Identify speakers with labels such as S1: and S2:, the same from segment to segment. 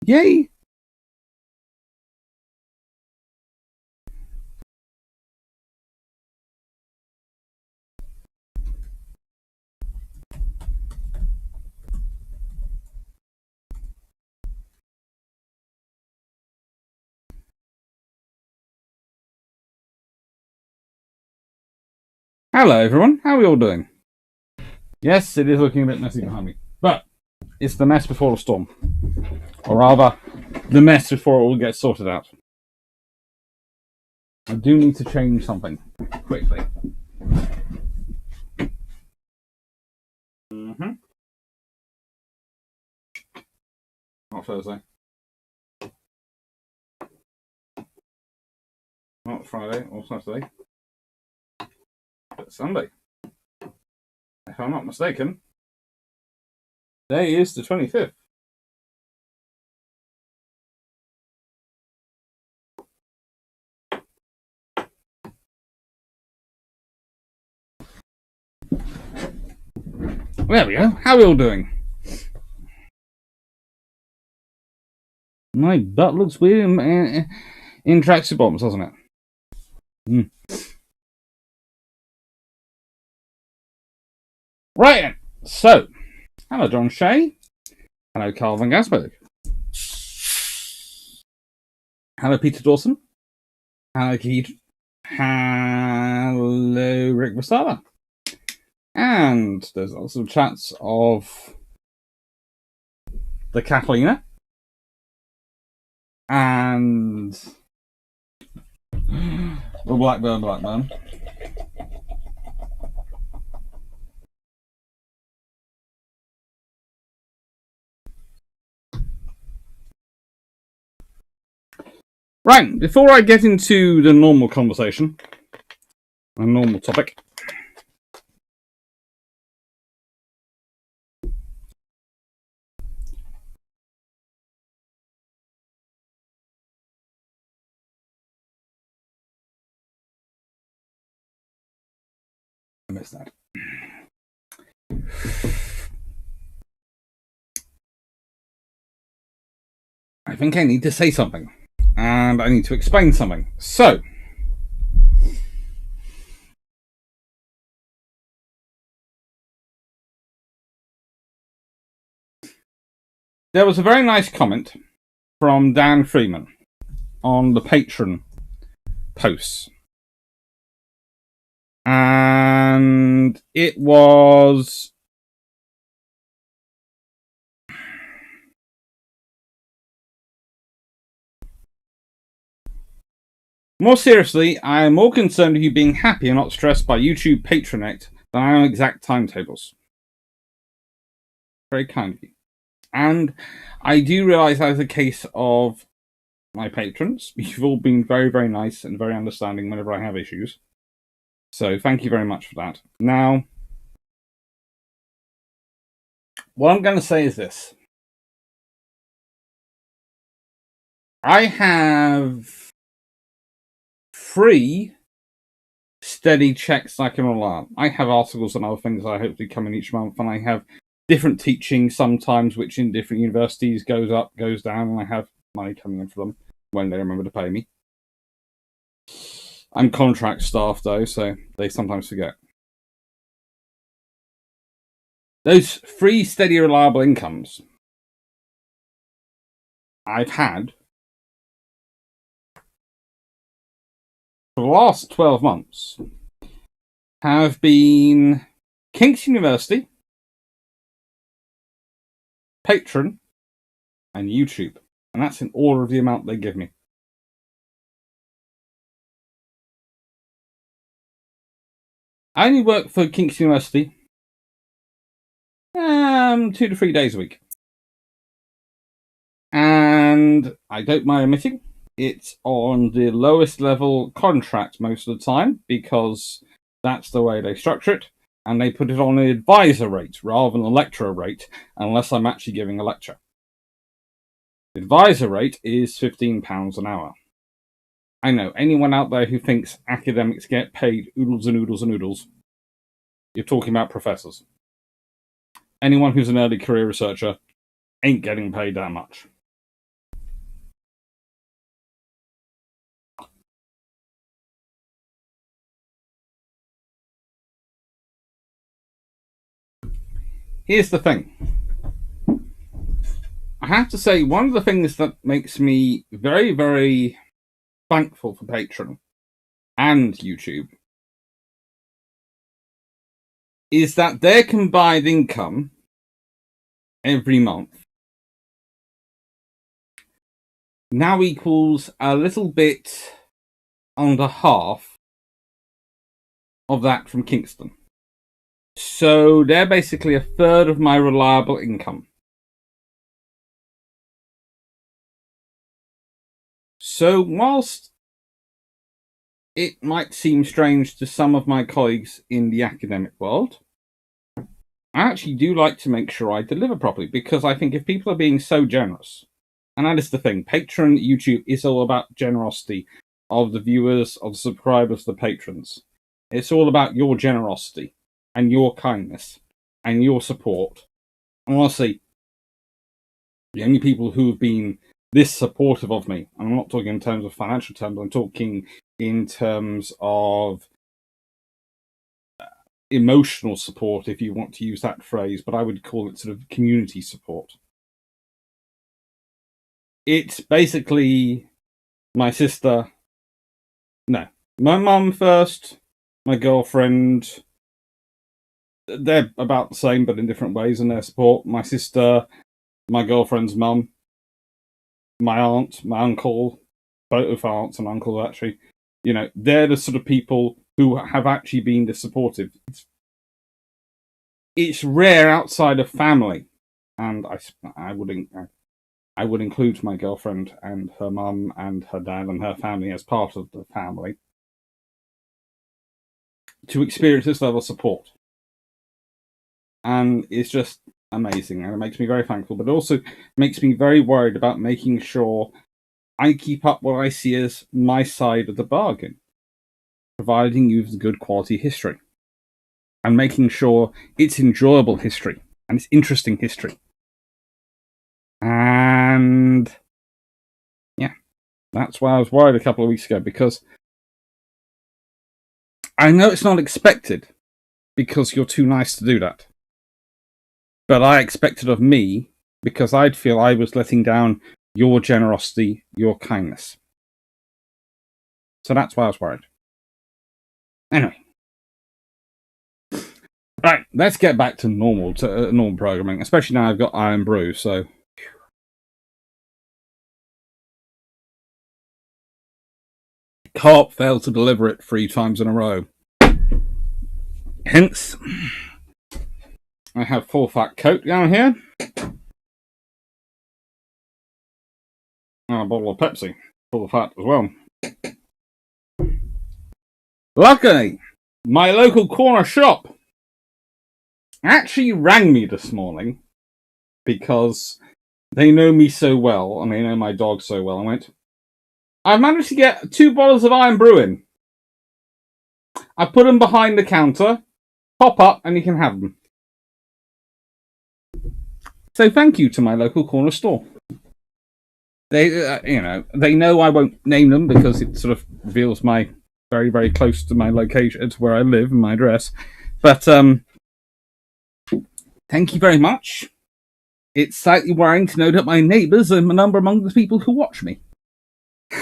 S1: Yay! Hello everyone, how are we all doing? Yes, it is looking a bit messy behind me, but it's the mess before the storm. Or rather, the mess before it all gets sorted out. I do need to change something quickly. Not Thursday. Not Friday or Saturday. But Sunday. If I'm not mistaken, today is the 25th. There we go. How are we all doing? My butt looks weird in tracksuit bottoms, doesn't it? Right then. So, hello John Shea. Hello Carl van Gasberg. Hello Peter Dawson. Hello Keith. Hello Rick Vasada. And there's lots of chats of the Catalina and the Blackburn. Right, before I get into the normal conversation, a normal topic, I missed that. I think I need to say something, and I need to explain something. So, there was a very nice comment from Dan Freeman on the Patreon posts. And it was more seriously, I am more concerned with you being happy and not stressed by YouTube Patronate than I am exact timetables. Very kind of you. And I do realise that is a case of my patrons. You've all been very, very nice and very understanding whenever I have issues. So thank you very much for that. Now, what I'm going to say is this. I have 3 steady checks I can rely on. I have articles and other things I hopefully come in each month, and I have different teaching sometimes, which in different universities goes up, goes down, and I have money coming in for them when they remember to pay me. I'm contract staff though, so they sometimes forget. Those 3 steady, reliable incomes I've had for the last 12 months have been King's University, Patreon, and YouTube. And that's in order of the amount they give me. I only work for King's University 2 to 3 days a week. And I don't mind admitting, it's on the lowest level contract most of the time, because that's the way they structure it, and they put it on an advisor rate rather than a lecturer rate, unless I'm actually giving a lecture. The advisor rate is £15 an hour. I know, anyone out there who thinks academics get paid oodles and oodles and oodles, you're talking about professors. Anyone who's an early career researcher ain't getting paid that much. here's the thing. I have to say, one of the things that makes me very, very thankful for Patreon and YouTube is that their combined income every month now equals a little bit under half of that from Kingston. So they're basically a third of my reliable income. So whilst it might seem strange to some of my colleagues in the academic world, I actually do like to make sure I deliver properly, because I think if people are being so generous, and that is the thing, Patreon, YouTube is all about generosity of the viewers, of the subscribers, the patrons. It's all about your generosity and your kindness and your support. And honestly, the only people who have been this supportive of me, and I'm not talking in terms of financial terms, I'm talking in terms of emotional support, if you want to use that phrase, but I would call it sort of community support. It's basically my sister, no, my mum first, my girlfriend, they're about the same but in different ways in their support, my sister, my girlfriend's mum, my aunt, my uncle, both aunts and uncles actually, they're the sort of people who have actually been this supportive. It's rare outside of family, and I would include my girlfriend and her mum and her dad and her family as part of the family to experience this level of support. And it's just amazing, and it makes me very thankful, but also makes me very worried about making sure I keep up what I see as my side of the bargain, providing you with good quality history and making sure it's enjoyable history and it's interesting history. And yeah, that's why I was worried a couple of weeks ago, because I know it's not expected because you're too nice to do that. But I expected of me because I'd feel I was letting down your generosity, your kindness. So that's why I was worried. Anyway. Right, let's get back to normal programming, especially now I've got Iron Brew, so... Cork failed to deliver it 3 times in a row. Hence... I have full fat Coke down here. And a bottle of Pepsi, full of fat as well. Luckily, my local corner shop actually rang me this morning because they know me so well and they know my dog so well. I went, I've managed to get 2 bottles of Iron Brew in. I put them behind the counter, pop up, and you can have them. So thank you to my local corner store. They, they know I won't name them because it sort of reveals my very, very close to my location, to where I live and my address. But thank you very much. It's slightly worrying to know that my neighbours are a number among the people who watch me. They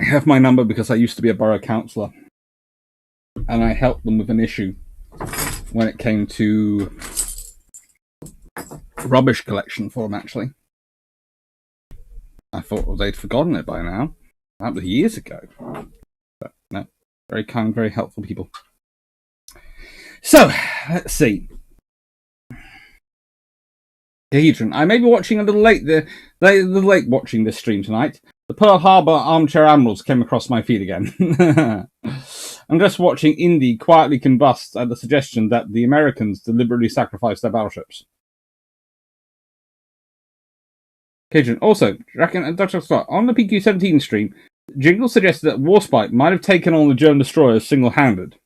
S1: have my number because I used to be a borough councillor. And I helped them with an issue when it came to rubbish collection for them, actually. I thought they'd forgotten it by now. That was years ago. But no, very kind, very helpful people. So, let's see. Adrian, I may be watching a little late. Late watching this stream tonight. The Pearl Harbor Armchair Admirals came across my feed again. I'm just watching Indy quietly combust at the suggestion that the Americans deliberately sacrificed their battleships. Adrian, also, Dr. Scott, on the PQ-17 stream, Jingle suggested that Warspite might have taken on the German destroyers single-handed.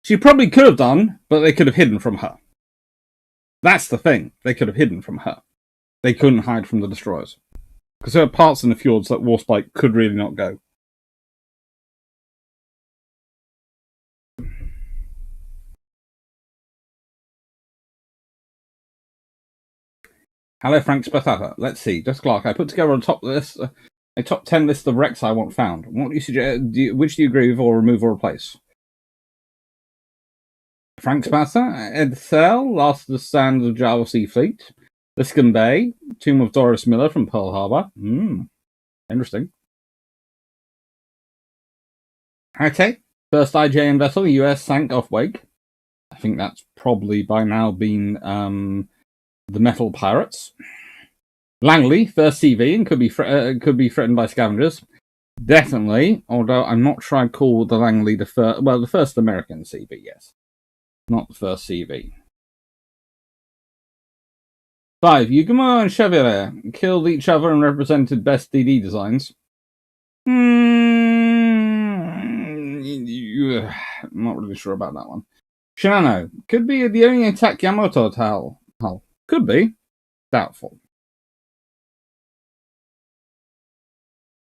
S1: She probably could have done, but they could have hidden from her. That's the thing. They could have hidden from her. They couldn't hide from the destroyers. Because there are parts in the fjords that Warspite could really not go. Hello, Frank Spatata. Let's see. Just Clark. I put together a top 10 list of wrecks I want found. What do you suggest? Which do you agree with, or remove, or replace? Frank Spatata, Ed Thel, Last of the Sands of Java Sea Fleet, Liscombe Bay, Tomb of Doris Miller from Pearl Harbor. Interesting. Okay. First IJN vessel, US sank off wake. I think that's probably by now been the Metal Pirates. Langley, first CV, and could be threatened by scavengers. Definitely, although I'm not sure I'd call the Langley the first American CV, yes. Not the first CV. 5. Yugamo and Chevalier killed each other and represented best DD designs. Not really sure about that one. Shinano could be the only attack Yamato hull. Could be. Doubtful.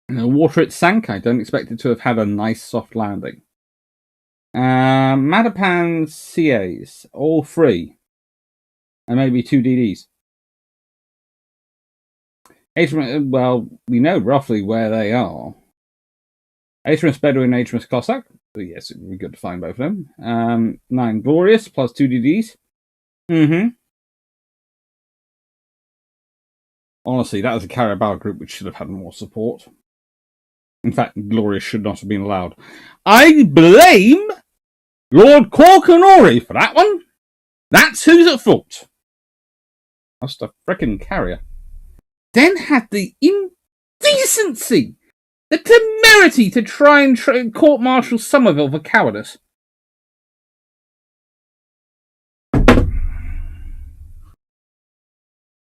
S1: In the water it sank. I don't expect it to have had a nice soft landing. Matapan CAs, all 3. And maybe 2 DDs. Well, we know roughly where they are. HMS Bedouin and HMS Cossack. So yes, it would be good to find both of them. 9 Glorious plus 2 DDs. Honestly, that was a carrier battle group which should have had more support. In fact, Glorious should not have been allowed. I blame Lord Corkanori for that one. That's who's at fault. That's the frickin' carrier. Then had the indecency, the temerity to try and court-martial Somerville for cowardice.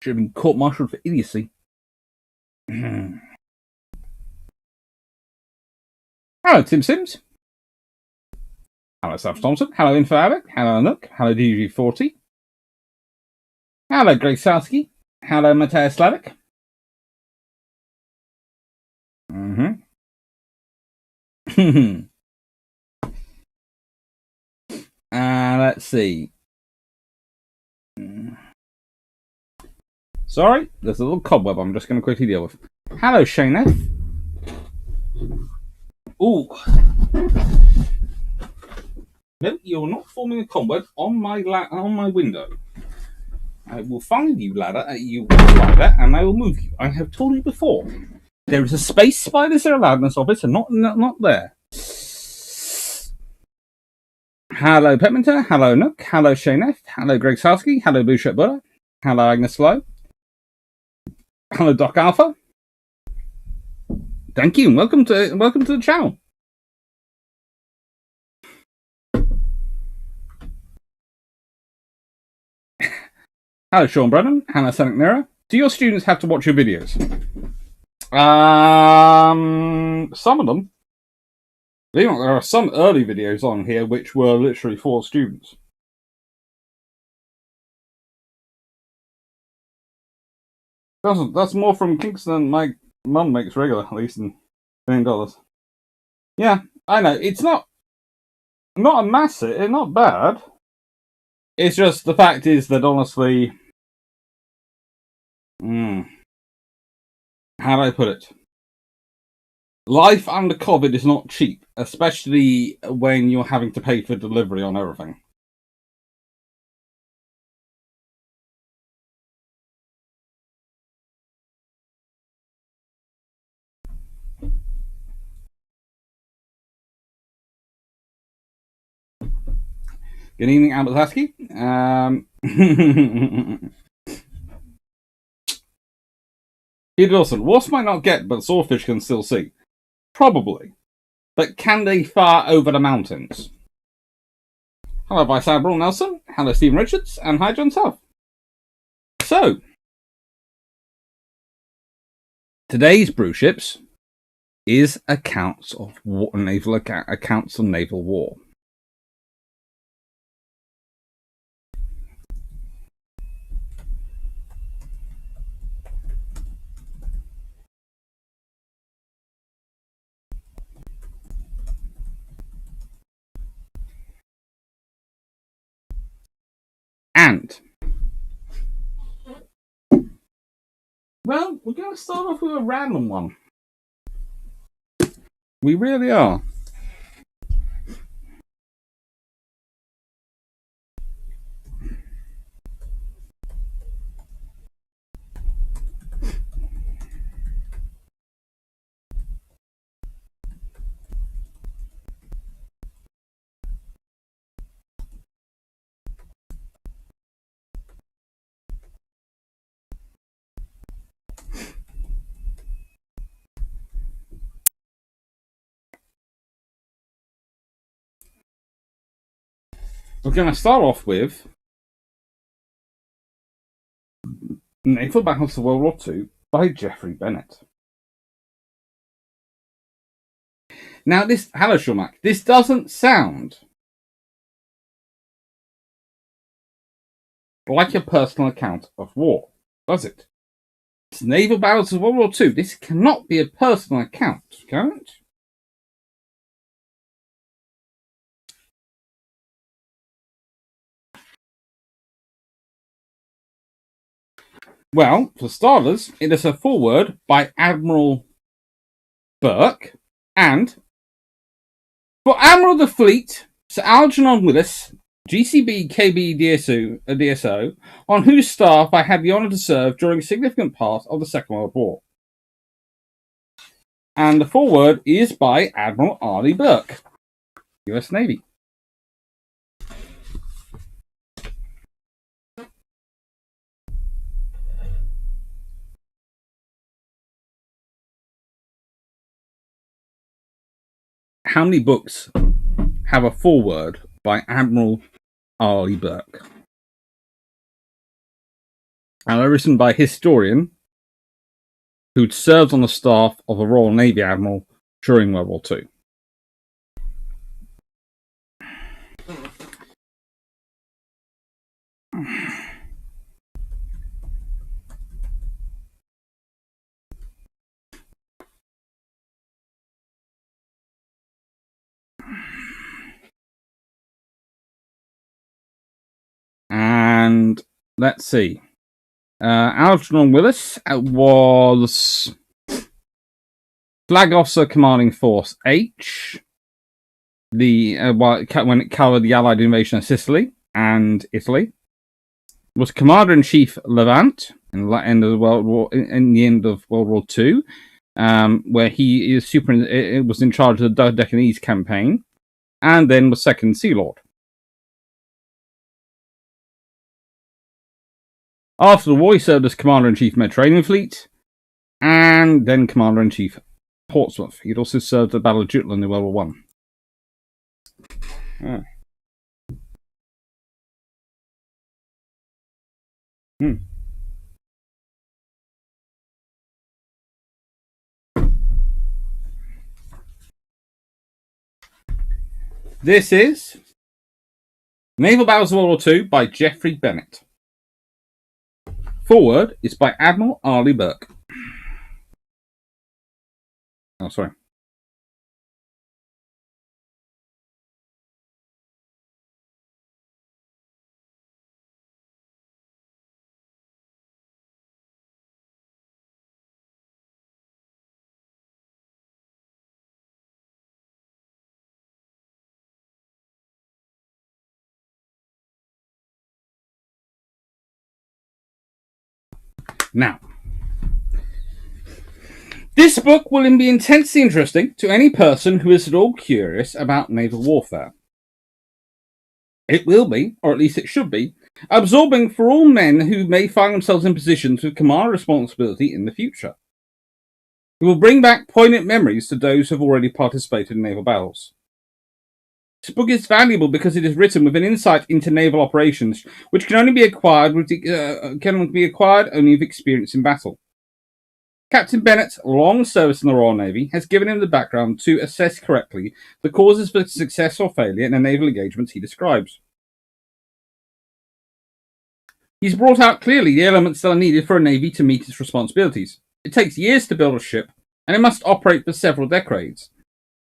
S1: Should have been court-martialed for idiocy. Hello, Tim Sims. Hello, Seth Thompson. Hello, Info Hello, Nook. Hello, DG40. Hello, Greg Sowski. Hello, Matthias Slavic. Let's see. Sorry, there's a little cobweb I'm just going to quickly deal with. Hello, Shane F. Ooh. No, you're not forming a cobweb on my window. I will find you, ladder, and I will move you. I have told you before. There is a space by this loudness office, and not there. Hello, Petminter. Hello, Nook. Hello, Shane F. Hello, Greg Sowski. Hello, Bouchette Butter. Hello, Agnes Lowe. Hello, Doc Alpha. Thank you, and welcome to the channel. Hello, Sean Brennan. Hello, Sonic Nera. Do your students have to watch your videos? Some of them. There are some early videos on here which were literally for students. That's more from Kingston than my mum makes regular, at least in $1 million. Yeah, I know. It's not a massive, it's not bad. It's just the fact is that honestly, how do I put it? Life under COVID is not cheap, especially when you're having to pay for delivery on everything. Good evening, Albert Lasky. Peter Dawson, wasp might not get, but swordfish can still see. Probably. But can they far over the mountains? Hello, Vice Admiral Nelson. Hello, Stephen Richards. And hi, John South. So, today's Bruships is accounts of naval war. And, well, we're going to start off with a random one. We really are. We're going to start off with Naval Battles of World War II by Geoffrey Bennett. Now, hello, Shulmac. This doesn't sound like a personal account of war, does it? It's Naval Battles of World War II. This cannot be a personal account, can it? Well, for starters, it is a foreword by Admiral Burke, and for Admiral of the Fleet, Sir Algernon Willis, GCB KB DSO, on whose staff I had the honour to serve during a significant part of the Second World War. And the foreword is by Admiral R. Burke, US Navy. How many books have a foreword by Admiral R. Burke? And they're written by a historian who'd served on the staff of a Royal Navy Admiral during World War II. And let's see. Algernon Willis was Flag Officer Commanding Force H, when it covered the Allied invasion of Sicily and Italy. Was Commander-in-Chief Levant in the end of World War II, where he was in charge of the Deccanese campaign, and then was Second Sea Lord. After the war, he served as Commander-in-Chief Mediterranean Fleet, and then Commander-in-Chief Portsmouth. He'd also served at the Battle of Jutland in World War I. This is Naval Battles of World War II by Geoffrey Bennett. Foreword is by Admiral R. Burke. Oh, sorry. Now, this book will be intensely interesting to any person who is at all curious about naval warfare. It will be, or at least it should be, absorbing for all men who may find themselves in positions with command responsibility in the future. It will bring back poignant memories to those who have already participated in naval battles. This book is valuable because it is written with an insight into naval operations, which can only be acquired only with experience in battle. Captain Bennett's long service in the Royal Navy has given him the background to assess correctly the causes for success or failure in the naval engagements he describes. He's brought out clearly the elements that are needed for a navy to meet its responsibilities. It takes years to build a ship, and it must operate for several decades.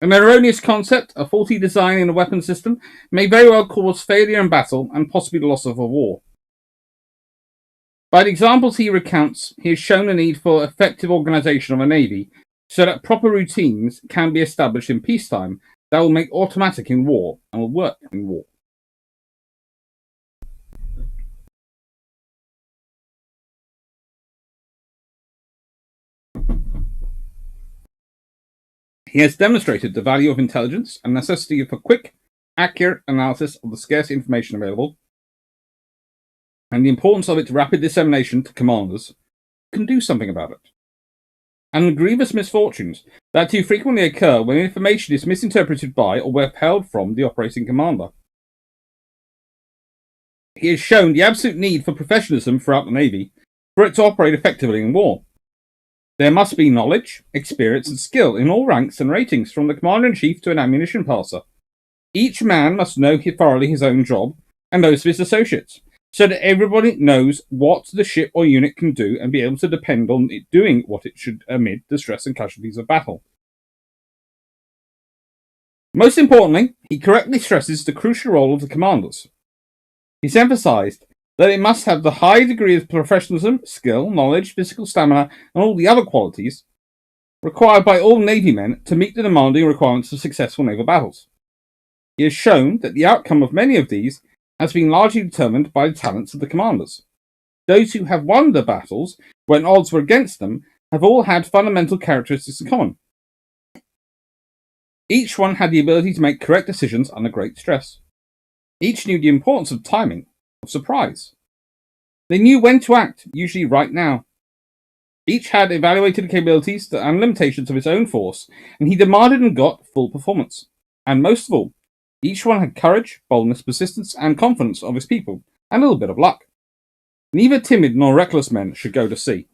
S1: An erroneous concept, a faulty design in a weapon system, may very well cause failure in battle and possibly the loss of a war. By the examples he recounts, he has shown the need for effective organisation of a navy so that proper routines can be established in peacetime that will make automatic in war and will work in war. He has demonstrated the value of intelligence and necessity for quick, accurate analysis of the scarce information available, and the importance of its rapid dissemination to commanders who can do something about it, and the grievous misfortunes that too frequently occur when information is misinterpreted by or withheld from the operating commander. He has shown the absolute need for professionalism throughout the Navy for it to operate effectively in war. There must be knowledge, experience, and skill in all ranks and ratings, from the commander-in-chief to an ammunition passer. Each man must know thoroughly his own job and those of his associates, so that everybody knows what the ship or unit can do and be able to depend on it doing what it should amid the stress and casualties of battle. Most importantly, he correctly stresses the crucial role of the commanders. He's emphasized that it must have the high degree of professionalism, skill, knowledge, physical stamina, and all the other qualities required by all Navy men to meet the demanding requirements of successful naval battles. He has shown that the outcome of many of these has been largely determined by the talents of the commanders. Those who have won the battles when odds were against them have all had fundamental characteristics in common. Each one had the ability to make correct decisions under great stress. Each knew the importance of timing, of surprise. They knew when to act, usually right now. Each had evaluated the capabilities and limitations of his own force, and he demanded and got full performance. And most of all, each one had courage, boldness, persistence, and confidence of his people, and a little bit of luck. Neither timid nor reckless men should go to sea.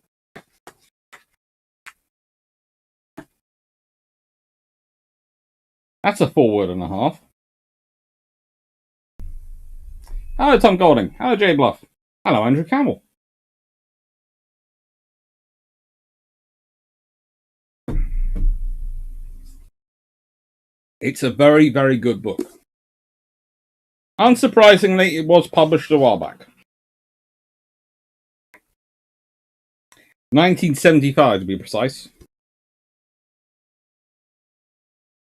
S1: That's a foreword and a half. Hello, Tom Golding. Hello, Jay Bluff. Hello, Andrew Campbell. It's a very, very good book. Unsurprisingly, it was published a while back. 1975 to be precise.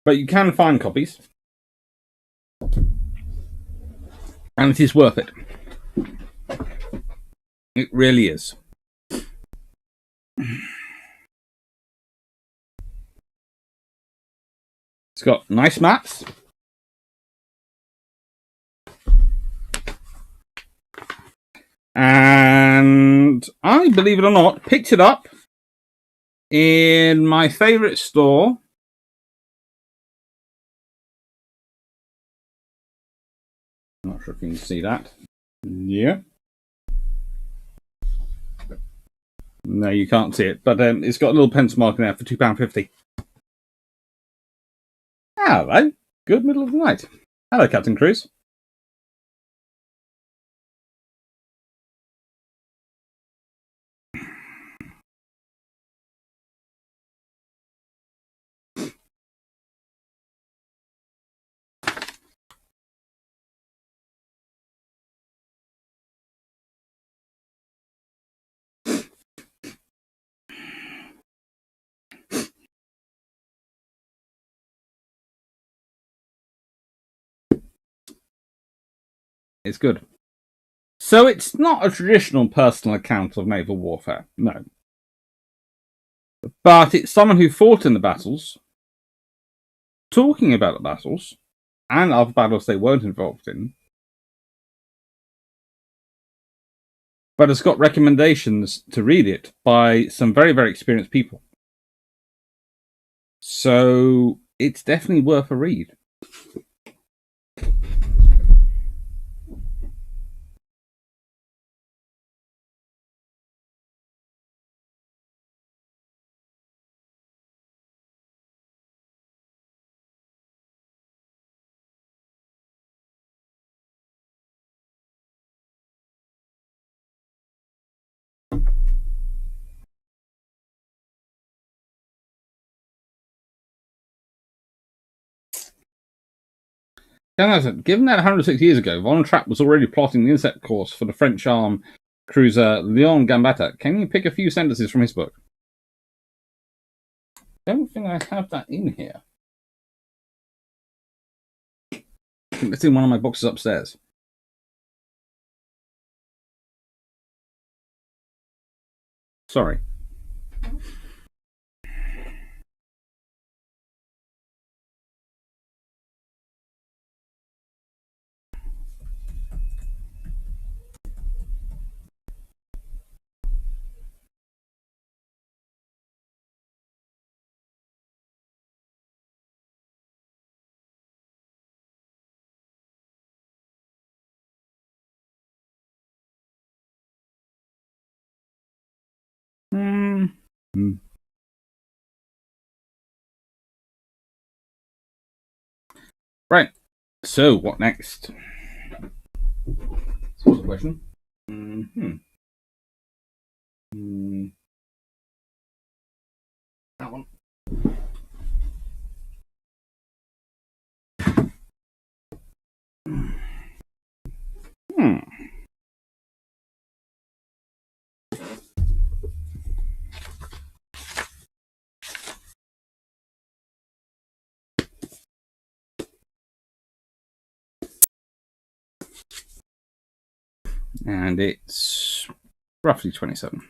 S1: But you can find copies. And it is worth it. It really is. It's got nice maps. And I, believe it or not, picked it up in my favourite store. Not sure if you can see that. Yeah. No, you can't see it, but it's got a little pencil mark in there for £2.50. Hello. Good middle of the night. Hello, Captain Cruz. It's good. So it's not a traditional personal account of naval warfare, no. But it's someone who fought in the battles, talking about the battles, and other battles they weren't involved in, but has got recommendations to read it by some very, very experienced people. So it's definitely worth a read. Given that 106 years ago, von Trapp was already plotting the insect course for the French arm Cruiser Leon Gambetta. Can you pick a few sentences from his book? Don't think I have that in here. I think it's in one of my boxes upstairs. Sorry. Right. So, what next? What's the question? That one. And it's roughly 27.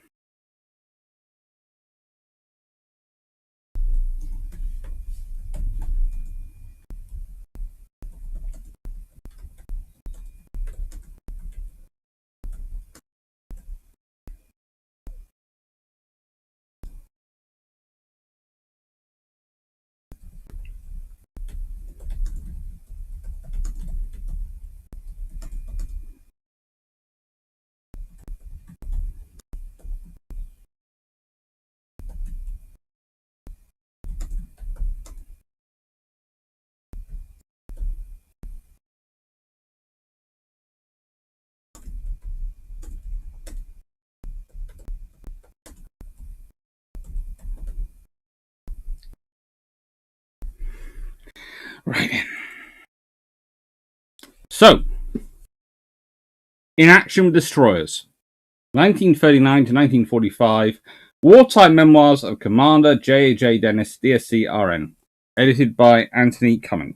S1: Right in. So, in action with destroyers, 1939 to 1945, Wartime Memoirs of Commander J.J. Denis, DSC RN, edited by Anthony Cumming.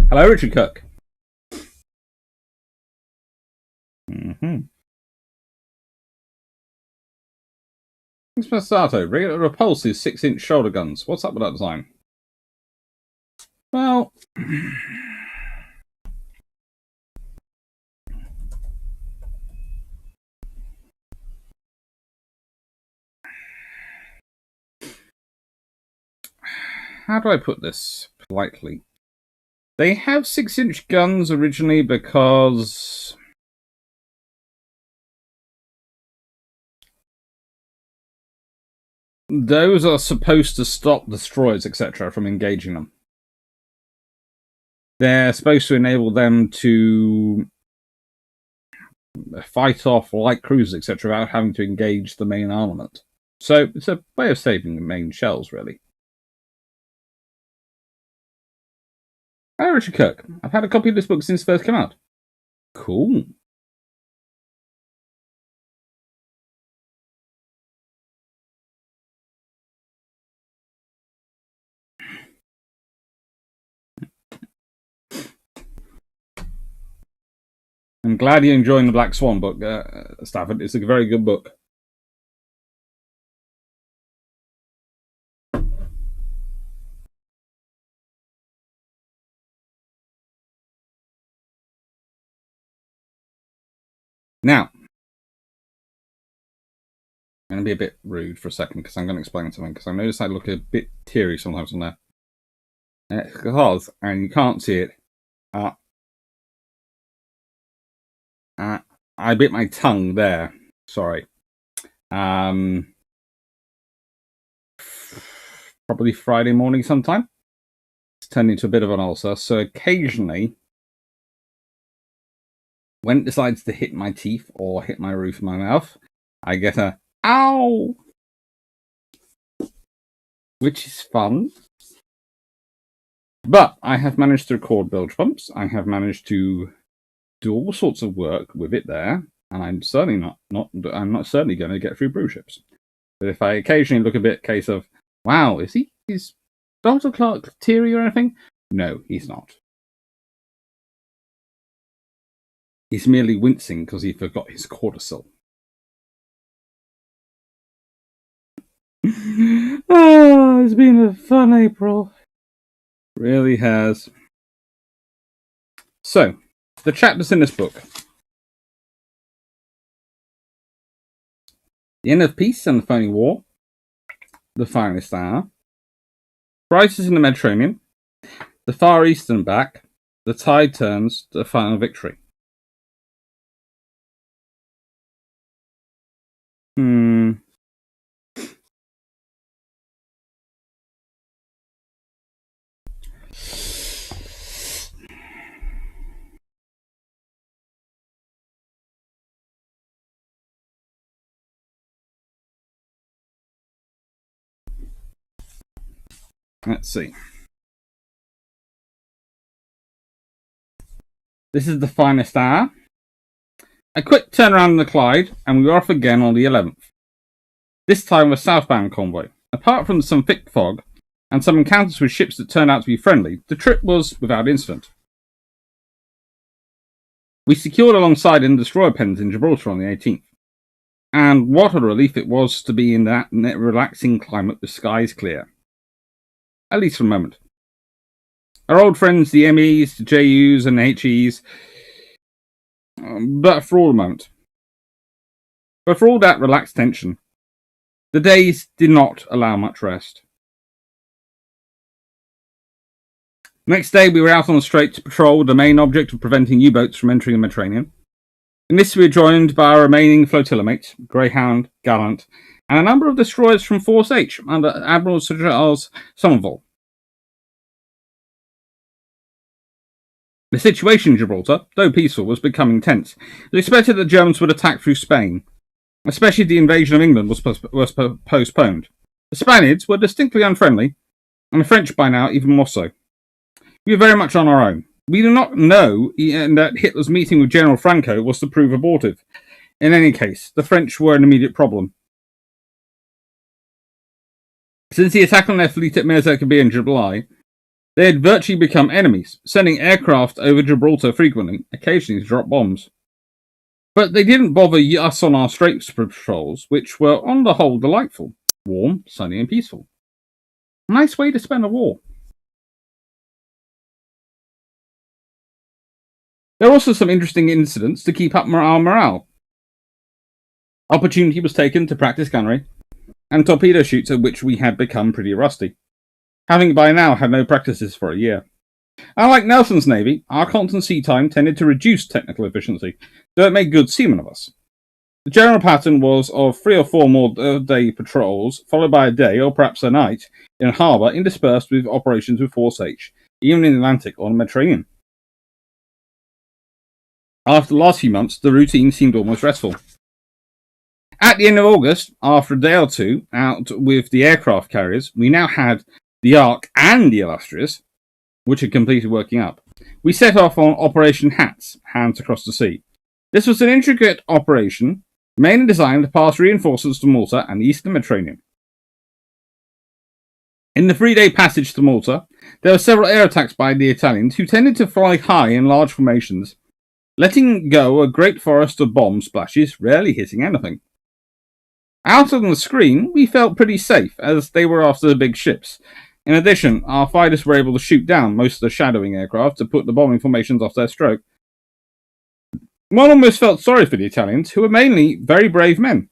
S1: Hello, Richard Cook. Spasato, regular repulsive 6-inch shoulder guns. What's up with that design? Well, how do I put this politely? They have 6-inch guns originally because those are supposed to stop destroyers, etc., from engaging them. They're supposed to enable them to fight off light cruisers, etc., without having to engage the main armament. So it's a way of saving the main shells, really. Hello, Richard Cook. I've had a copy of this book since it first came out. Cool. I'm glad you're enjoying the Black Swan book, Stafford. It's a very good book. Now, I'm going to be a bit rude for a second because I'm going to explain something, because I notice I look a bit teary sometimes on there. Because, and you can't see it, I bit my tongue there. Sorry. Probably Friday morning sometime. It's turned into a bit of an ulcer, so occasionally, when it decides to hit my teeth or hit my roof of my mouth, I get a ow. which is fun. But I have managed to record bilge pumps. I have managed to do all sorts of work with it there, and I'm certainly not certainly going to get through Bruships. But if I occasionally look a bit case of, wow, is Dr. Clark teary or anything? No, he's not. He's merely wincing because he forgot his cortisol. Oh, it's been a fun April. Really has. So, the chapters in this book. The End of Peace and the Phony War. The Finest Hour. Crisis in the Mediterranean. The Far East and Back. The Tide Turns to the Final Victory. Let's see. This is the Finest Hour. A quick turnaround in the Clyde, and we were off again on the 11th. This time with southbound convoy. Apart from some thick fog, and some encounters with ships that turned out to be friendly, the trip was without incident. We secured alongside in destroyer pens in Gibraltar on the 18th. And what a relief it was to be in that relaxing climate with skies clear. At least for a moment. Our old friends, the MEs, the JUs, and HEs, but for all the moment. But for all that relaxed tension, the days did not allow much rest. Next day, we were out on the strait to patrol the main object of preventing U-boats from entering the Mediterranean. In this, we were joined by our remaining flotilla mates, Greyhound, Gallant, and a number of destroyers from Force H under Admiral Sir Charles Somerville. The situation in Gibraltar, though peaceful, was becoming tense. It was expected that the Germans would attack through Spain, especially the invasion of England was postponed. The Spaniards were distinctly unfriendly, and the French by now even more so. We were very much on our own. We do not know that Hitler's meeting with General Franco was to prove abortive. In any case, the French were an immediate problem. Since the attack on their fleet at Merzouga Bay in July, they had virtually become enemies, sending aircraft over Gibraltar frequently, occasionally to drop bombs. But they didn't bother us on our straits patrols, which were on the whole delightful, warm, sunny and peaceful. A nice way to spend a war. There were also some interesting incidents to keep up our morale. Opportunity was taken to practice gunnery, and torpedo shoots at which we had become pretty rusty, having by now had no practices for a year. Unlike Nelson's Navy, our constant sea time tended to reduce technical efficiency, though it made good seamen of us. The general pattern was of 3 or 4 more day patrols, followed by a day, or perhaps a night, in harbour, interspersed with operations with Force H, even in the Atlantic or the Mediterranean. After the last few months, the routine seemed almost restful. At the end of August, after a day or two out with the aircraft carriers, we now had the Ark and the Illustrious, which had completed working up. We set off on Operation Hats, Hands Across the Sea. This was an intricate operation, mainly designed to pass reinforcements to Malta and the eastern Mediterranean. In the 3-day passage to Malta, there were several air attacks by the Italians, who tended to fly high in large formations, letting go a great forest of bomb splashes, rarely hitting anything. Out on the screen, we felt pretty safe, as they were after the big ships. In addition, our fighters were able to shoot down most of the shadowing aircraft to put the bombing formations off their stroke. One almost felt sorry for the Italians, who were mainly very brave men.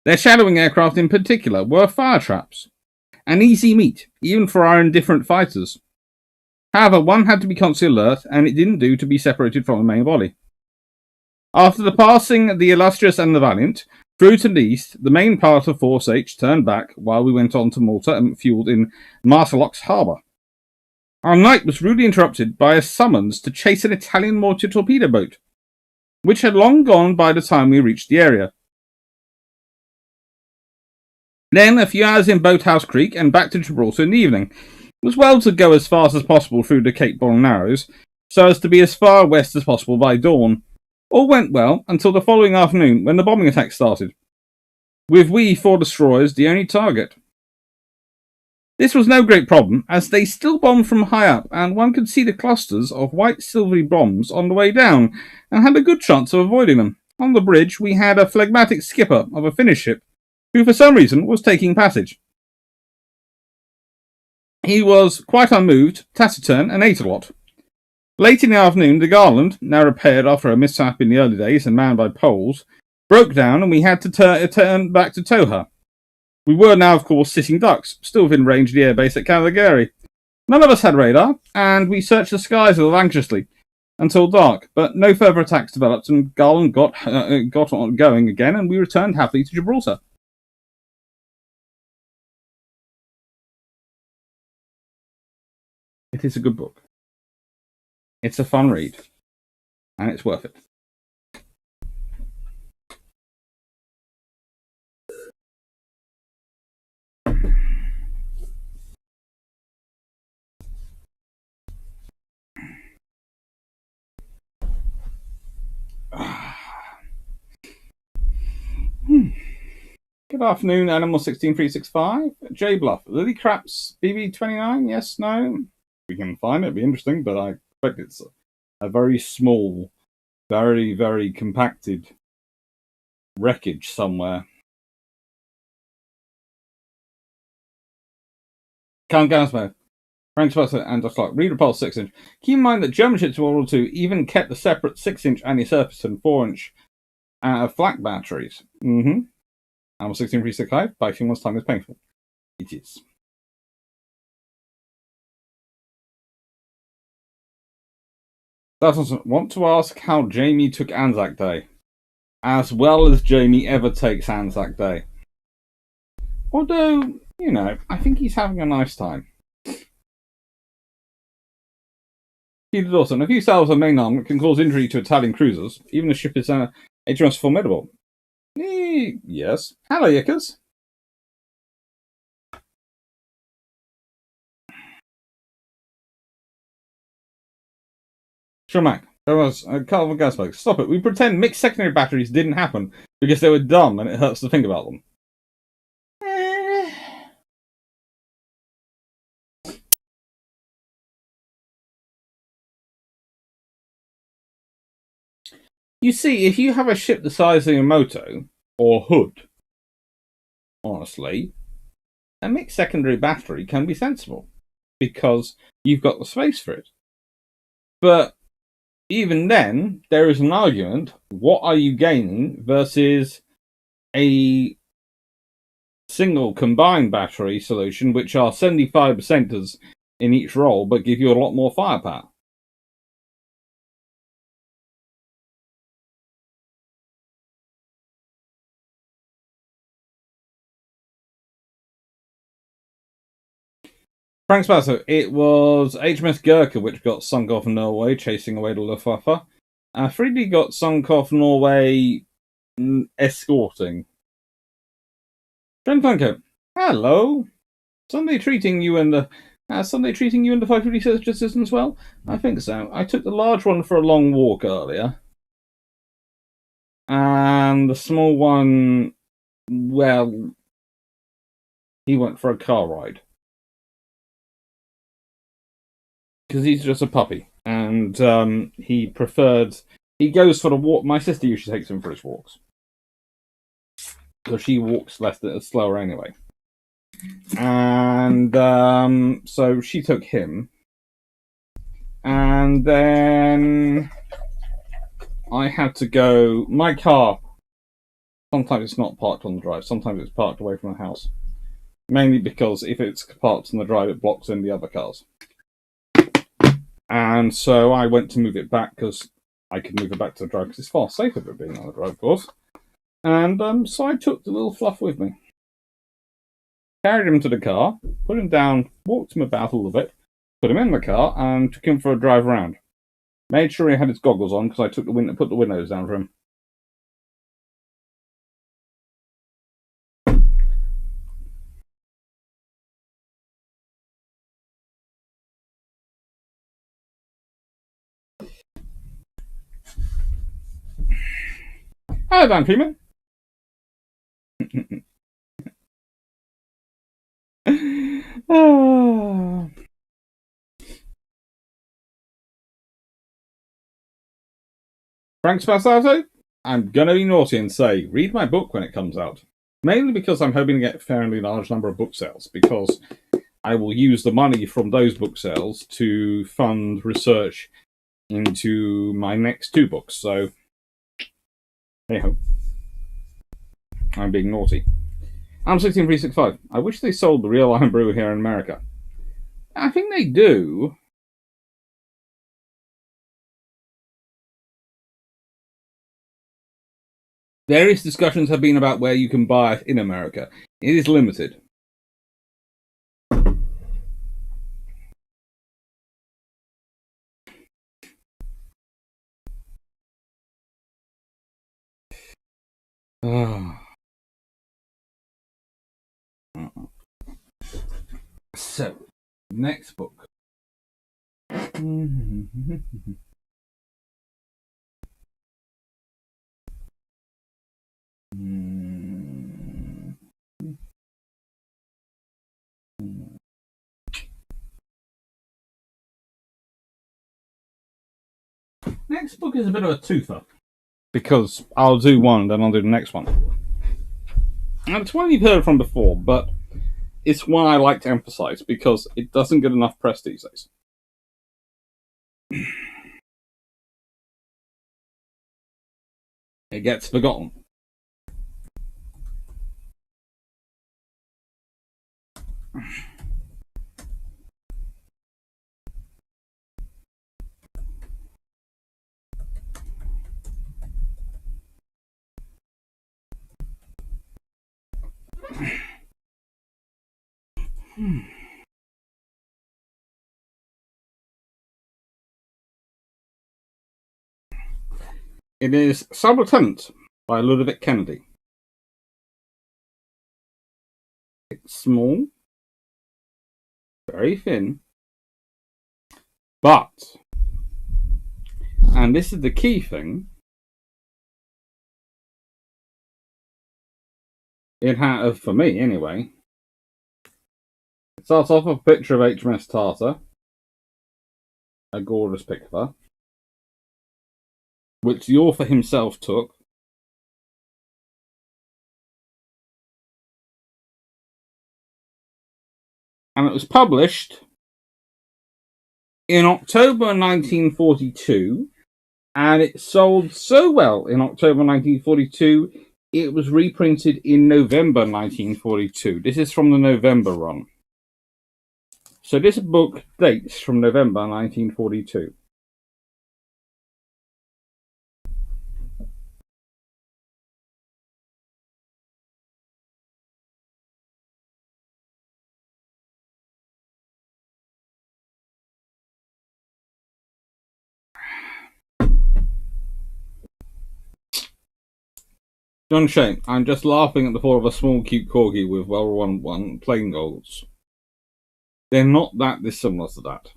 S1: Their shadowing aircraft in particular were fire traps, an easy meat, even for our indifferent fighters. However, one had to be constantly alert, and it didn't do to be separated from the main body. After the passing the Illustrious and the Valiant, through to the east, the main part of Force H turned back while we went on to Malta and fueled in Marseillox harbour. Our night was rudely interrupted by a summons to chase an Italian mortar torpedo boat, which had long gone by the time we reached the area. Then a few hours in Boathouse Creek and back to Gibraltar in the evening. It was well to go as fast as possible through the Cape Bon Narrows, so as to be as far west as possible by dawn. All went well until the following afternoon, when the bombing attack started, with we 4 destroyers the only target. This was no great problem, as they still bombed from high up, and one could see the clusters of white silvery bombs on the way down, and had a good chance of avoiding them. On the bridge, we had a phlegmatic skipper of a Finnish ship, who for some reason was taking passage. He was quite unmoved, taciturn, and ate a lot. Late in the afternoon, the Garland, now repaired after a mishap in the early days and manned by Poles, broke down, and we had to turn back to tow her. We were now, of course, sitting ducks, still within range of the airbase at Calgary. None of us had radar, and we searched the skies a little anxiously until dark, but no further attacks developed, and Garland got on going again, and we returned happily to Gibraltar. It is a good book. It's a fun read, and it's worth it. Good afternoon, Animal 16365. J Bluff. Lily Craps BB29? Yes, no? We can find it. It'd be interesting, but I expect it's a very small, very, very compacted wreckage somewhere. Count Gasmo. Frank Spencer and Dr. Clark. Read Repulse 6-inch. Keep in mind that German ships in World War II even kept the separate 6-inch anti-surface and 4-inch flak batteries. Animal 16365. Biting one's time is painful. It is. Doesn't want to ask how Jamie took Anzac Day, as well as Jamie ever takes Anzac Day. Although, you know, I think he's having a nice time. Peter Dawson. A few salvos of main arm can cause injury to Italian cruisers, even if the ship is HMS Formidable. Yes. Hello, Yickers. Sure, Mac. There was Carl Gasbog. Stop it. We pretend mixed secondary batteries didn't happen because they were dumb and it hurts to think about them. You see, if you have a ship the size of a Yamato, or Hood, honestly, a mixed secondary battery can be sensible, because you've got the space for it. But even then, there is an argument, what are you gaining versus a single combined battery solution, which are 75%ers in each roll, but give you a lot more firepower. Frank Spasso, it was HMS Gurkha which got sunk off Norway, chasing away the Luftwaffe. Frigate got sunk off Norway, escorting. John Funko, hello. Sunday treating you and the 550 search assistance well? I think so. I took the large one for a long walk earlier. And the small one, well, he went for a car ride. Because he's just a puppy. And he goes for the walk. My sister usually takes him for his walks. Because she walks slower anyway. And so she took him. And then I had to go. My car, sometimes it's not parked on the drive, sometimes it's parked away from the house. Mainly because if it's parked on the drive, it blocks in the other cars. And so I went to move it back because I could move it back to the drive because it's far safer than being on the drive, of course. And so I took the little fluff with me. Carried him to the car, put him down, walked him about a little bit, put him in the car, and took him for a drive around. Made sure he had his goggles on because I put the windows down for him. Hello, Dan Freeman. Frank's Passato? I'm gonna be naughty and say, read my book when it comes out. Mainly because I'm hoping to get a fairly large number of book sales, because I will use the money from those book sales to fund research into my next 2 books. So, hey ho. I'm being naughty. I'm 16365. I wish they sold the real Iron Brew here in America. I think they do. Various discussions have been about where you can buy it in America. It is limited. So, next book. Next book is a bit of a twofer, because I'll do one, then I'll do the next one. And it's one you've heard from before, but it's one I like to emphasize because it doesn't get enough press these days. It gets forgotten. It is Sub-Lieutenant by Ludovic Kennedy. It's small, very thin, but, and this is the key thing, it had, for me anyway, it starts off with a picture of HMS Tartar, a gorgeous picture, which the author himself took. And it was published in October 1942, and it sold so well in October 1942, it was reprinted in November 1942. This is from the November run. So this book dates from November 1942. John Shane, I'm just laughing at the thought of a small cute corgi with well-run plain goals. They're not that dissimilar to that.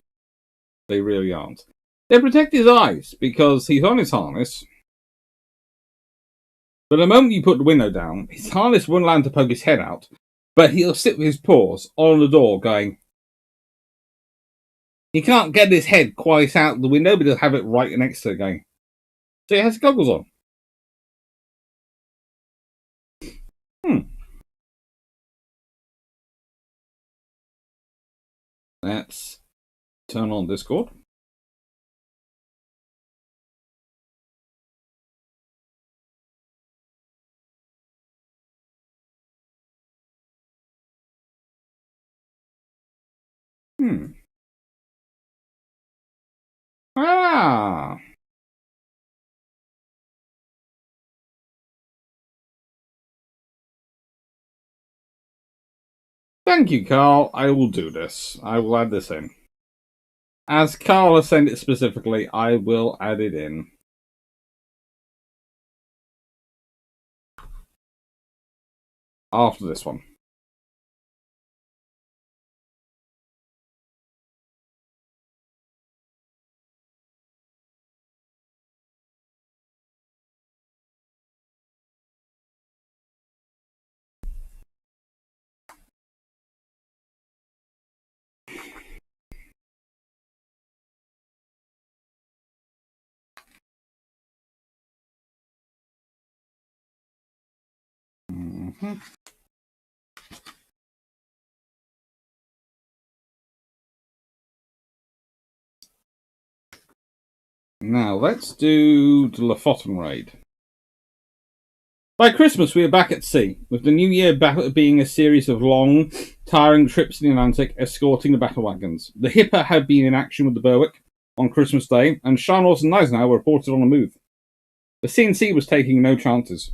S1: They really aren't. They protect his eyes because he's on his harness. But the moment you put the window down, his harness won't allow him to poke his head out, but he'll sit with his paws on the door going... He can't get his head quite out the window, but he'll have it right next to it going... So he has goggles on. Let's turn on Discord. Ah! Thank you, Carl. I will do this. I will add this in. As Carl has sent it specifically, I will add it in. After this one. Now, let's do the Lofoten raid. By Christmas, we were back at sea, with the new year being a series of long, tiring trips in the Atlantic, escorting the battle wagons. The Hipper had been in action with the Berwick on Christmas Day, and Charnos and Gneisenau were reported on the move. The CNC was taking no chances.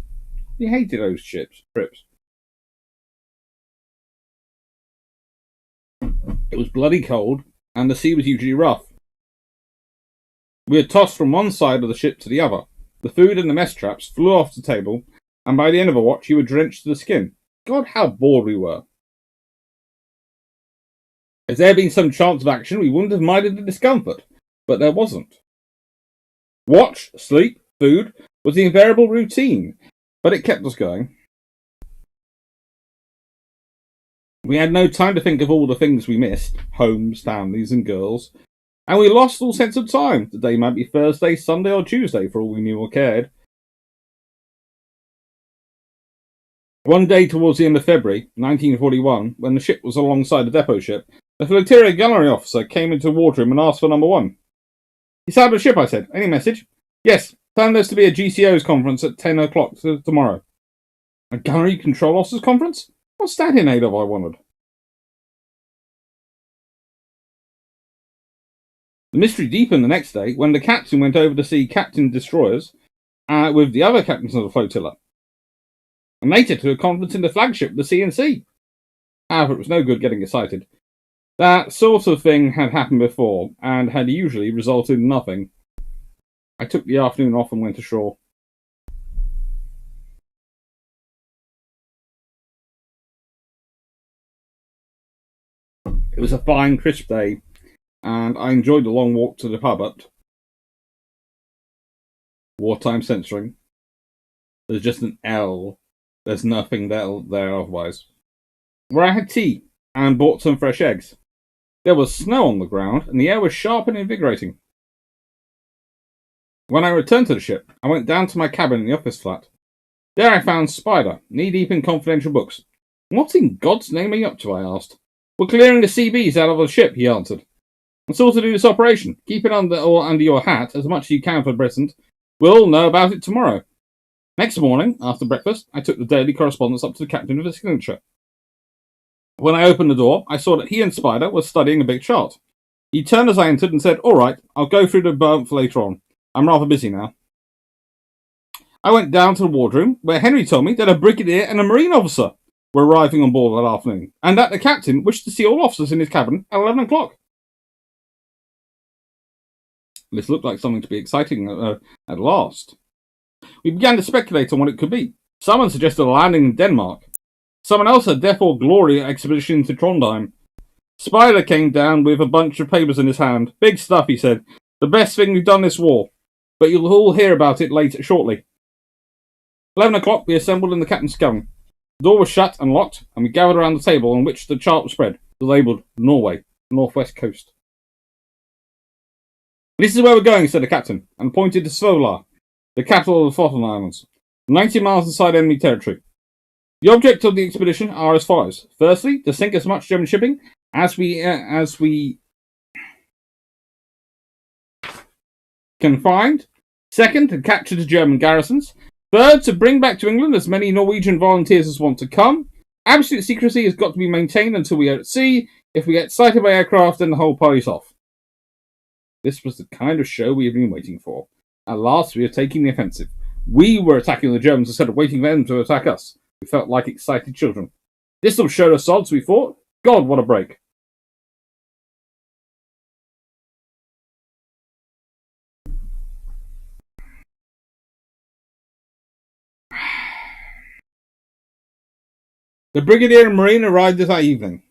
S1: We hated those trips. It was bloody cold, and the sea was usually rough. We had tossed from one side of the ship to the other. The food and the mess traps flew off the table, and by the end of a watch you were drenched to the skin. God, how bored we were. If there had been some chance of action, we wouldn't have minded the discomfort, but there wasn't. Watch, sleep, food was the invariable routine, but it kept us going. We had no time to think of all the things we missed, homes, families, and girls, and we lost all sense of time. The day might be Thursday, Sunday, or Tuesday, for all we knew or cared. One day towards the end of February, 1941, when the ship was alongside the depot ship, the flotilla gunnery officer came into the wardroom and asked for number 1. "He's out of the ship," I said. "Any message?" "Yes, tell him there's to be a GCO's conference at 10 o'clock tomorrow." "A gunnery control officers conference? What's that in aid of?" I wondered. The mystery deepened the next day when the captain went over to see Captain Destroyers with the other captains of the flotilla, and later to a conference in the flagship, the CNC. However, it was no good getting excited. That sort of thing had happened before, and had usually resulted in nothing. I took the afternoon off and went ashore. It was a fine, crisp day, and I enjoyed the long walk to the pub at Wartime censoring. There's just an L. There's nothing there otherwise. Where I had tea and bought some fresh eggs. There was snow on the ground, and the air was sharp and invigorating. When I returned to the ship, I went down to my cabin in the office flat. There I found Spider, knee-deep in confidential books. "What in God's name are you up to?" I asked. "We're clearing the CBs out of the ship," he answered. "It's all to do this operation. Keep it under your hat as much as you can for the present. We'll all know about it tomorrow." Next morning, after breakfast, I took the daily correspondence up to the captain with his signature. When I opened the door, I saw that he and Spider were studying a big chart. He turned as I entered and said, "All right, I'll go through the bump later on. I'm rather busy now." I went down to the wardroom, where Henry told me that a brigadier and a marine officer were arriving on board that afternoon, and that the captain wished to see all officers in his cabin at 11 o'clock. This looked like something to be exciting at last. We began to speculate on what it could be. Someone suggested a landing in Denmark. Someone else a Death or Glory expedition to Trondheim. Spider came down with a bunch of papers in his hand. "Big stuff," he said. "The best thing we've done this war. But you'll all hear about it shortly." 11 o'clock, we assembled in the captain's cabin. The door was shut and locked, and we gathered around the table on which the chart was spread, labelled Norway, northwest coast. "This is where we're going," said the captain, and pointed to Svolar, the capital of the Falkland Islands, 90 miles inside enemy territory. "The objects of the expedition are as follows. Firstly, to sink as much German shipping as we can find. Second, to capture the German garrisons. Third, to bring back to England as many Norwegian volunteers as want to come. Absolute secrecy has got to be maintained until we are at sea. If we get sighted by aircraft, then the whole party's off." This was the kind of show we had been waiting for. At last, we were taking the offensive. We were attacking the Germans instead of waiting for them to attack us. We felt like excited children. This will show the sods, we thought. God, what a break. The brigadier and marine arrived that evening.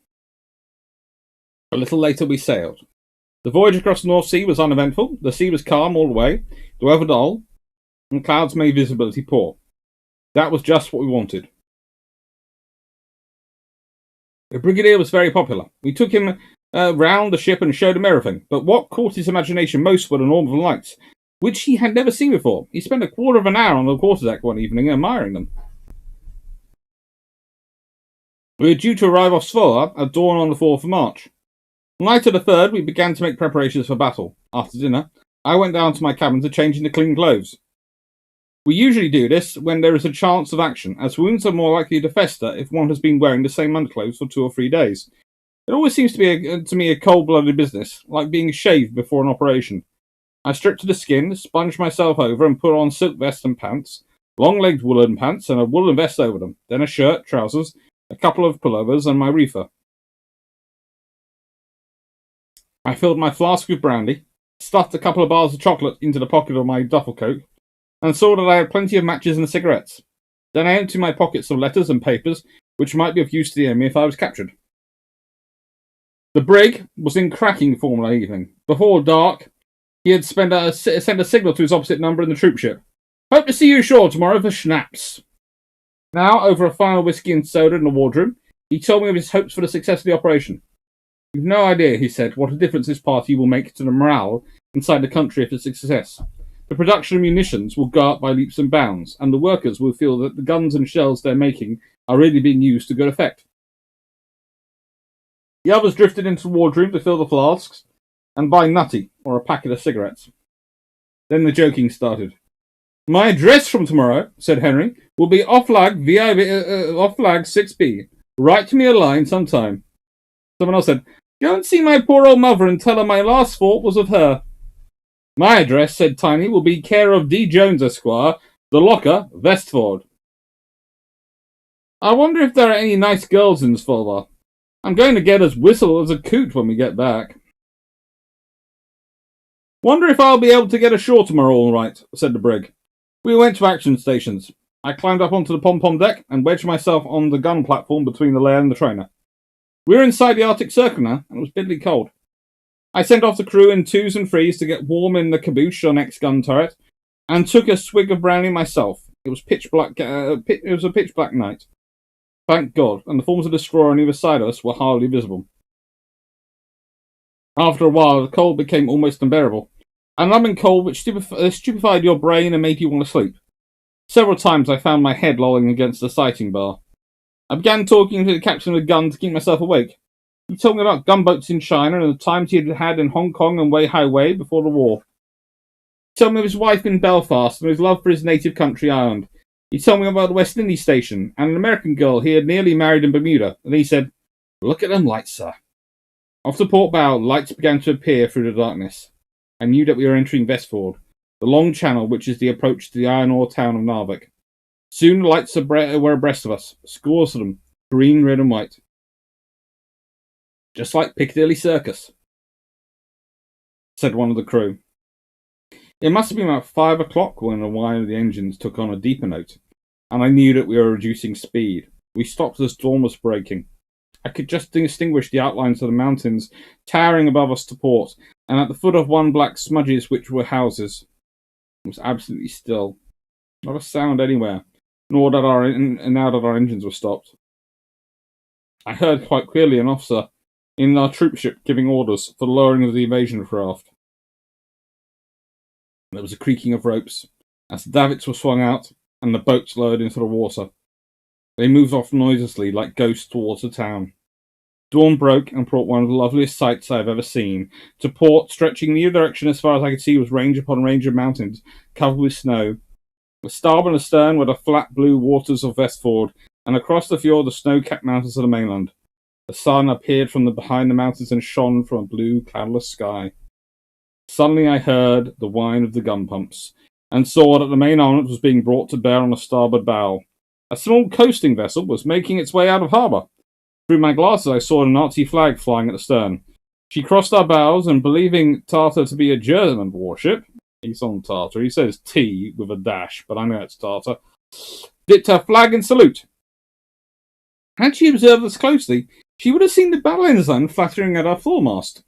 S1: A little later we sailed. The voyage across the North Sea was uneventful. The sea was calm all the way, the weather dull, and clouds made visibility poor. That was just what we wanted. The brigadier was very popular. We took him round the ship and showed him everything, but what caught his imagination most were the northern lights, which he had never seen before. He spent a quarter of an hour on the quarterdeck one evening admiring them. We were due to arrive off Svoa at dawn on the 4th of March. Night of the 3rd, we began to make preparations for battle. After dinner, I went down to my cabin to change into clean clothes. We usually do this when there is a chance of action, as wounds are more likely to fester if one has been wearing the same underclothes for 2 or 3 days. It always seems to me a cold-blooded business, like being shaved before an operation. I stripped to the skin, sponged myself over, and put on silk vest and pants, long-legged woolen pants, and a woolen vest over them, then a shirt, trousers, a couple of pullovers, and my reefer. I filled my flask with brandy, stuffed a couple of bars of chocolate into the pocket of my duffel coat, and saw that I had plenty of matches and cigarettes. Then I emptied my pockets of letters and papers, which might be of use to the enemy if I was captured. The brig was in cracking form that evening. Before dark, he had sent a signal to his opposite number in the troopship. Hope to see you ashore tomorrow for schnapps. Now, over a final whiskey and soda in the wardroom, he told me of his hopes for the success of the operation. You've no idea, he said, what a difference this party will make to the morale inside the country if it's a success. The production of munitions will go up by leaps and bounds, and the workers will feel that the guns and shells they're making are really being used to good effect. The others drifted into the wardroom to fill the flasks and buy nutty, or a packet of cigarettes. Then the joking started. My address from tomorrow, said Henry, will be off-lag 6B. Write me a line sometime. Someone else said, go and see my poor old mother and tell her my last thought was of her. My address, said Tiny, will be care of D. Jones, Esquire, The Locker, Vestford. I wonder if there are any nice girls in Svolva. I'm going to get as whistle as a coot when we get back. Wonder if I'll be able to get ashore tomorrow all right, said the brig. We went to action stations. I climbed up onto the pom-pom deck and wedged myself on the gun platform between the layer and the trainer. We were inside the Arctic Circle now, and it was bitterly cold. I sent off the crew in 2s and 3s to get warm in the caboose on X gun turret, and took a swig of brandy myself. It was pitch black. It was a pitch black night. Thank God, and the forms of the destroyer on either side of us were hardly visible. After a while, the cold became almost unbearable. A numbing cold which stupefied your brain and made you want to sleep. Several times I found my head lolling against the sighting bar. I began talking to the captain of the gun to keep myself awake. He told me about gunboats in China and the times he had had in Hong Kong and Wei Hai Wei before the war. He told me of his wife in Belfast and his love for his native country, Ireland. He told me about the West Indies station and an American girl he had nearly married in Bermuda. And he said, look at them lights, sir. Off the port bow, lights began to appear through the darkness. I knew that we were entering Vestford, the long channel which is the approach to the iron ore town of Narvik. Soon the lights were abreast of us, scores of them, green, red and white. Just like Piccadilly Circus, said one of the crew. It must have been about 5 o'clock when the whine of the engines took on a deeper note, and I knew that we were reducing speed. We stopped as dawn was breaking. I could just distinguish the outlines of the mountains towering above us to port, and at the foot of one black smudges which were houses. It was absolutely still. Not a sound anywhere, nor that now that our engines were stopped. I heard quite clearly an officer in our troopship giving orders for the lowering of the invasion craft. There was a creaking of ropes as the davits were swung out and the boats lowered into the water. They moved off noiselessly like ghosts towards the town. Dawn broke and brought one of the loveliest sights I have ever seen. To port, stretching in either direction as far as I could see, was range upon range of mountains covered with snow. The starboard and astern were the flat blue waters of Vestford, and across the fjord the snow-capped mountains of the mainland. The sun appeared from behind the mountains and shone from a blue, cloudless sky. Suddenly I heard the whine of the gun pumps, and saw that the main armament was being brought to bear on the starboard bow. A small coasting vessel was making its way out of harbour. Through my glasses I saw a Nazi flag flying at the stern. She crossed our bows, and believing Tartar to be a German warship, he's on Tartar, he says T with a dash, but I know it's Tartar, dipped her flag in salute. Had she observed us closely, she would have seen the battle ensign flattering at our foremast.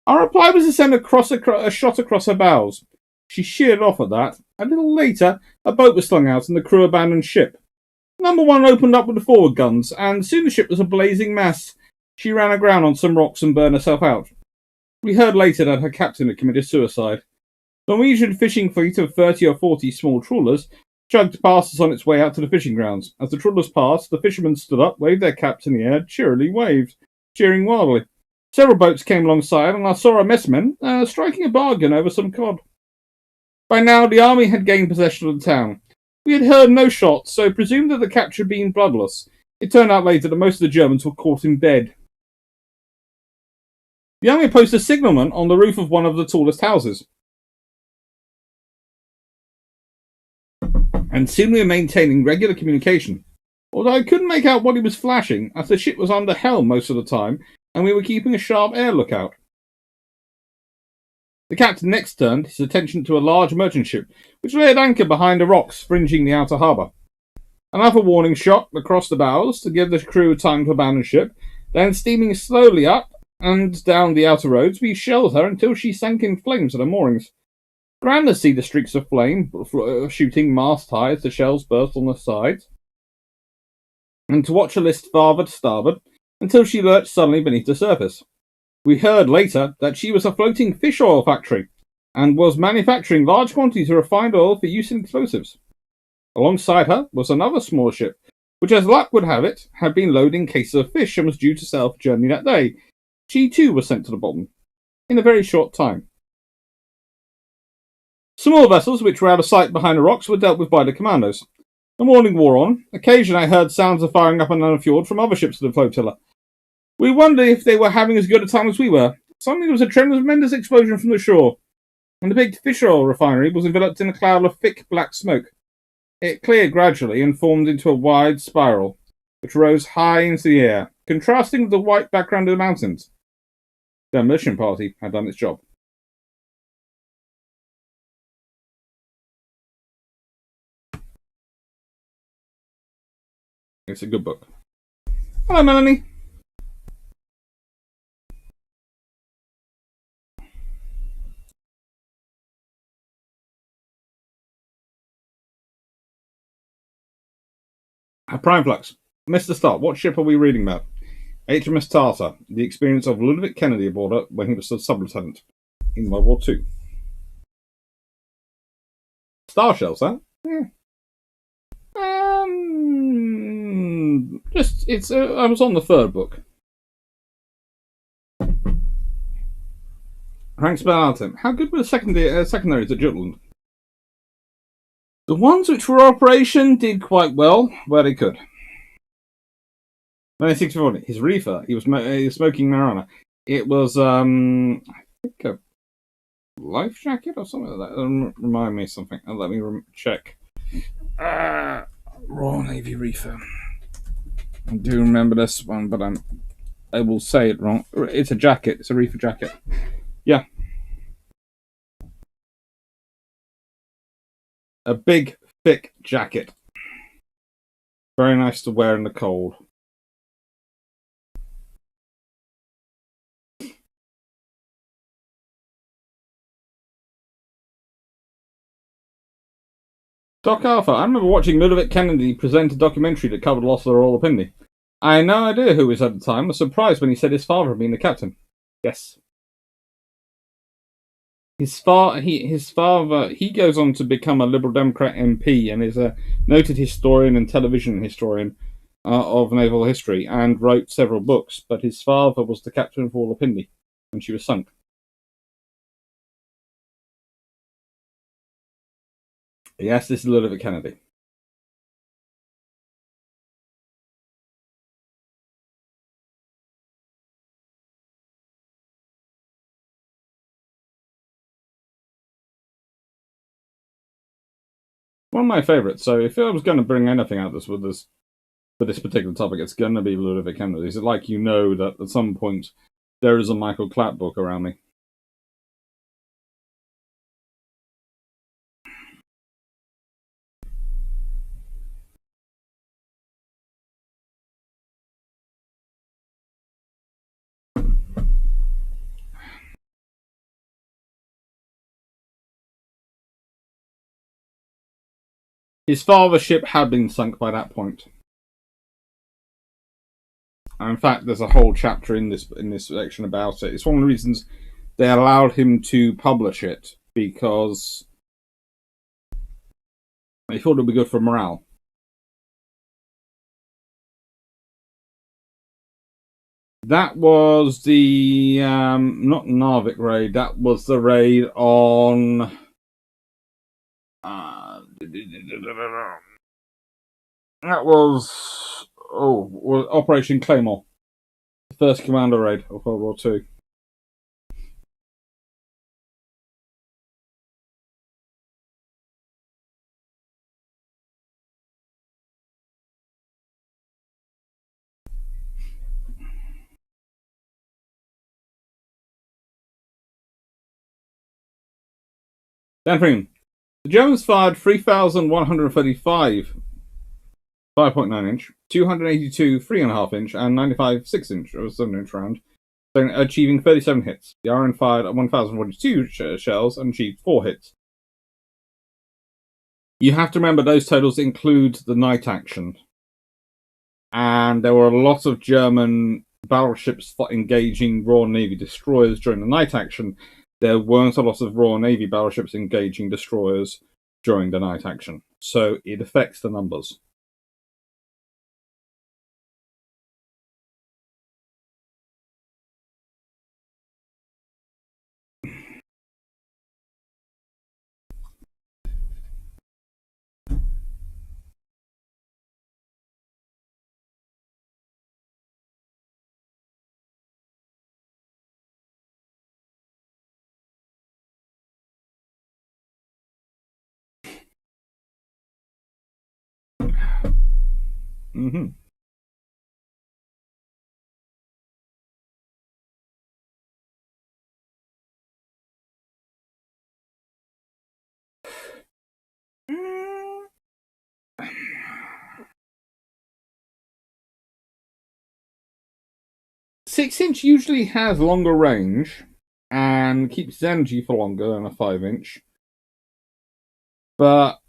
S1: Our reply was to send a shot across her bows. She sheered off at that. A little later, a boat was slung out and the crew abandoned ship. Number 1 opened up with the forward guns, and soon the ship was a blazing mass. She ran aground on some rocks and burned herself out. We heard later that her captain had committed suicide. The Norwegian fishing fleet of 30 or 40 small trawlers chugged past us on its way out to the fishing grounds. As the trawlers passed, the fishermen stood up, waved their caps in the air, cheering wildly. Several boats came alongside, and I saw our messmen striking a bargain over some cod. By now, the army had gained possession of the town. We had heard no shots, so presumed that the capture had been bloodless. It turned out later that most of the Germans were caught in bed. The army posted a signalman on the roof of one of the tallest houses, and soon we were maintaining regular communication. Although I couldn't make out what he was flashing, as the ship was under helm most of the time, and we were keeping a sharp air lookout. The captain next turned his attention to a large merchant ship, which lay at anchor behind the rocks fringing the outer harbour. Another warning shot across the bows to give the crew time to abandon ship, then steaming slowly up and down the outer roads, we shelled her until she sank in flames at her moorings. Grand to see the streaks of flame shooting mast high as the shells burst on the sides, and to watch her list farther to starboard until she lurched suddenly beneath the surface. We heard later that she was a floating fish oil factory and was manufacturing large quantities of refined oil for use in explosives. Alongside her was another small ship, which, as luck would have it, had been loading cases of fish and was due to sail for Germany that day. She too was sent to the bottom in a very short time. Small vessels, which were out of sight behind the rocks, were dealt with by the commandos. The morning wore on. Occasionally I heard sounds of firing up and down the fjord from other ships of the flotilla. We wondered if they were having as good a time as we were. Suddenly there was a tremendous explosion from the shore, and the big fish oil refinery was enveloped in a cloud of thick black smoke. It cleared gradually and formed into a wide spiral, which rose high into the air, contrasting with the white background of the mountains. The demolition party had done its job. It's a good book. Hello, Melanie. Prime Flux. Mr. Stark, what ship are we reading about? HMS Tartar, the experience of Ludovic Kennedy aboard her when he was a sub-lieutenant in World War II. Star Shells, huh? Yeah. I was on the third book. Ranks by Ardent. How good were the secondaries at Jutland? The ones which were operation did quite well where they could. 1964, his reefer, he was smoking marijuana. It was, I think, a life jacket or something like that. Remind me of something. Let me check. Royal Navy reefer. I do remember this one, but I will say it wrong. It's a jacket. It's a reefer jacket. Yeah. A big, thick jacket. Very nice to wear in the cold. Doc Arthur, I remember watching Ludovic Kennedy present a documentary that covered the loss of the Royal Opinion. I had no idea who he was at the time. I was surprised when he said his father had been the captain. Yes. His father, he goes on to become a Liberal Democrat MP and is a noted historian and television historian of naval history and wrote several books, but his father was the captain of Royal Opinion when she was sunk. Yes, this is Ludovic Kennedy. One of my favourites. So if I was going to bring anything out for this particular topic, it's going to be Ludovic Kennedy. It's like you know that at some point there is a Michael Clapp book around me. His father's ship had been sunk by that point. And in fact, there's a whole chapter in this section about it. It's one of the reasons they allowed him to publish it, because They thought it would be good for morale. That was the not Narvik raid. That was the raid on. That was Operation Claymore, the first commander raid of World War II. Then, the Germans fired 3,135 5.9 inch, 282 3.5 inch, and 95 6-inch or 7-inch round, achieving 37 hits. The Iron fired 1,042 shells and achieved 4 hits. You have to remember those totals include the night action. And there were a lot of German battleships engaging Royal Navy destroyers during the night action. There weren't a lot of Royal Navy battleships engaging destroyers during the night action. So it affects the numbers. Mm-hmm. Six-inch usually has longer range and keeps its energy for longer than a 5-inch. But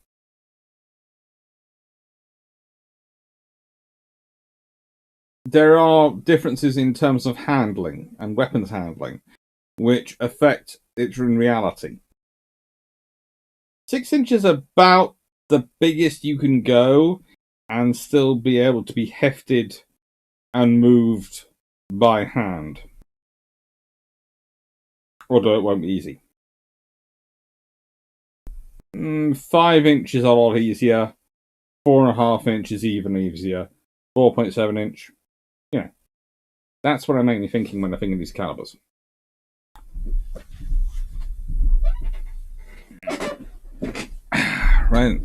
S1: there are differences in terms of handling and weapons handling, which affect it in reality. 6-inch is about the biggest you can go and still be able to be hefted and moved by hand. Although it won't be easy. 5-inch is a lot easier. 4.5 inch is even easier. 4.7 inch. Yeah. That's what I make me thinking when I think of these calibers. Right.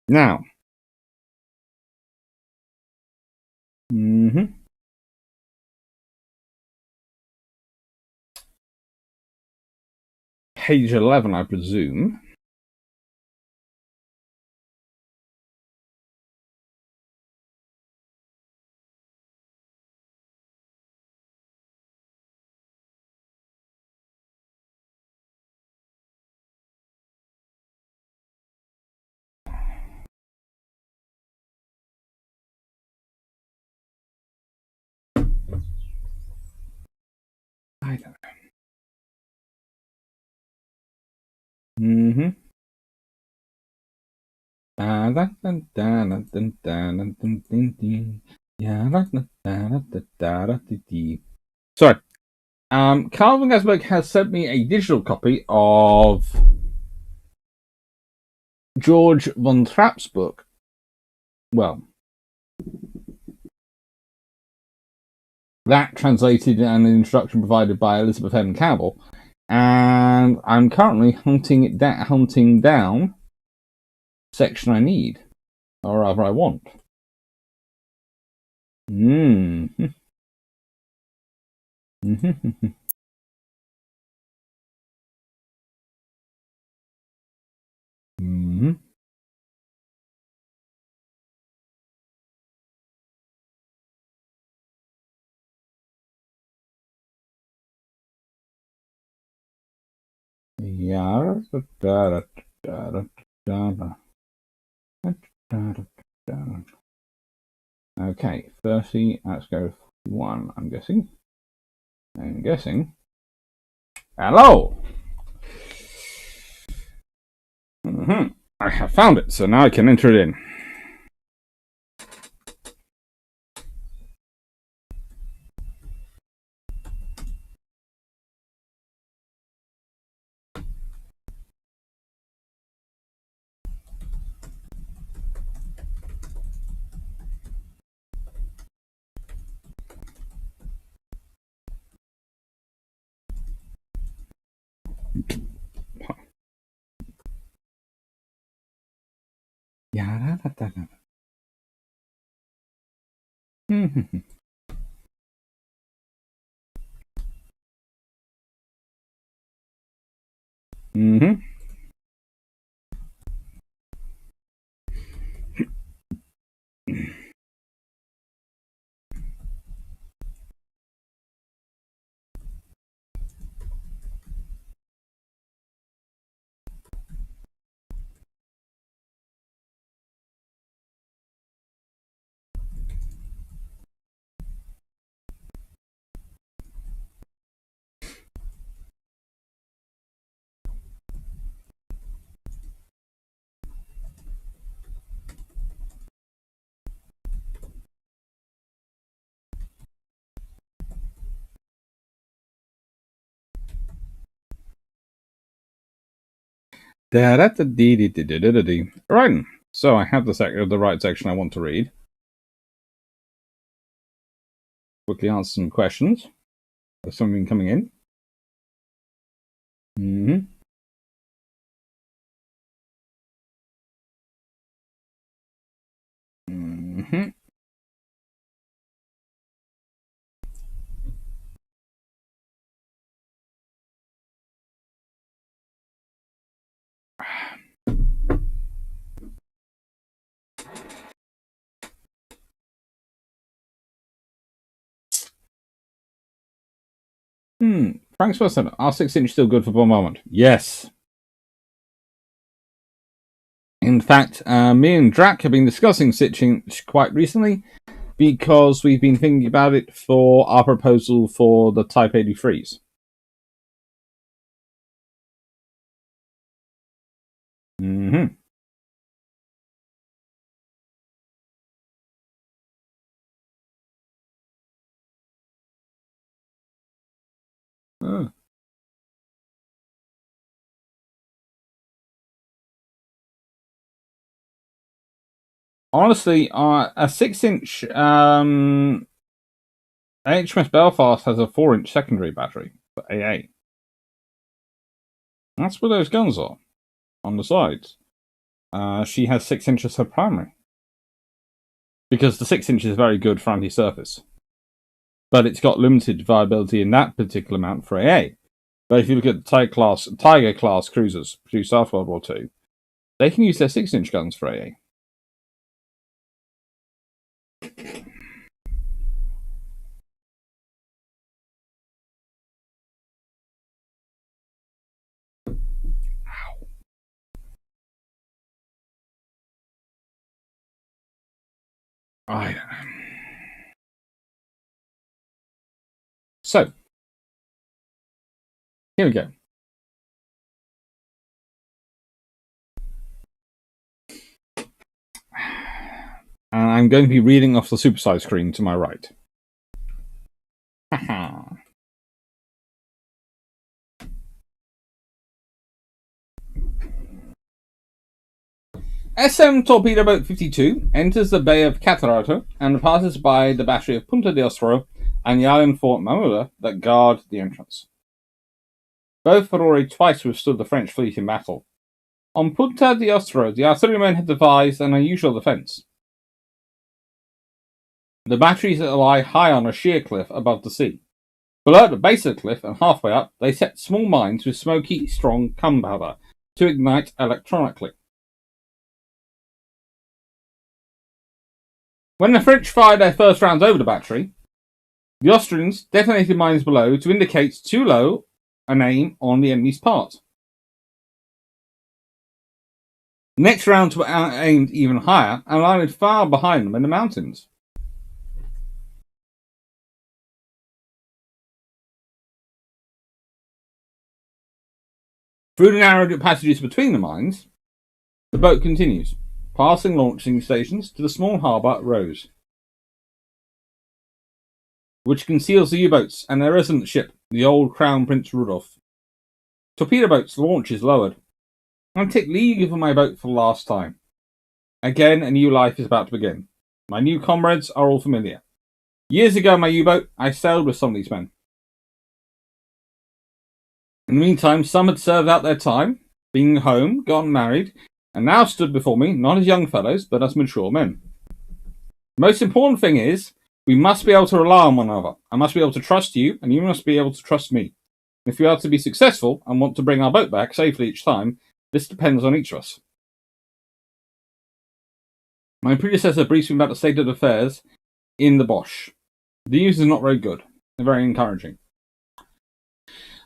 S1: Now. Page 11, I presume. I don't know. Sorry. Calvin Gasberg has sent me a digital copy of Georg von Trapp's book. Well, that translated and an introduction provided by Elizabeth M. Campbell, and I'm currently hunting down section I need, or rather I want. Okay, 30, let's go 1, I'm guessing. Hello! I have found it, so now I can enter it in. Mm-hmm. Right, so I have the right section I want to read. Quickly answer some questions. There's something coming in. Mm-hmm. Mm-hmm. Frank's person, are 6-inch still good for bombardment? Yes. In fact, me and Drac have been discussing 6-inch quite recently because we've been thinking about it for our proposal for the Type 83s. Mm-hmm. Oh. Honestly, a 6-inch HMS Belfast has a 4-inch secondary battery for AA. That's where those guns are, on the sides. She has 6 inches her primary. Because the 6-inch is very good for anti-surface. But it's got limited viability in that particular amount for AA. But if you look at the Tiger class cruisers produced after World War II, they can use their 6-inch guns for AA. I don't know. So, here we go. And I'm going to be reading off the supersize screen to my right. SM Torpedo Boat 52 enters the Bay of Catarato and passes by the battery of Punta de Ostro and the island Fort Mahmuda that guard the entrance. Both had already twice withstood the French fleet in battle. On Punta de Ostro, the artillerymen had devised an unusual defence. The batteries lie high on a sheer cliff above the sea. Below at the base of the cliff and halfway up, they set small mines with smoky, strong gunpowder to ignite electronically. When the French fired their first rounds over the battery, the Austrians detonated mines below to indicate too low an aim on the enemy's part. The next rounds were aimed even higher and landed far behind them in the mountains. Through the narrow passages between the mines, The boat continues, passing launching stations to the small harbour at Rose, which conceals the U-boats and their resident ship, the old Crown Prince Rudolph. Torpedo boats launch is lowered. I take leave of my boat for the last time. Again, a new life is about to begin. My new comrades are all familiar. Years ago on my U-boat, I sailed with some of these men. In the meantime, some had served out their time, been home, gotten married, and now stood before me, not as young fellows, but as mature men. The most important thing is, we must be able to rely on one another. I must be able to trust you, and you must be able to trust me. If we are to be successful and want to bring our boat back safely each time, this depends on each of us. My predecessor briefed me about the state of affairs in the Bosch. The news is not very good. They're very encouraging.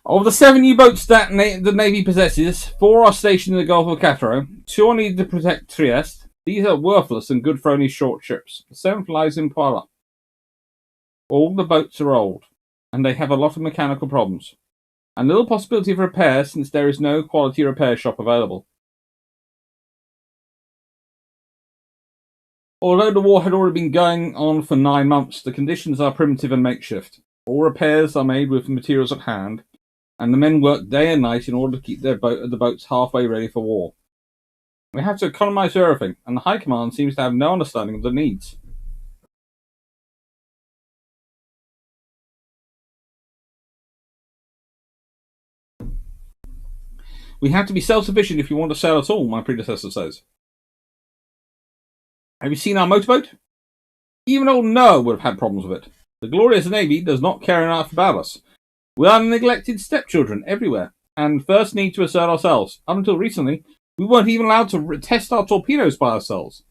S1: Of the 7 U-boats that the Navy possesses, 4 are stationed in the Gulf of Cattaro, 2 are needed to protect Trieste. These are worthless and good for only short trips. The 7th lies in Poila. All the boats are old, and they have a lot of mechanical problems, and little possibility of repair since there is no quality repair shop available. Although the war had already been going on for 9 months, the conditions are primitive and makeshift. All repairs are made with materials at hand, and the men work day and night in order to keep the boats halfway ready for war. We have to economize everything, and the High Command seems to have no understanding of the needs. We have to be self-sufficient if we want to sail at all, my predecessor says. Have you seen our motorboat? Even old Noah would have had problems with it. The glorious Navy does not care enough about us. We are neglected stepchildren everywhere, and first need to assert ourselves. Up until recently, we weren't even allowed to test our torpedoes by ourselves.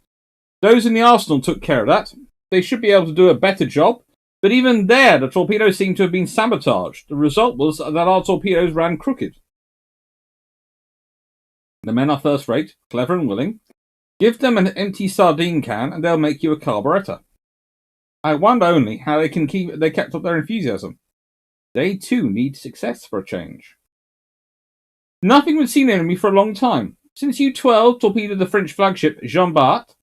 S1: Those in the arsenal took care of that. They should be able to do a better job, but even there the torpedoes seem to have been sabotaged. The result was that our torpedoes ran crooked. The men are first-rate, clever and willing. Give them an empty sardine can and they'll make you a carburettor. I wonder only how they kept up their enthusiasm. They too need success for a change. Nothing was seen in me for a long time. Since U-12 torpedoed the French flagship Jean Bart,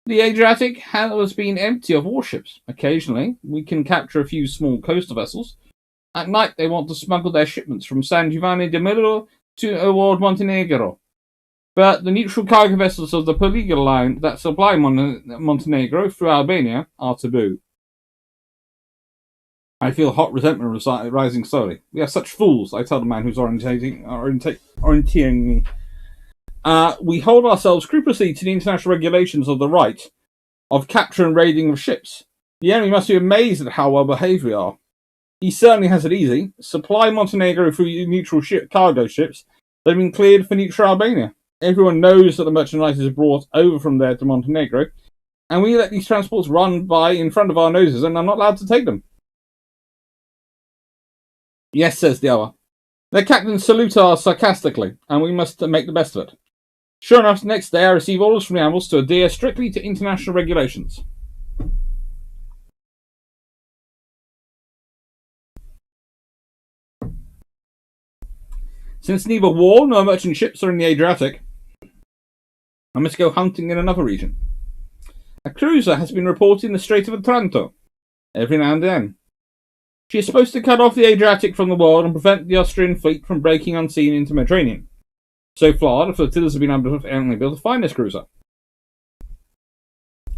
S1: the Adriatic has been empty of warships. Occasionally, we can capture a few small coastal vessels. At night, they want to smuggle their shipments from San Giovanni di Milo toward Montenegro. But the neutral cargo vessels of the Poliga line that supply Montenegro through Albania are taboo. I feel hot resentment rising slowly. We are such fools, I tell the man who's orienteering me. We hold ourselves scrupulously to the international regulations of the right of capture and raiding of ships. The enemy must be amazed at how well behaved we are. He certainly has it easy. Supply Montenegro through neutral cargo ships that have been cleared for neutral Albania. Everyone knows that the merchandise is brought over from there to Montenegro, and we let these transports run by in front of our noses and are not allowed to take them. Yes, says the other. Their captains salute us sarcastically, and we must make the best of it. Sure enough, the next day I receive orders from the admirals to adhere strictly to international regulations. Since Naval War, no merchant ships are in the Adriatic. I must go hunting in another region. A cruiser has been reported in the Strait of Otranto, every now and then. She is supposed to cut off the Adriatic from the world and prevent the Austrian fleet from breaking unseen into the Mediterranean. So far, the flotillas have been able to find this cruiser.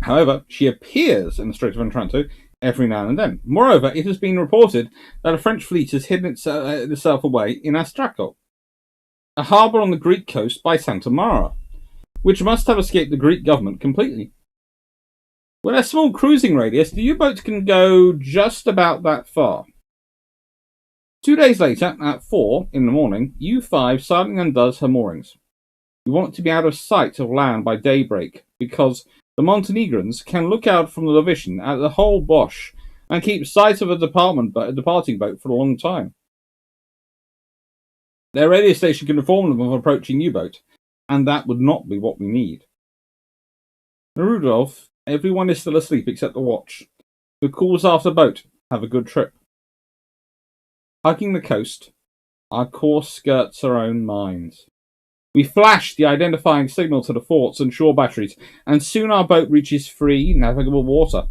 S1: However, she appears in the Strait of Otranto every now and then. Moreover, it has been reported that a French fleet has hidden itself away in Astraco, a harbour on the Greek coast by Santa Mara, which must have escaped the Greek government completely. With a small cruising radius, the U-boats can go just about that far. 2 days later, at 4 in the morning, U-5 silently undoes her moorings. We want to be out of sight of land by daybreak, because the Montenegrins can look out from the Leviathan at the whole Bosch and keep sight of a departing boat for a long time. Their radio station can inform them of an approaching U-boat, and that would not be what we need. Rudolph, everyone is still asleep except the watch, who calls after the boat, have a good trip. Hugging the coast, our course skirts our own minds. We flash the identifying signal to the forts and shore batteries, and soon our boat reaches free, navigable water.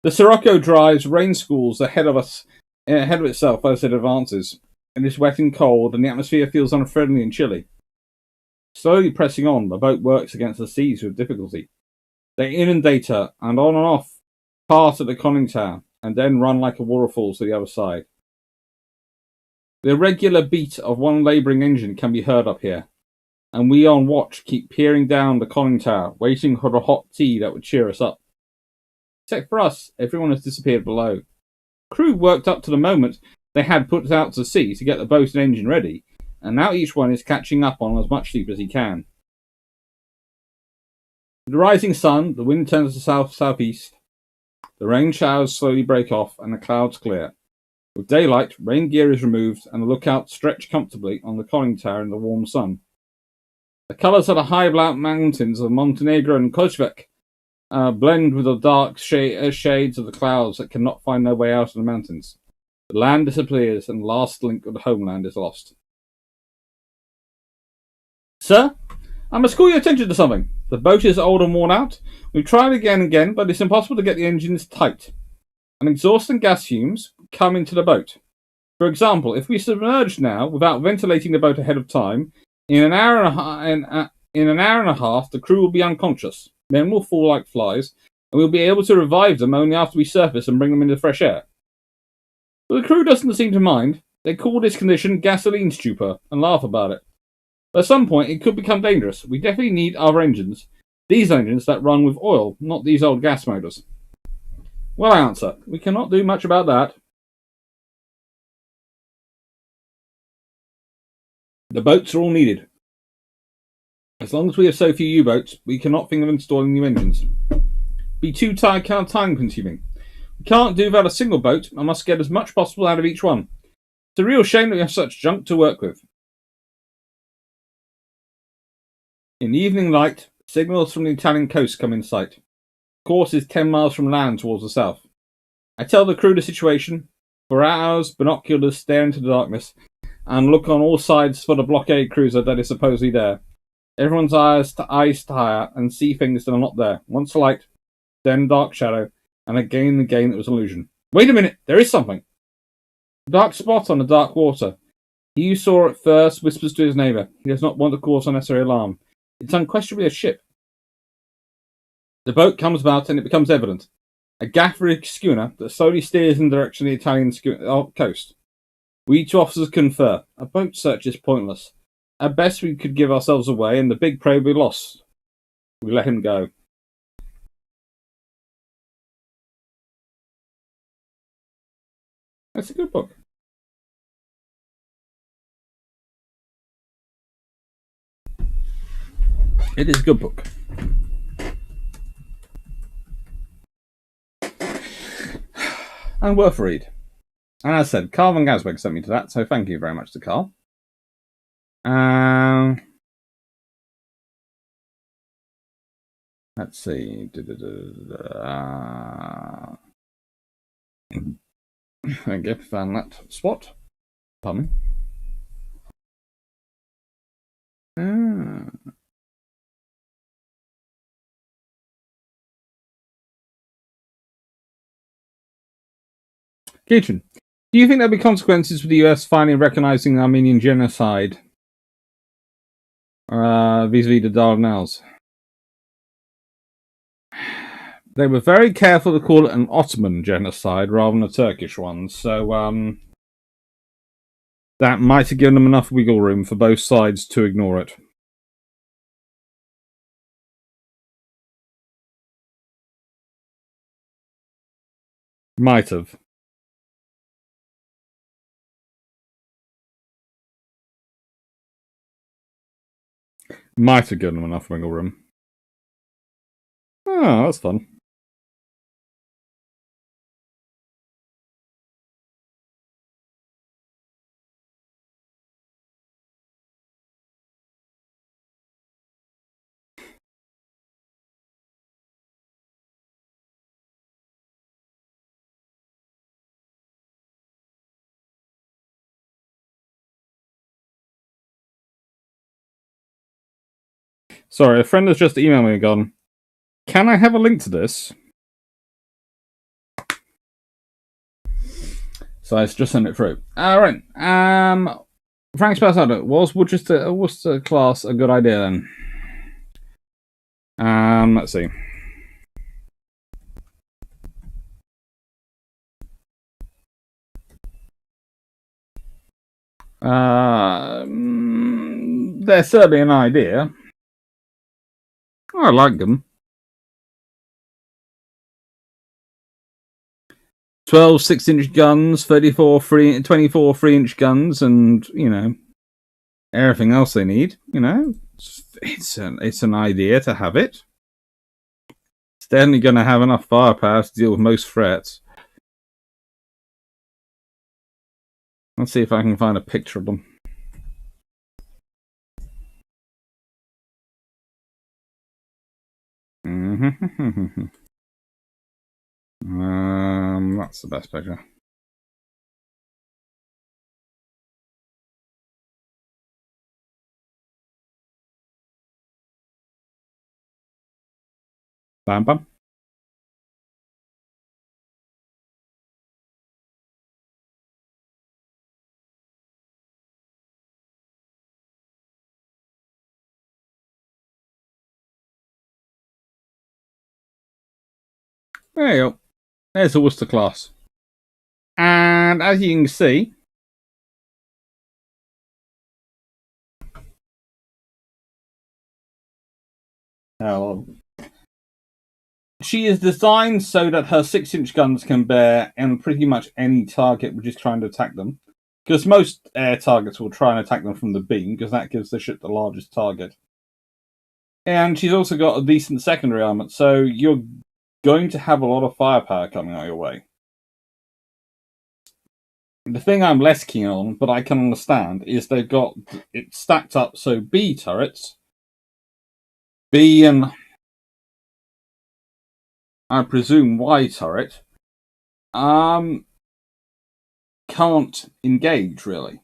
S1: The Sirocco drives rain squalls ahead of itself as it advances. It is wet and cold, and the atmosphere feels unfriendly and chilly. Slowly pressing on, the boat works against the seas with difficulty. They inundate her, and on and off, part at the conning tower, and then run like a waterfall to the other side. The irregular beat of one labouring engine can be heard up here, and we on watch keep peering down the conning tower, waiting for the hot tea that would cheer us up. Except for us, everyone has disappeared below. Crew worked up to the moment they had put out to sea to get the boat and engine ready, and now each one is catching up on as much sleep as he can. With the rising sun, the wind turns to south-southeast. The rain showers slowly break off, and the clouds clear. With daylight, rain gear is removed, and the lookout stretched comfortably on the conning tower in the warm sun. The colours of the high-blount mountains of Montenegro and Kosvek blend with the dark shades of the clouds that cannot find their way out of the mountains. The land disappears, and the last link of the homeland is lost. Sir, I must call your attention to something. The boat is old and worn out. We've tried again and again, but it's impossible to get the engines tight. And exhaust and gas fumes come into the boat. For example, if we submerge now without ventilating the boat ahead of time, in an hour and a half, the crew will be unconscious. Men will fall like flies, and we'll be able to revive them only after we surface and bring them into the fresh air. But the crew doesn't seem to mind. They call this condition gasoline stupor and laugh about it. But at some point, it could become dangerous. We definitely need other engines. These engines that run with oil, not these old gas motors. Well, I answer, we cannot do much about that. The boats are all needed. As long as we have so few U-boats, we cannot think of installing new engines. Be too time consuming. We can't do without a single boat and must get as much possible out of each one. It's a real shame that we have such junk to work with. In the evening light, signals from the Italian coast come in sight. The course is 10 miles from land towards the south. I tell the crew the situation. For hours, binoculars stare into the darkness and look on all sides for the blockade cruiser that is supposedly there. Everyone's eyes tire and see things that are not there. Once light, then dark shadow, and again and again it was illusion. Wait a minute, there is something. A dark spot on the dark water. He who saw it first whispers to his neighbour. He does not want to cause unnecessary alarm. It's unquestionably a ship. The boat comes about and it becomes evident. A gaff-rigged schooner that slowly steers in the direction of the Italian coast. We two officers confer. A boat search is pointless. At best we could give ourselves away and the big prey would be lost. We let him go. That's a good book. It is a good book. And worth a read. And as I said, Carl van Gasbeck sent me to that, so thank you very much to Carl. Let's see. Thank you, found that spot. Pardon me. Kitchen, do you think there'll be consequences for the US finally recognizing the Armenian genocide vis-a-vis the Dardanelles? They were very careful to call it an Ottoman genocide rather than a Turkish one, so that might have given them enough wiggle room for both sides to ignore it. Might have. Might have given them enough wiggle room. Oh, that's fun. Sorry, a friend has just emailed me and gone, can I have a link to this? So I just sent it through. Alright. Frank Spassado, was Worcester class a good idea then? Let's see. They're certainly an idea. I like them. 12 6-inch guns, 24 24 3-inch guns, and, you know, everything else they need. You know, it's an idea to have it. It's definitely going to have enough firepower to deal with most threats. Let's see if I can find a picture of them. That's the best picture. Bam bam. There you go. There's the Worcester class. And as you can see, she is designed so that her 6-inch guns can bear on pretty much any target which is trying to attack them. Because most air targets will try and attack them from the beam, because that gives the ship the largest target. And she's also got a decent secondary armament, so you're going to have a lot of firepower coming out your way. The thing I'm less keen on, but I can understand, is they've got it stacked up so B turrets, B and I presume Y turret, can't engage really.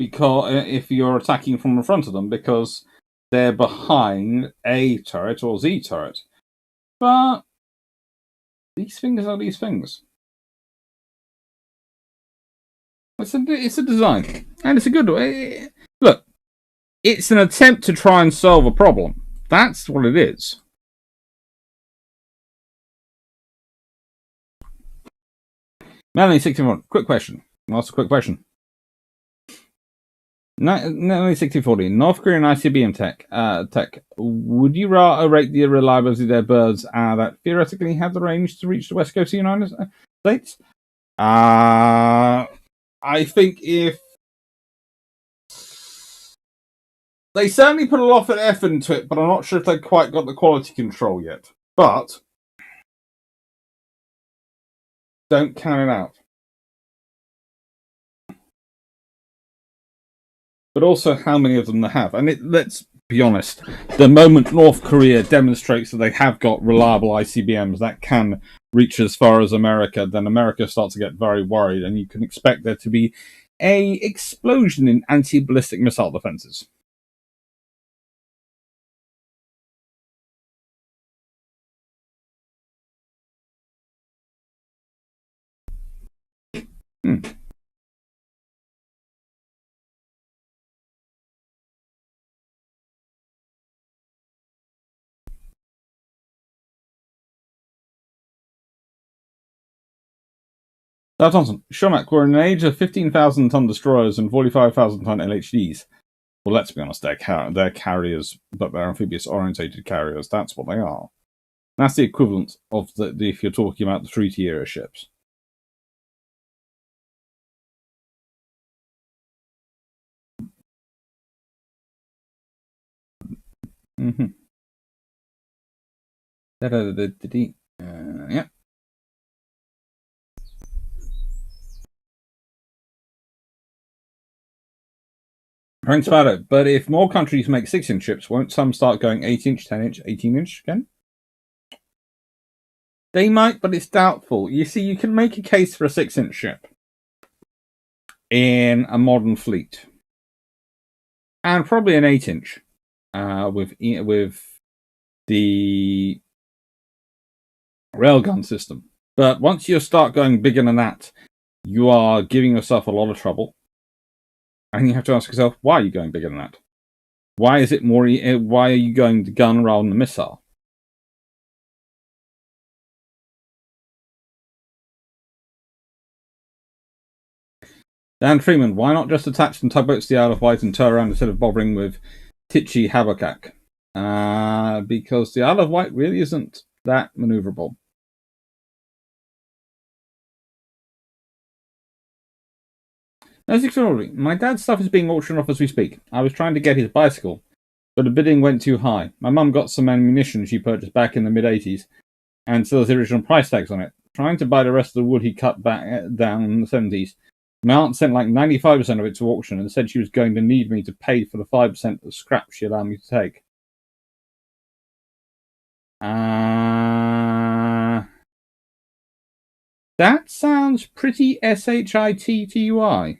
S1: Because if you're attacking from in front of them, because they're behind A turret or Z turret. But these things are these things. It's a design, and it's a good way. Look, it's an attempt to try and solve a problem. That's what it is. Melanie61, quick question. I'll ask a quick question. Melanie6040, North Korean ICBM tech. Would you rather rate the reliability of their birds that theoretically have the range to reach the west coast of the United States? I think if they certainly put a lot of effort into it, but I'm not sure if they've quite got the quality control yet. But don't count it out. But also how many of them they have. And let's be honest, the moment North Korea demonstrates that they have got reliable ICBMs that can reach as far as America, then America starts to get very worried, and you can expect there to be an explosion in anti-ballistic missile defenses. Thompson, Shomak, we're in an age of 15,000-ton destroyers and 45,000-ton LHDs. Well, let's be honest, they're carriers, but they're amphibious-orientated carriers. That's what they are. That's the equivalent of if you're talking about the treaty-era ships. Yeah. Thanks about it. But if more countries make 6-inch ships, won't some start going 8-inch, 10-inch, 18-inch again? They might, but it's doubtful. You see, you can make a case for a 6-inch ship in a modern fleet. And probably an 8-inch. with the railgun system. But once you start going bigger than that, you are giving yourself a lot of trouble. And you have to ask yourself, why are you going bigger than that? Why is it more? Why are you going to gun rather than missile? Dan Freeman, why not just attach some tugboats to the Isle of Wight and tow around instead of bothering with Tichy Habakak? Because the Isle of Wight really isn't that maneuverable. That's extraordinary. My dad's stuff is being auctioned off as we speak. I was trying to get his bicycle, but the bidding went too high. My mum got some ammunition she purchased back in the mid-80s, and still has the original price tags on it. Trying to buy the rest of the wood he cut back down in the 70s. My aunt sent like 95% of it to auction and said she was going to need me to pay for the 5% of scrap she allowed me to take. That sounds pretty shitty.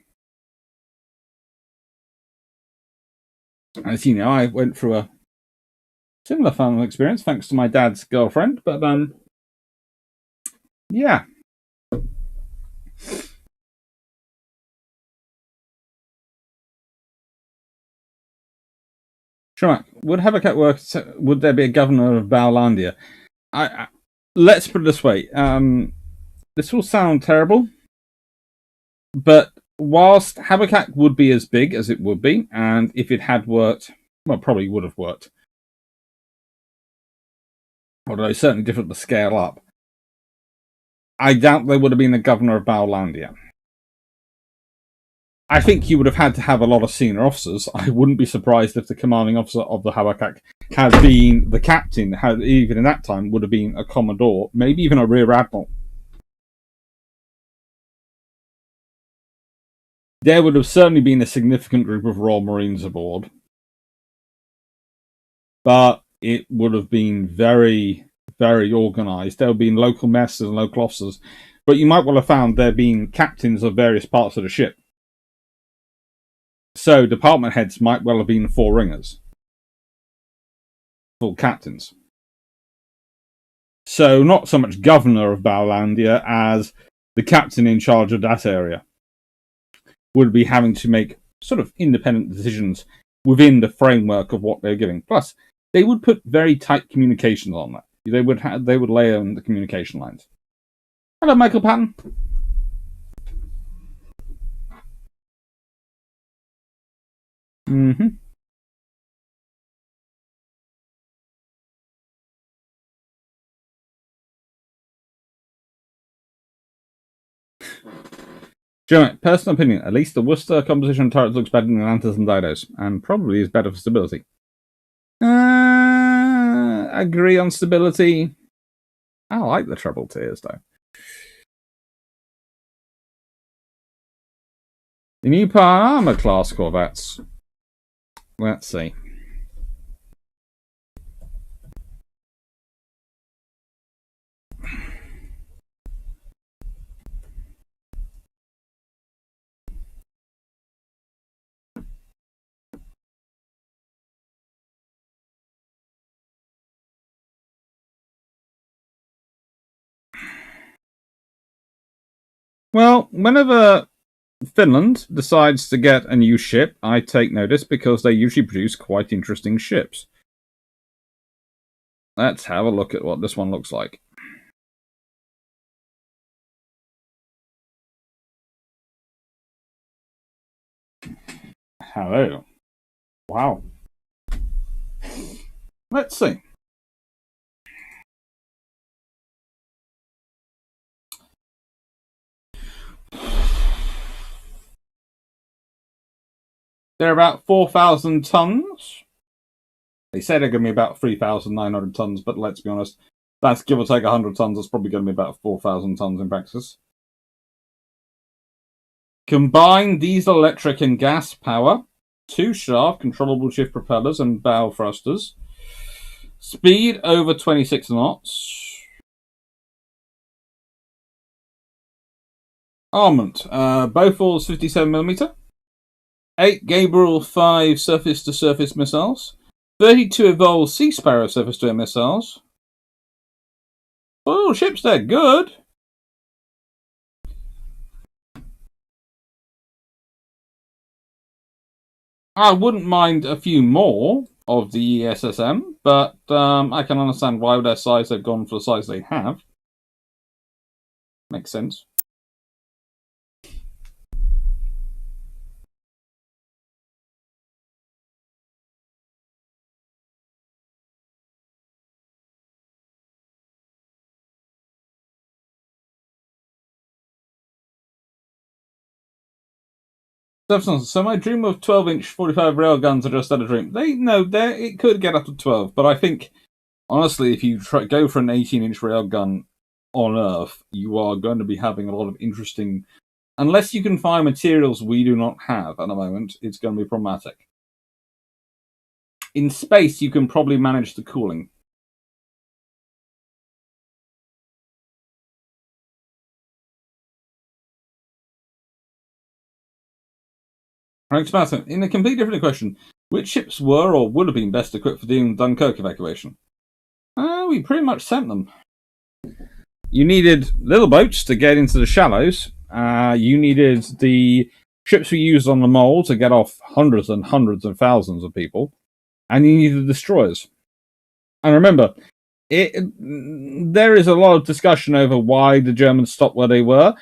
S1: As you know, I went through a similar family experience thanks to my dad's girlfriend, but yeah. Sure. Would Habakkuk work? Would there be a governor of Baulandia? Let's put it this way. This will sound terrible, but whilst Habakkuk would be as big as it would be, and if it had worked, well, probably would have worked. Although it's certainly difficult to scale up. I doubt there would have been a governor of Baulandia. I think you would have had to have a lot of senior officers. I wouldn't be surprised if the commanding officer of the Habakkuk had been the captain, had even in that time would have been a commodore, maybe even a rear admiral. There would have certainly been a significant group of Royal Marines aboard. But it would have been very, very organised. There would have been local messers and local officers. But you might well have found there being captains of various parts of the ship. So department heads might well have been four ringers. Full captains. So not so much governor of Baulandia as the captain in charge of that area would be having to make sort of independent decisions within the framework of what they're giving. Plus, they would put very tight communications on that. They would lay on the communication lines. Hello, Michael Patton. Mm-hmm. German, personal opinion, at least the Worcester composition turret looks better than Atlantis and Didos, and probably is better for stability. Agree on stability. I like the treble tiers, though. The new Armor class corvettes. Let's see. Well, whenever Finland decides to get a new ship, I take notice because they usually produce quite interesting ships. Let's have a look at what this one looks like. Hello. Wow. Let's see. They're about 4,000 tons. They say they're going to be about 3,900 tons, but let's be honest, that's give or take 100 tons. That's probably going to be about 4,000 tons in practice. Combined diesel, electric, and gas power. 2 shaft, controllable shift propellers and bow thrusters. Speed over 26 knots. Armament. Bofors 57mm. 8 Gabriel 5 surface-to-surface missiles. 32 evolved Sea Sparrow surface-to-air missiles. Oh, ships there, good. I wouldn't mind a few more of the ESSM, but I can understand why with their size they've gone for the size they have. Makes sense. So my dream of 12-inch 45 railguns are just a dream. It could get up to 12, but I think honestly, if you go for an 18-inch railgun on Earth, you are going to be having a lot of interesting. Unless you can find materials we do not have at the moment, it's going to be problematic. In space, you can probably manage the cooling. Frank Spartan, in a completely different question, which ships were or would have been best equipped for dealing with Dunkirk evacuation? We pretty much sent them. You needed little boats to get into the shallows. You needed the ships we used on the mole to get off hundreds and hundreds and thousands of people. And you needed destroyers. And remember, there is a lot of discussion over why the Germans stopped where they were.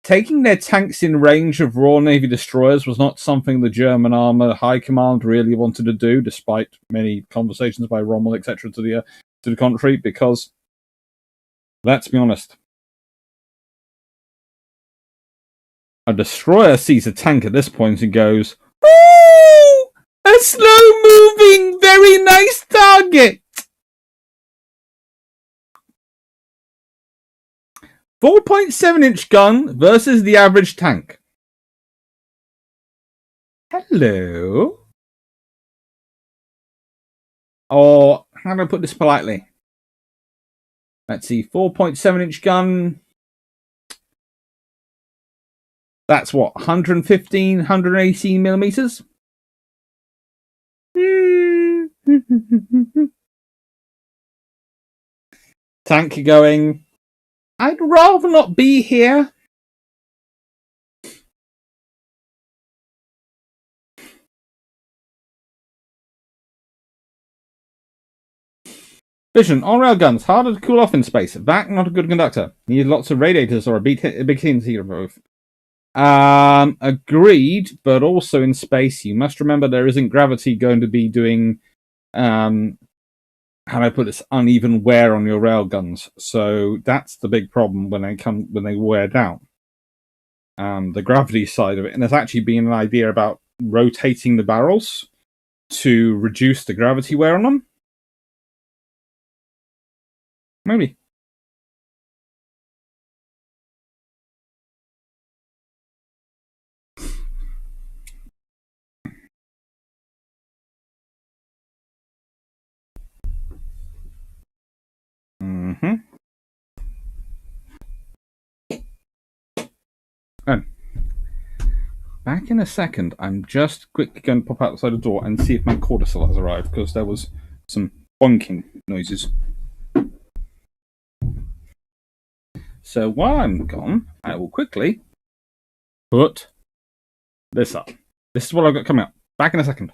S1: Taking their tanks in range of Royal Navy destroyers was not something the German Armour High Command really wanted to do, despite many conversations by Rommel, etc., to the contrary, because, let's be honest, a destroyer sees a tank at this point and goes, "Ooh! A slow-moving, very nice target!" 4.7-inch gun versus the average tank. Hello? Or, how do I put this politely? Let's see, 4.7-inch gun. That's what, 115, 118 millimeters? Tank going, I'd rather not be here. Vision, on-rail guns, harder to cool off in space. Vac, not a good conductor. Need lots of radiators or a big heater both. Agreed, but also in space, you must remember there isn't gravity going to be doing, how do I put this, uneven wear on your rail guns. So that's the big problem when they wear down. The gravity side of it, and there's actually been an idea about rotating the barrels to reduce the gravity wear on them. Maybe. And back in a second. I'm just quickly going to pop outside the door and see if my cortisol has arrived, because there was some bonking noises. So while I'm gone, I will quickly put this up. This is what I've got coming up. Back in a second.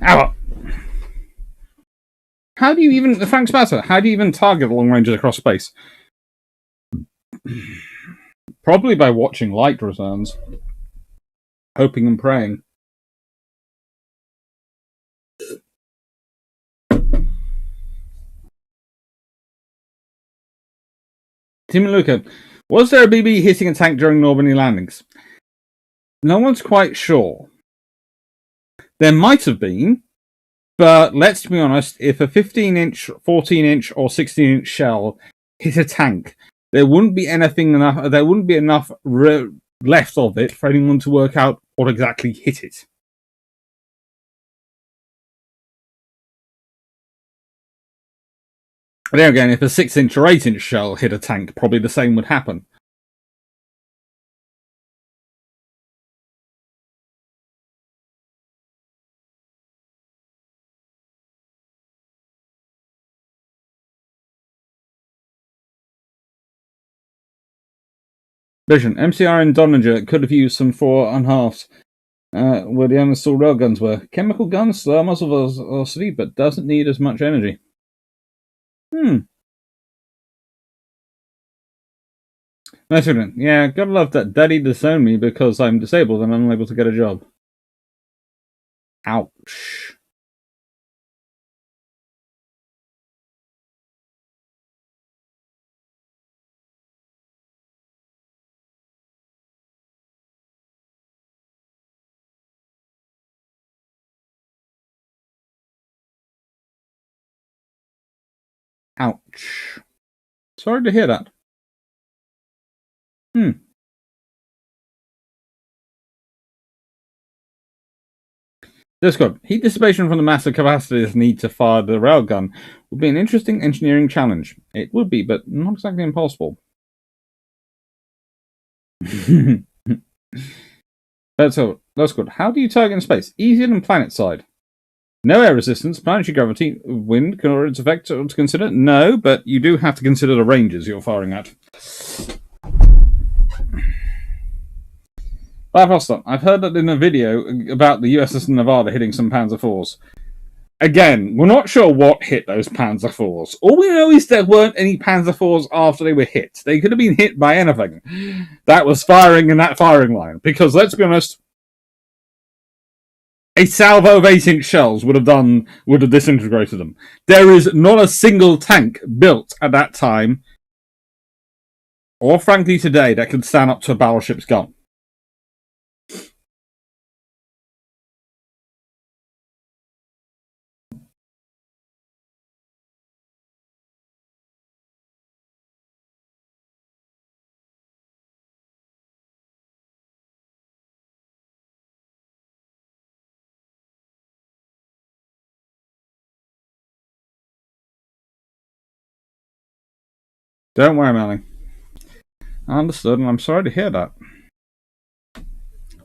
S1: Ow! How do you even, Frank's matter, how do you even target long ranges across space? Probably by watching light returns. Hoping and praying. Tim and Luca, was there a BB hitting a tank during Normandy landings? No one's quite sure. There might have been, but let's be honest, if a 15-inch, 14-inch, or 16-inch shell hit a tank, there wouldn't be enough. There wouldn't be enough left of it for anyone to work out what exactly hit it. There again, if a 6-inch or 8-inch shell hit a tank, probably the same would happen. Vision. MCR and Doninger could have used some 4.5s where the uninstalled railguns were. Chemical guns, slow muzzle velocity, but doesn't need as much energy. Nice one. Yeah, gotta love that Daddy disowned me because I'm disabled and unable to get a job. Ouch. Ouch. Sorry to hear that. Discord. Heat dissipation from the massive capacitors need to fire the railgun would be an interesting engineering challenge. It would be, but not exactly impossible. That's good. How do you target in space? Easier than planet side. No air resistance, planetary gravity, wind, or its effect to consider? No, but you do have to consider the ranges you're firing at. I've heard that in a video about the USS Nevada hitting some Panzer IVs. Again, we're not sure what hit those Panzer IVs. All we know is there weren't any Panzer IVs after they were hit. They could have been hit by anything that was firing in that firing line. Because, let's be honest, a salvo of 8-inch shells would have disintegrated them. There is not a single tank built at that time, or frankly today, that could stand up to a battleship's gun. Don't worry, Melanie. Understood, and I'm sorry to hear that.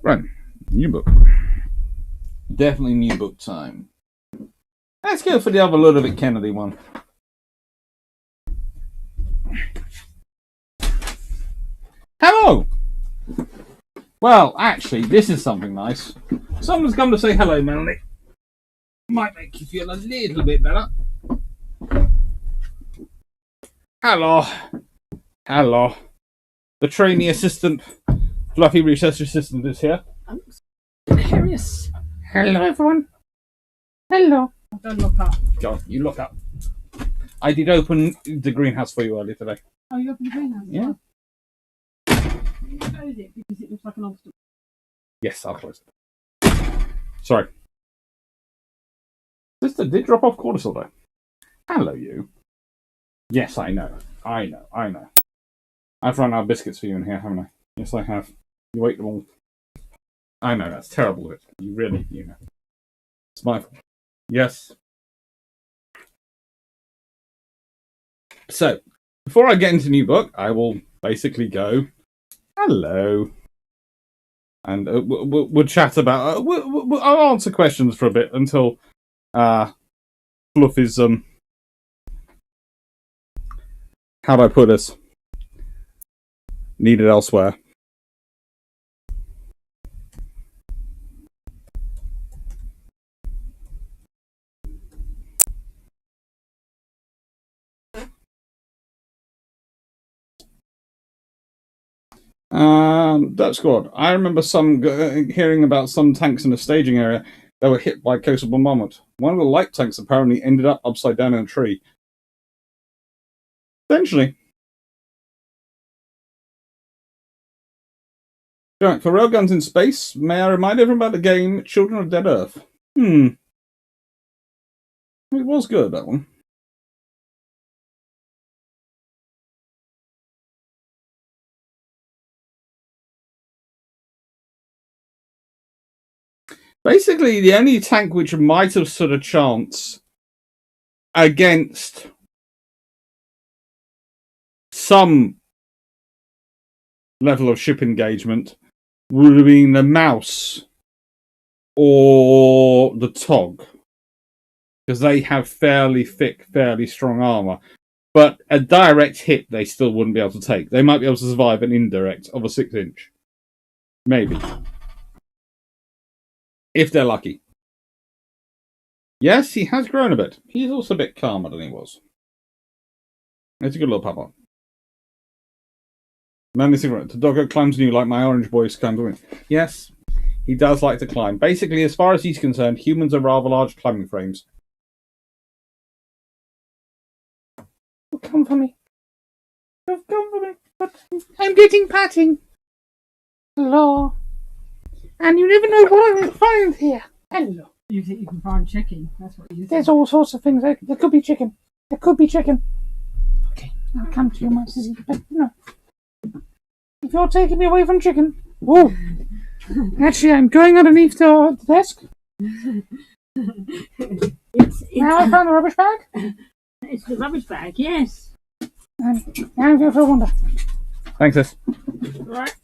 S1: Right, new book. Definitely new book time. Let's go for the other Ludovic Kennedy one. Hello! Well, actually, this is something nice. Someone's come to say hello, Melanie. Might make you feel a little bit better. Hello. Hello. The trainee assistant, fluffy research assistant is here.
S2: I'm curious.
S1: Hello, everyone. Hello.
S2: Don't look up.
S1: John, you look up. I did open the greenhouse for you earlier today.
S2: Oh, you opened the greenhouse?
S1: Yeah.
S2: You close it because it looks like an obstacle.
S1: Yes, I'll close it. Sorry. Sister did drop off cortisol though. Hello, you. Yes, I know. I know. I've run out of biscuits for you in here, haven't I? Yes, I have. You ate them all. I know, that's terrible. You really, you know. It's my fault. Yes. So, before I get into the new book, I will basically go, hello. And we'll chat about, I'll answer questions for a bit until Fluff is, how do I put this? Needed elsewhere. Dutch squad. I remember hearing about some tanks in a staging area that were hit by coastal bombardment. One of the light tanks apparently ended up upside down in a tree. Essentially. Right, for railguns in space, may I remind everyone about the game Children of Dead Earth? It was good, that one. Basically, the only tank which might have stood a chance against some level of ship engagement would have been the Mouse or the Tog, because they have fairly thick, fairly strong armor. But a direct hit they still wouldn't be able to take. They might be able to survive an indirect of a 6-inch. Maybe. If they're lucky. Yes, he has grown a bit. He's also a bit calmer than he was. It's a good little papa. Manly cigarette. The doggo climbs new like my orange boys climbs away. Yes, he does like to climb. Basically, as far as he's concerned, humans are rather large climbing frames. Oh, come for me. Oh, come for me. But I'm getting patting. Hello. And you never know what I will find here. Hello.
S2: You think you can find chicken? That's what you think.
S1: There's all sorts of things. There could be chicken. There could be chicken. Okay, I'll come to you, my sissy. But no. If you're taking me away from chicken. Whoa. Actually, I'm going underneath the desk. Now I found the rubbish bag.
S2: It's the rubbish bag, yes.
S1: And now I'm going for a wander. Thanks, sis.
S2: Right.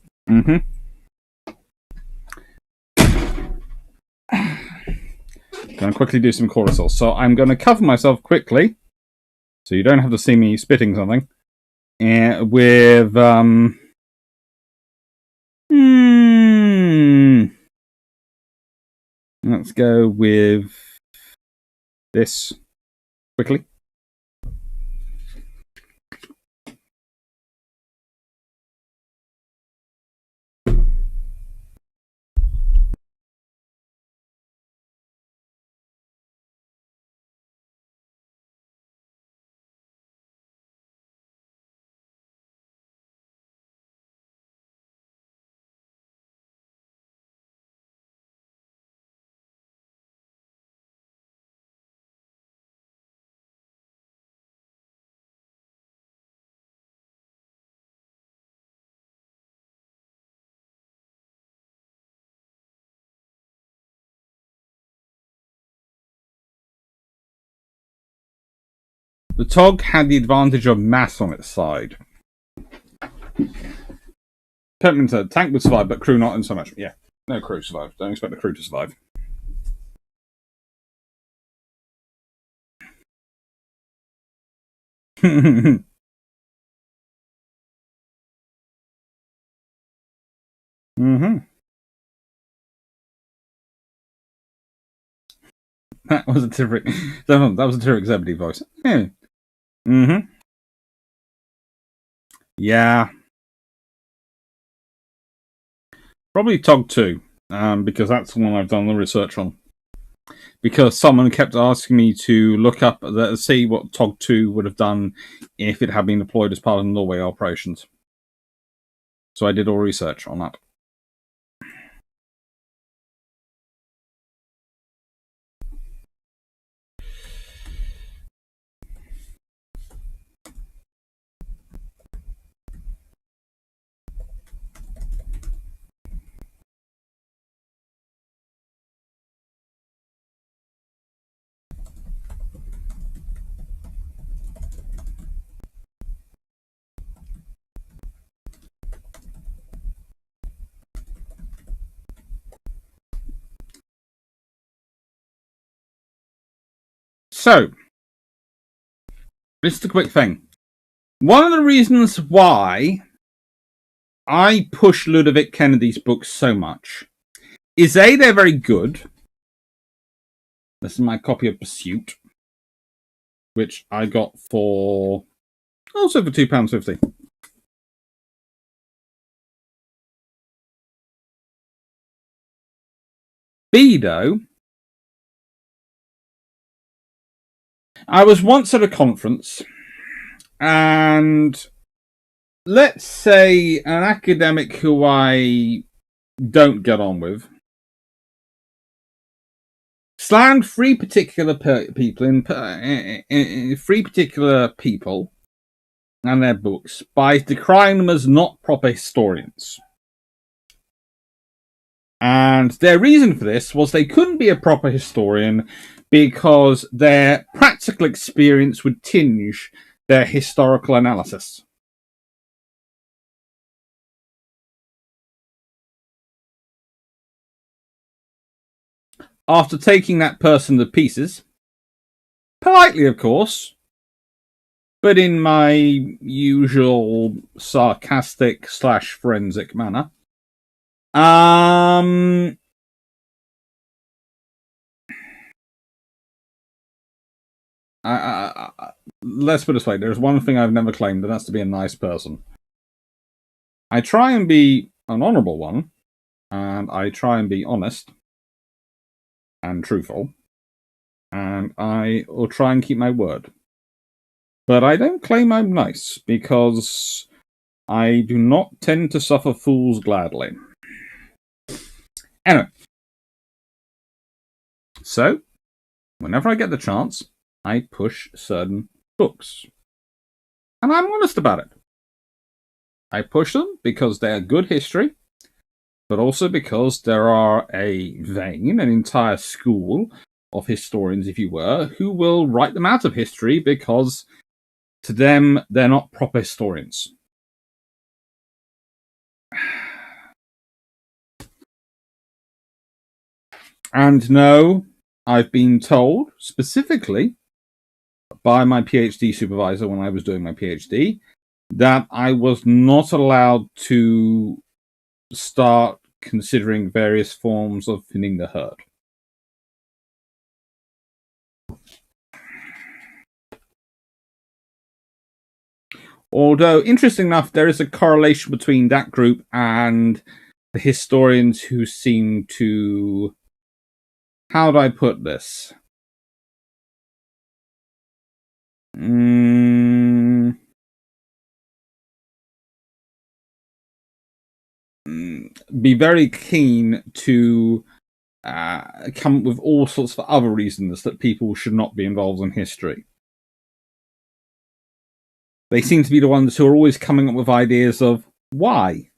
S1: Going to quickly do some cortisol. So I'm going to cover myself quickly, so you don't have to see me spitting something. With let's go with this quickly. The Tog had the advantage of mass on its side. Peppermint said, tank would survive, but crew not in so much. Yeah, no crew survived. Don't expect the crew to survive. That was a terrific. That was a terrific Zebedee voice. Yeah. Yeah. Probably Tog 2, because that's the one I've done the research on. Because someone kept asking me to look up, see what Tog 2 would have done if it had been deployed as part of the Norway operations. So I did all research on that. So, just a quick thing. One of the reasons why I push Ludovic Kennedy's books so much is A, they're very good. This is my copy of Pursuit, which I got also for £2.50. Speedo. I was once at a conference, and let's say an academic who I don't get on with slammed three particular people and their books by decrying them as not proper historians. And their reason for this was they couldn't be a proper historian because their practical experience would tinge their historical analysis. After taking that person to pieces, politely of course, but in my usual sarcastic / forensic manner, let's put it this way, there's one thing I've never claimed, and that's to be a nice person. I try and be an honourable one, and I try and be honest and truthful, and I will try and keep my word. But I don't claim I'm nice, because I do not tend to suffer fools gladly. Anyway. So, whenever I get the chance, I push certain books. And I'm honest about it. I push them because they're good history, but also because there are an entire school of historians, if you were, who will write them out of history because to them, they're not proper historians. And no, I've been told specifically by my PhD supervisor when I was doing my PhD that I was not allowed to start considering various forms of thinning the herd. Although, interesting enough, there is a correlation between that group and the historians who seem to... How do I put this? Be very keen to come up with all sorts of other reasons that people should not be involved in history. They seem to be the ones who are always coming up with ideas of why.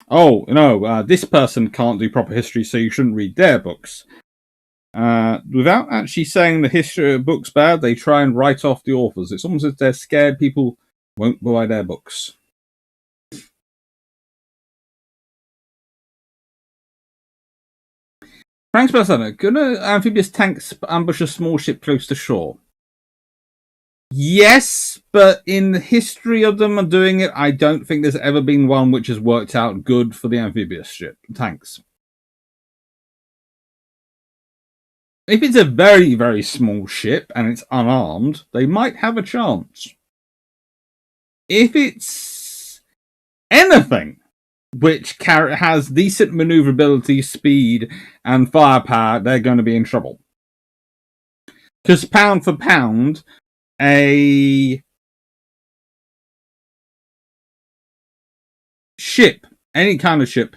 S1: Oh, no, this person can't do proper history, so you shouldn't read their books. Without actually saying the history of books bad, they try and write off the authors. It's almost as if they're scared people won't buy their books. Frank's Barcelona, could an amphibious tank ambush a small ship close to shore? Yes, but in the history of them doing it, I don't think there's ever been one which has worked out good for the amphibious tanks. If it's a very, very small ship and it's unarmed, they might have a chance. If it's anything which has decent maneuverability, speed, and firepower, they're going to be in trouble. Because pound for pound, a ship, any kind of ship,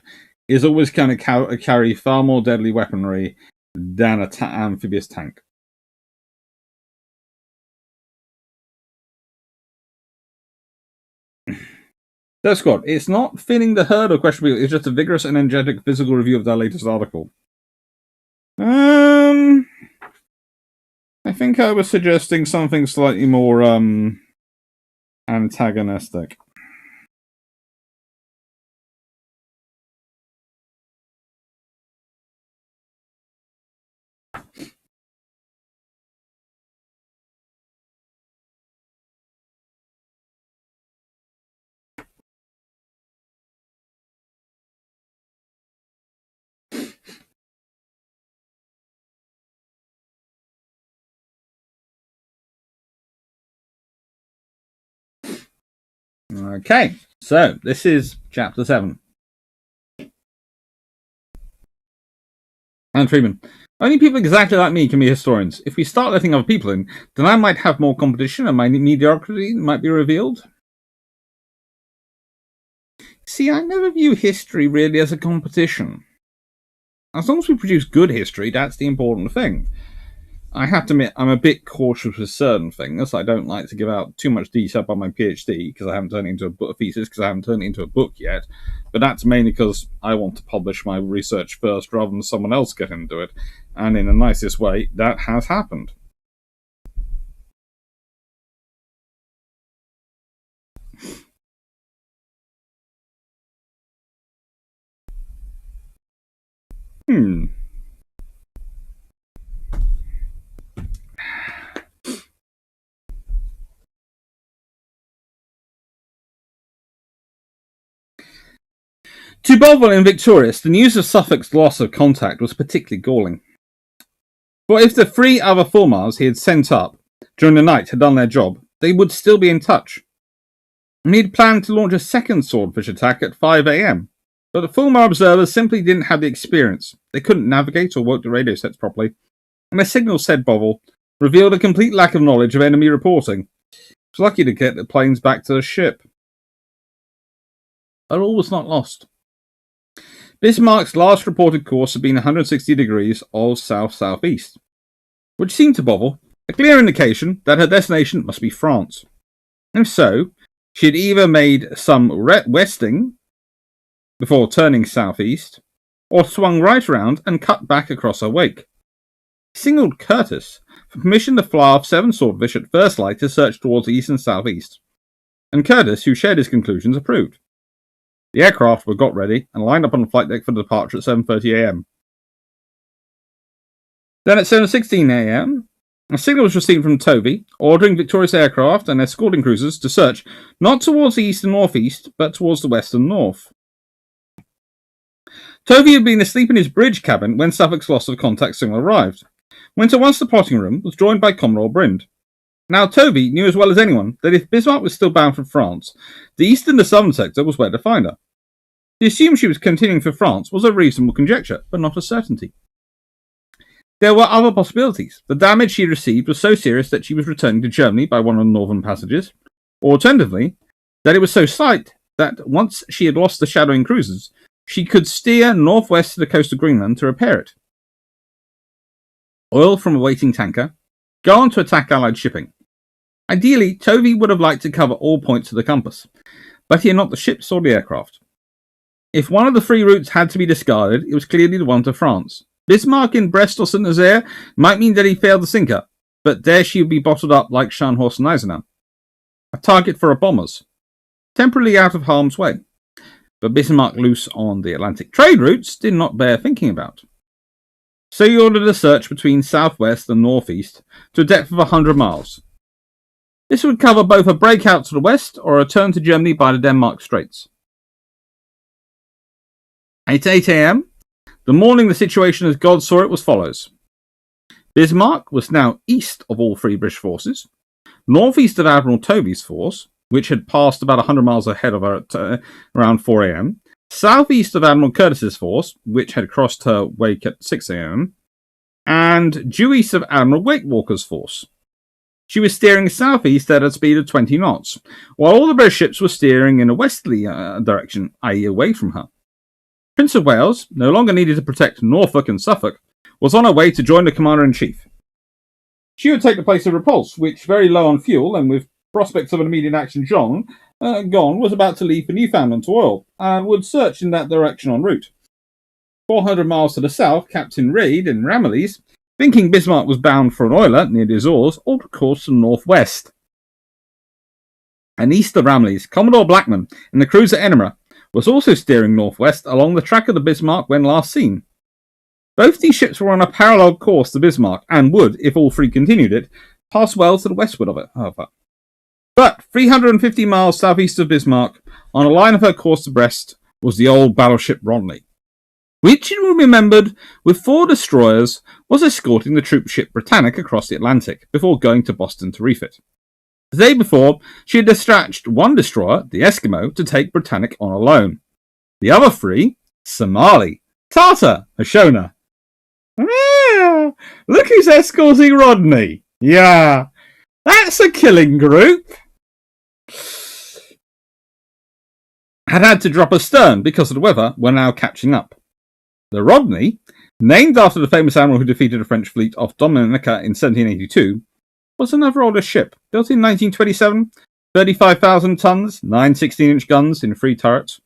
S1: is always going to carry far more deadly weaponry than an amphibious tank. That's good. It's not thinning the herd or questionable. It's just a vigorous and energetic physical review of their latest article. I think I was suggesting something slightly more antagonistic. Okay, so this is chapter 7. And Freeman. Only people exactly like me can be historians. If we start letting other people in, then I might have more competition and my mediocrity might be revealed. See, I never view history really as a competition. As long as we produce good history, that's the important thing. I have to admit, I'm a bit cautious with certain things. I don't like to give out too much detail about my PhD because I haven't turned it into a thesis, because I haven't turned it into a book yet. But that's mainly because I want to publish my research first rather than someone else get into it. And in the nicest way, that has happened. To Bovril and Victorious, the news of Suffolk's loss of contact was particularly galling. For if the 3 other Fulmars he had sent up during the night had done their job, they would still be in touch. And he had planned to launch a second swordfish attack at 5 a.m. But the Fulmar observers simply didn't have the experience. They couldn't navigate or work the radio sets properly. And their signals, said Bovril, revealed a complete lack of knowledge of enemy reporting. It was lucky to get the planes back to the ship. But all was not lost. Bismarck's last reported course had been 160 degrees of south-southeast, which seemed to Bovril a clear indication that her destination must be France. If so, she had either made some westing before turning southeast, or swung right around and cut back across her wake. He signalled Curtis for permission to fly off 7 swordfish at first light to search towards the east and southeast, and Curtis, who shared his conclusions, approved. The aircraft were got ready and lined up on the flight deck for departure at 7:30 a.m. Then at 7:16 a.m., a signal was received from Tovey, ordering Victorious aircraft and escorting cruisers to search not towards the east and northeast, but towards the west and north. Tovey had been asleep in his bridge cabin when Suffolk's loss of contact signal arrived, went at once to the plotting room, was joined by Commodore Brind. Now, Tovey knew as well as anyone that if Bismarck was still bound for France, the east and the southern sector was where to find her. To assume she was continuing for France was a reasonable conjecture, but not a certainty. There were other possibilities. The damage she had received was so serious that she was returning to Germany by one of the northern passages, or alternatively, that it was so slight that once she had lost the shadowing cruisers, she could steer northwest to the coast of Greenland to repair it. Oil from a waiting tanker, go on to attack Allied shipping. Ideally, Tovey would have liked to cover all points of the compass, but he had not the ships or the aircraft. If one of the 3 routes had to be discarded, it was clearly the one to France. Bismarck in Brest or St. Nazaire might mean that he failed to sink her, but there she would be bottled up like Scharnhorst and Eisenach. A target for her bombers, temporarily out of harm's way. But Bismarck loose on the Atlantic trade routes did not bear thinking about. So he ordered a search between southwest and northeast to a depth of 100 miles. This would cover both a breakout to the west or a return to Germany by the Denmark Straits. At 8 a.m., the morning the situation as God saw it was follows. Bismarck was now east of all 3 British forces, northeast of Admiral Tovey's force, which had passed about 100 miles ahead of her at around 4 a.m., southeast of Admiral Curtis's force, which had crossed her wake at 6 a.m., and due east of Admiral Wakewalker's force. She was steering southeast at a speed of 20 knots, while all the British ships were steering in a westerly direction, i.e. away from her. Prince of Wales, no longer needed to protect Norfolk and Suffolk, was on her way to join the Commander-in-Chief. She would take the place of Repulse, which, very low on fuel and with prospects of an immediate action gone, was about to leave for Newfoundland to oil, and would search in that direction en route. 400 miles to the south, Captain Reid in Ramillies, thinking Bismarck was bound for an oiler near the Azores, altered course to the northwest. And east of Ramillies, Commodore Blackman in the cruiser Edinburgh was also steering northwest along the track of the Bismarck when last seen. Both these ships were on a parallel course to Bismarck and would, if all 3 continued it, pass well to the westward of it, however. But 350 miles southeast of Bismarck, on a line of her course to Brest, was the old battleship Rodney, which, it will be remembered, with 4 destroyers, was escorting the troop ship Britannic across the Atlantic before going to Boston to refit. The day before, she had dispatched 1 destroyer, the Eskimo, to take Britannic on a loan. The other 3, Somali, Tartar, Hashona, Ah, look who's escorting Rodney. Yeah, that's a killing group. Had to drop astern because of the weather, were now catching up. The Rodney, named after the famous admiral who defeated a French fleet off Dominica in 1782, was another older ship, built in 1927, 35,000 tons, 9 16-inch guns in 3 turrets.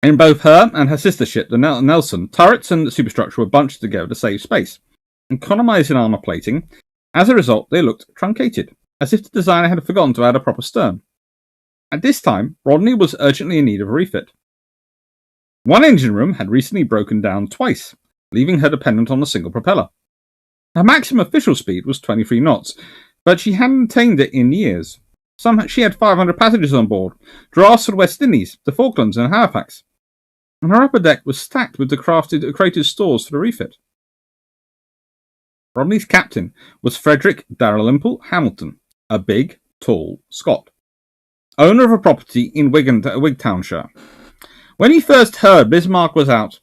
S1: In both her and her sister ship, the Nelson, turrets and the superstructure were bunched together to save space, economising armour plating. As a result, they looked truncated, as if the designer had forgotten to add a proper stern. At this time, Rodney was urgently in need of a refit. One engine room had recently broken down twice, leaving her dependent on a single propeller. Her maximum official speed was 23 knots, but she hadn't attained it in years. She had 500 passengers on board, drafts to the West Indies, the Falklands and Halifax, and her upper deck was stacked with the crated stores for the refit. Rodney's captain was Frederick Dalrymple Hamilton, a big, tall Scot, owner of a property in Wigtownshire. When he first heard Bismarck was out,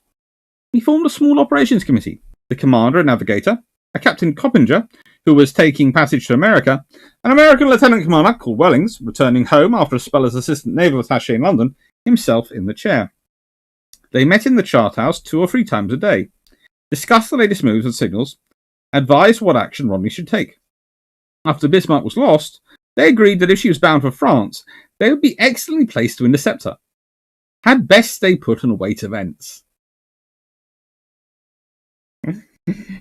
S1: he formed a small operations committee. The commander and navigator, a Captain Coppinger, who was taking passage to America, an American lieutenant commander called Wellings, returning home after a spell as assistant naval attaché in London, himself in the chair. They met in the chart house 2 or 3 times a day, discussed the latest moves and signals, advised what action Rodney should take. After Bismarck was lost, they agreed that if she was bound for France, they would be excellently placed to intercept her. Had best stay put and await events.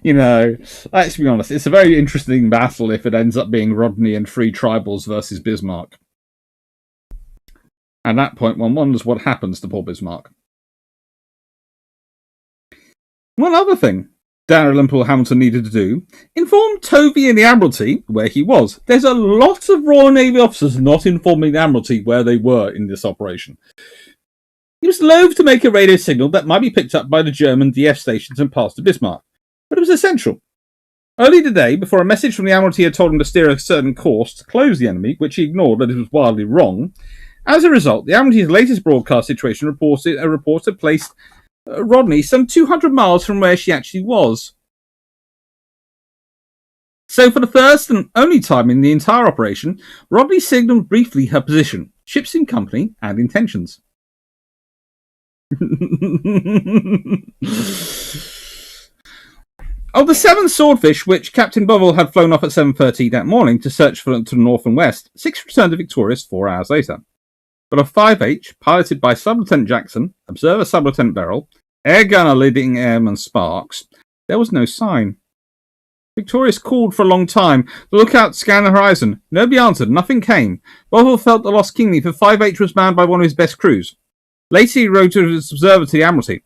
S1: You know, let's be honest, it's a very interesting battle if it ends up being Rodney and 3 tribals versus Bismarck. At that point, one wonders what happens to poor Bismarck. One other thing Dalrymple Hamilton needed to do, inform Tovey and the Admiralty where he was. There's a lot of Royal Navy officers not informing the Admiralty where they were in this operation. He was loath to make a radio signal that might be picked up by the German DF stations and passed to Bismarck, but it was essential. Early today, before a message from the Admiralty had told him to steer a certain course to close the enemy, which he ignored that it was wildly wrong, as a result, the Admiralty's latest broadcast situation reporter placed Rodney some 200 miles from where she actually was. So for the first and only time in the entire operation, Rodney signalled briefly her position, ships in company, and intentions. Of the 7 swordfish which Captain Bovell had flown off at 7:30 that morning to search to the north and west, 6 returned victorious 4 hours later. But of 5H, piloted by Sub-Lieutenant Jackson, Observer Sub-Lieutenant Beryl, Air Gunner leading Airman Sparks, there was no sign. Victorious called for a long time. The lookout scanned the horizon. Nobody answered. Nothing came. Bovell felt the loss keenly, for 5H was manned by one of his best crews. Later he wrote to his observer to the Admiralty.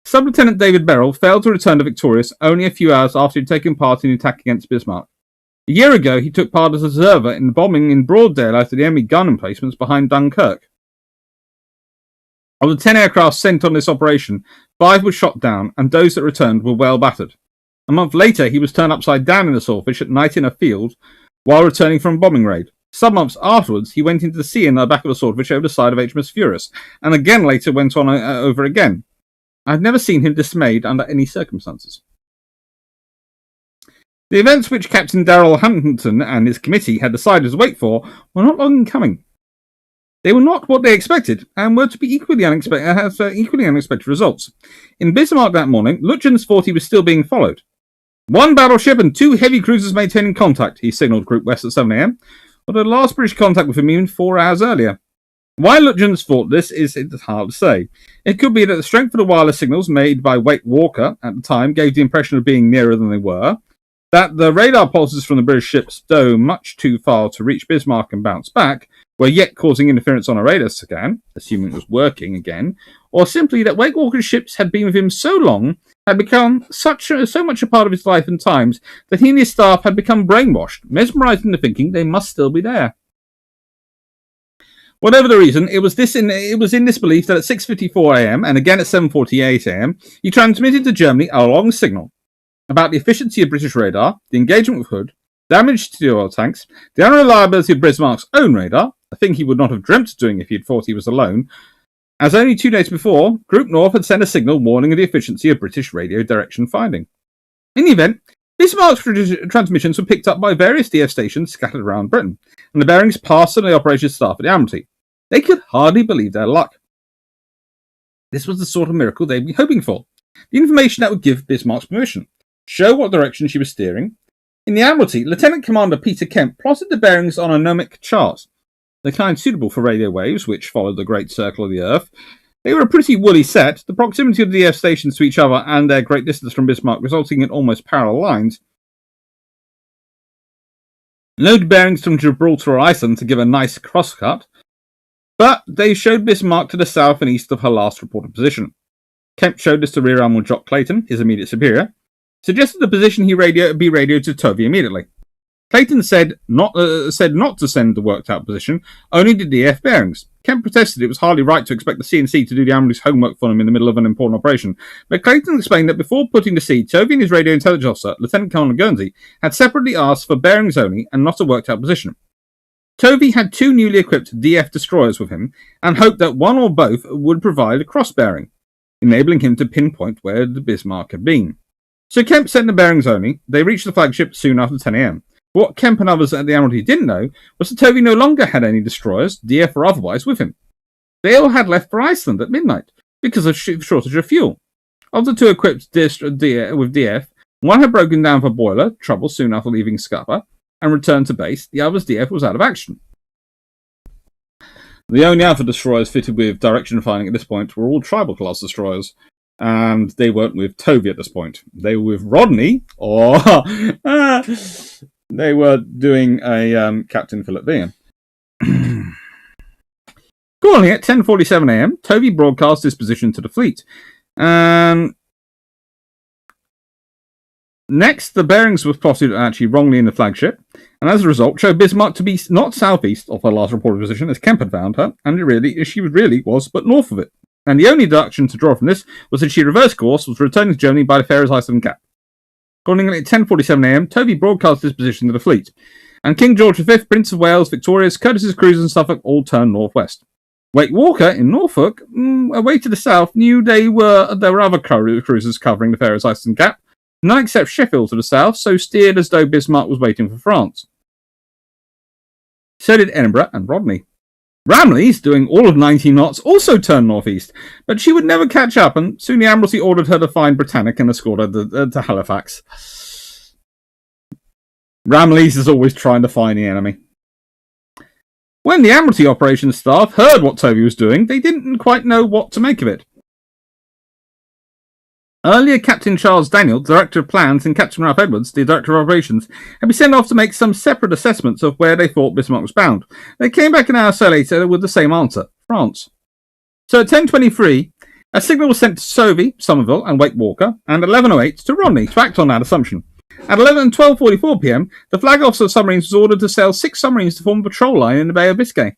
S1: Sub-Lieutenant David Beryl failed to return to Victorious only a few hours after he had taken part in the attack against Bismarck. A year ago, he took part as an observer in the bombing in broad daylight of the enemy gun emplacements behind Dunkirk. Of the 10 aircraft sent on this operation, 5 were shot down, and those that returned were well battered. A month later, he was turned upside down in the Swordfish at night in a field while returning from a bombing raid. Some months afterwards, he went into the sea in the back of the Swordfish over the side of HMS Furious, and again later went on over again. I've never seen him dismayed under any circumstances. The events which Captain Darrell Huntington and his committee had decided to wait for were not long in coming. They were not what they expected, and were to be equally unexpected results. In Bismarck that morning, Lutyens 40 was still being followed. 1 battleship and 2 heavy cruisers maintaining contact, he signalled Group West at 7 a.m, but the last British contact with him even 4 hours earlier. Why Lutyens thought this is hard to say. It could be that the strength of the wireless signals made by Wake Walker at the time gave the impression of being nearer than they were, that the radar pulses from the British ships, though much too far to reach Bismarck and bounce back, were yet causing interference on a radar scan, assuming it was working again, or simply that Wake Walker's ships had been with him so long, had become so much a part of his life and times, that he and his staff had become brainwashed, mesmerised into thinking they must still be there. Whatever the reason, it was in this belief that at 6:54 a.m. and again at 7:48 a.m. he transmitted to Germany a long signal about the efficiency of British radar, the engagement with Hood, damage to the oil tanks, the unreliability of Bismarck's own radar, a thing he would not have dreamt of doing if he had thought he was alone, as only 2 days before, Group North had sent a signal warning of the efficiency of British radio direction finding. In the event, Bismarck's transmissions were picked up by various DF stations scattered around Britain, and the bearings passed on the operations staff at the Admiralty. They could hardly believe their luck. This was the sort of miracle they'd been hoping for. The information that would give Bismarck's permission, show what direction she was steering. In the Admiralty, Lieutenant Commander Peter Kemp plotted the bearings on a gnomic chart, the kind suitable for radio waves, which followed the great circle of the Earth. They were a pretty woolly set, the proximity of the DF stations to each other and their great distance from Bismarck resulting in almost parallel lines. No bearings from Gibraltar or Iceland to give a nice crosscut, but they showed Bismarck to the south and east of her last reported position. Kemp showed this to Rear Admiral Jock Clayton, his immediate superior, suggested the position be radioed to Tovey immediately. Clayton said not to send the worked-out position, only the DF bearings. Kemp protested it was hardly right to expect the CNC to do the Admiralty's homework for him in the middle of an important operation, but Clayton explained that before putting to sea, Tovey and his radio intelligence officer, Lieutenant Commander Guernsey, had separately asked for bearings only and not a worked-out position. Tovey had 2 newly equipped DF destroyers with him and hoped that one or both would provide a cross-bearing, enabling him to pinpoint where the Bismarck had been. So Kemp sent the bearings only. They reached the flagship soon after 10 a.m. What Kemp and others at the Admiralty didn't know was that Tovey no longer had any destroyers, DF or otherwise, with him. They all had left for Iceland at midnight because of shortage of fuel. Of the 2 equipped with DF, one had broken down for boiler trouble soon after leaving Scapa and returned to base. The other's DF was out of action. The only other destroyers fitted with direction finding at this point were all tribal class destroyers, and they weren't with Tovey at this point. They were with Rodney, or they were doing a Captain Philip Bean. Calling at 10:47 a.m., Tovey broadcast his position to the fleet. Next, the bearings were plotted actually wrongly in the flagship, and as a result, showed Bismarck to be not southeast of her last reported position, as Kemp had found her, and she really was, but north of it. And the only deduction to draw from this was that she reversed course, was returning to Germany by the Faroes Island Gap. Accordingly, at 10:47 a.m., Tovey broadcast his position to the fleet, and King George V, Prince of Wales, Victorious, Curtis's cruisers and Suffolk all turned northwest. Wake Walker in Norfolk, away to the south, knew there were other cruisers covering the Faroes Island Gap, none except Sheffield to the south, so steered as though Bismarck was waiting for France. So did Edinburgh and Rodney. Ramillies, doing all of 90 knots, also turned northeast, but she would never catch up, and soon the Admiralty ordered her to find Britannic and escort her to Halifax. Ramillies is always trying to find the enemy. When the Admiralty operations staff heard what Tovey was doing, they didn't quite know what to make of it. Earlier, Captain Charles Daniel, Director of Plans, and Captain Ralph Edwards, the Director of Operations, had been sent off to make some separate assessments of where they thought Bismarck was bound. They came back an hour so later with the same answer, France. So at 10:23, a signal was sent to Tovey, Somerville, and Wake Walker, and 11:08 to Rodney to act on that assumption. At 12:44 p.m., the flag officer of submarines was ordered to sail 6 submarines to form a patrol line in the Bay of Biscay.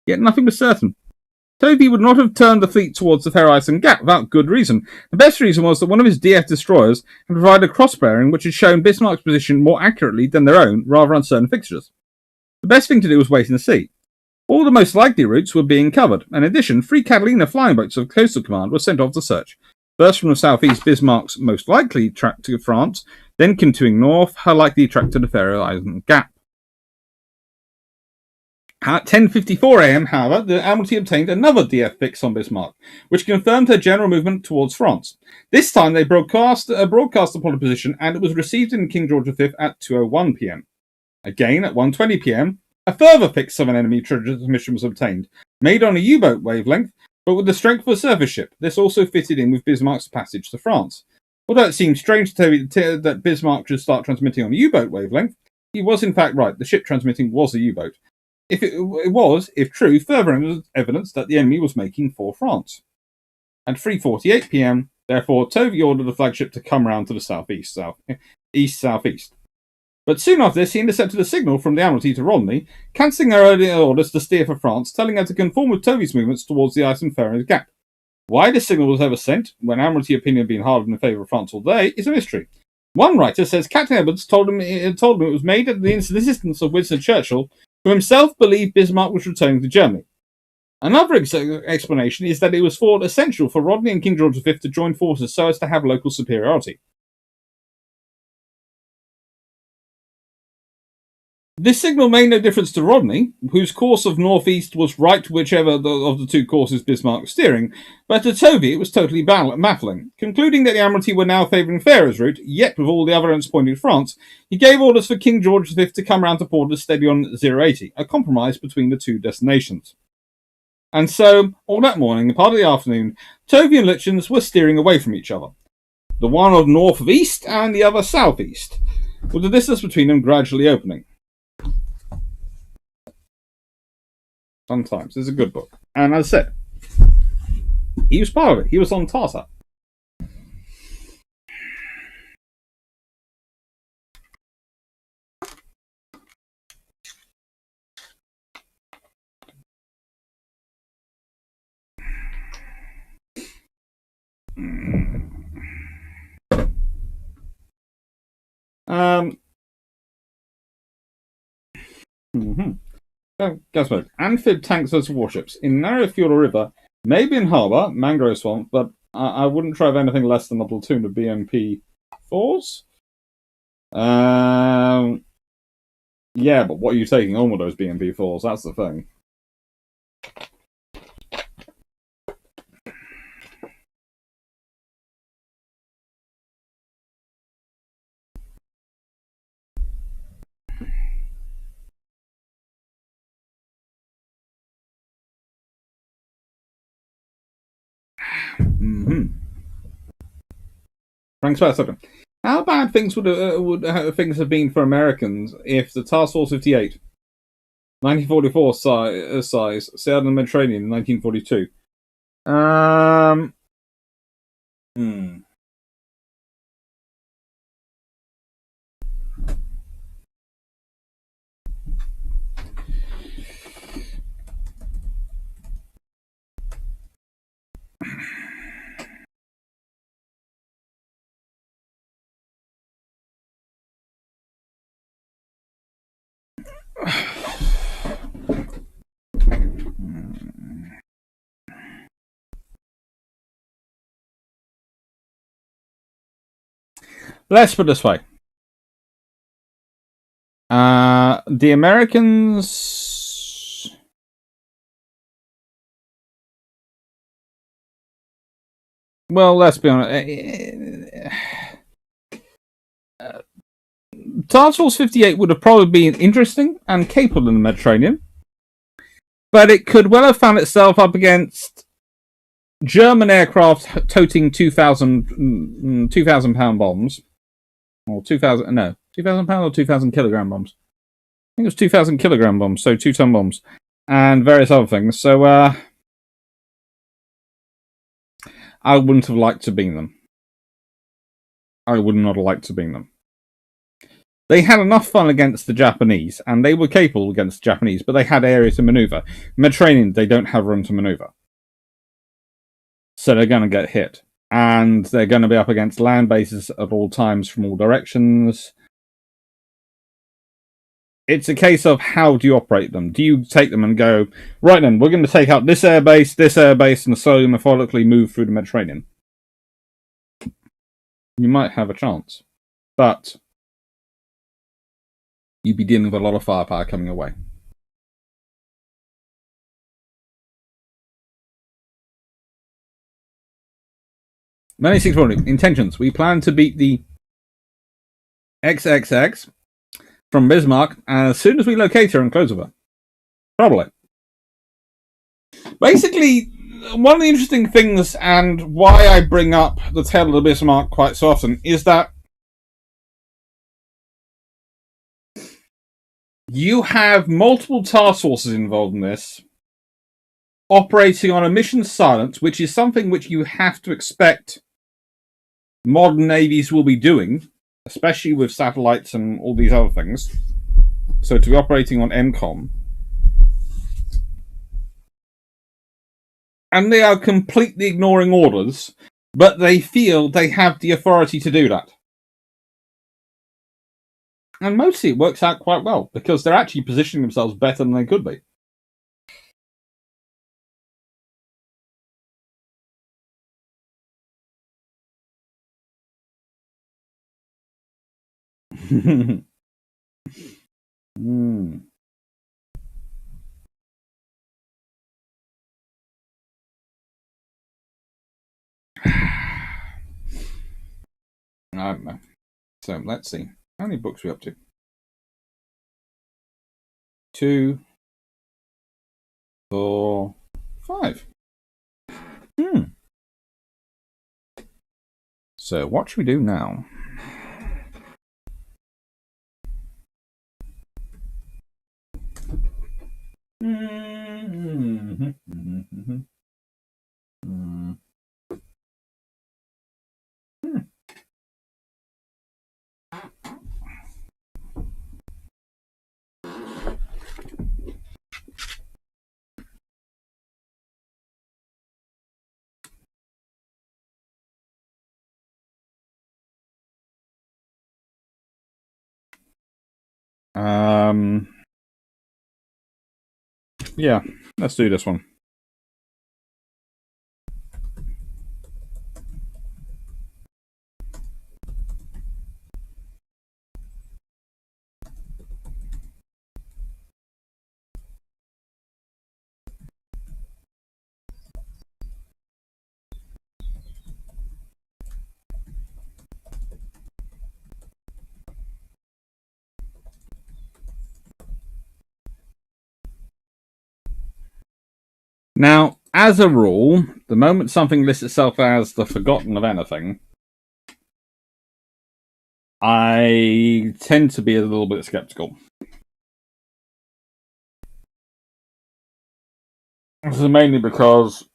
S1: Yet nothing was certain. Tovey would not have turned the fleet towards the Faroe Island Gap without good reason. The best reason was that one of his DF destroyers had provided a cross-bearing which had shown Bismarck's position more accurately than their own, rather uncertain fixtures. The best thing to do was wait and see. All the most likely routes were being covered. In addition, 3 Catalina flying boats of Coastal Command were sent off to search. First from the southeast, Bismarck's most likely track to France, then continuing north, her likely track to the Faroe Island Gap. At 10:54 a.m., however, the Admiralty obtained another DF fix on Bismarck, which confirmed her general movement towards France. This time they broadcast the plotted position, and it was received in King George V at 2:01 p.m. Again, at 1:20 p.m., a further fix of an enemy transmission was obtained, made on a U-boat wavelength, but with the strength of a surface ship. This also fitted in with Bismarck's passage to France. Although it seemed strange to Tovey that Bismarck should start transmitting on a U-boat wavelength, he was in fact right. The ship transmitting was a U-boat. If true, further evidence that the enemy was making for France. At 3:48 p.m., therefore, Tovey ordered the flagship to come round to the east-southeast. But soon after this, he intercepted a signal from the Admiralty to Rodney, cancelling her earlier orders to steer for France, telling her to conform with Tovey's movements towards the Iceland Faroes Gap. Why this signal was ever sent, when Admiralty opinion had been hard in favour of France all day, is a mystery. One writer says Captain Edwards told him it was made at the insistence of Winston Churchill, who himself believed Bismarck was returning to Germany. Another explanation is that it was thought essential for Rodney and King George V to join forces so as to have local superiority. This signal made no difference to Rodney, whose course of northeast was right to whichever of the two courses Bismarck was steering, but to Tovey it was totally baffling. Concluding that the Admiralty were now favouring Farer's route, yet with all the other ends pointing to France, he gave orders for King George V to come round to port steady on 080, a compromise between the two destinations. And so, all that morning and part of the afternoon, Tovey and Lütjens were steering away from each other, the one of north of east and the other southeast, with the distance between them gradually opening. Sometimes. It's a good book. And as I said, he was part of it. He was on Tartar. Guess what? Amphib tanks versus warships. In narrow fjord or river, maybe in harbour, mangrove swamp, but I wouldn't drive anything less than a platoon of BMP-4s. Yeah, but what are you taking on with those BMP-4s? That's the thing. Frank Spencer. How bad things would things have been for Americans if the Task Force 58, 1944 size, sailed in the Mediterranean in 1942? Let's put it this way. The Americans... Well, let's be honest. Task Force 58 would have probably been interesting and capable in the Mediterranean, but it could well have found itself up against German aircraft toting 2,000 pound bombs, or 2,000 pound or 2,000 kilogram bombs. I think it was 2,000 kilogram bombs, so 2-ton bombs, and various other things. So I wouldn't have liked to beam them. I would not have liked to beam them. They had enough fun against the Japanese, and they were capable against the Japanese, but they had area to maneuver. Mediterranean, they don't have room to maneuver. So they're going to get hit. And they're going to be up against land bases at all times from all directions. It's a case of how do you operate them? Do you take them and go, right then, we're going to take out this airbase, and slowly, methodically move through the Mediterranean? You might have a chance. But you'd be dealing with a lot of firepower coming away. Many 640 intentions. We plan to beat the XXX from Bismarck as soon as we locate her and close with her. Probably. Basically, one of the interesting things, and why I bring up the tale of the Bismarck quite so often, is that you have multiple task forces involved in this, operating on a mission silence, which is something which you have to expect modern navies will be doing, especially with satellites and all these other things. So to be operating on MCOM. And they are completely ignoring orders, but they feel they have the authority to do that. And mostly it works out quite well, because they're actually positioning themselves better than they could be. Hmm. I don't know. So let's see. How many books are we up to? 2, 4, 5. So what should we do now? Yeah, let's do this one. Now, as a rule, the moment something lists itself as the forgotten of anything, I tend to be a little bit skeptical. This is mainly because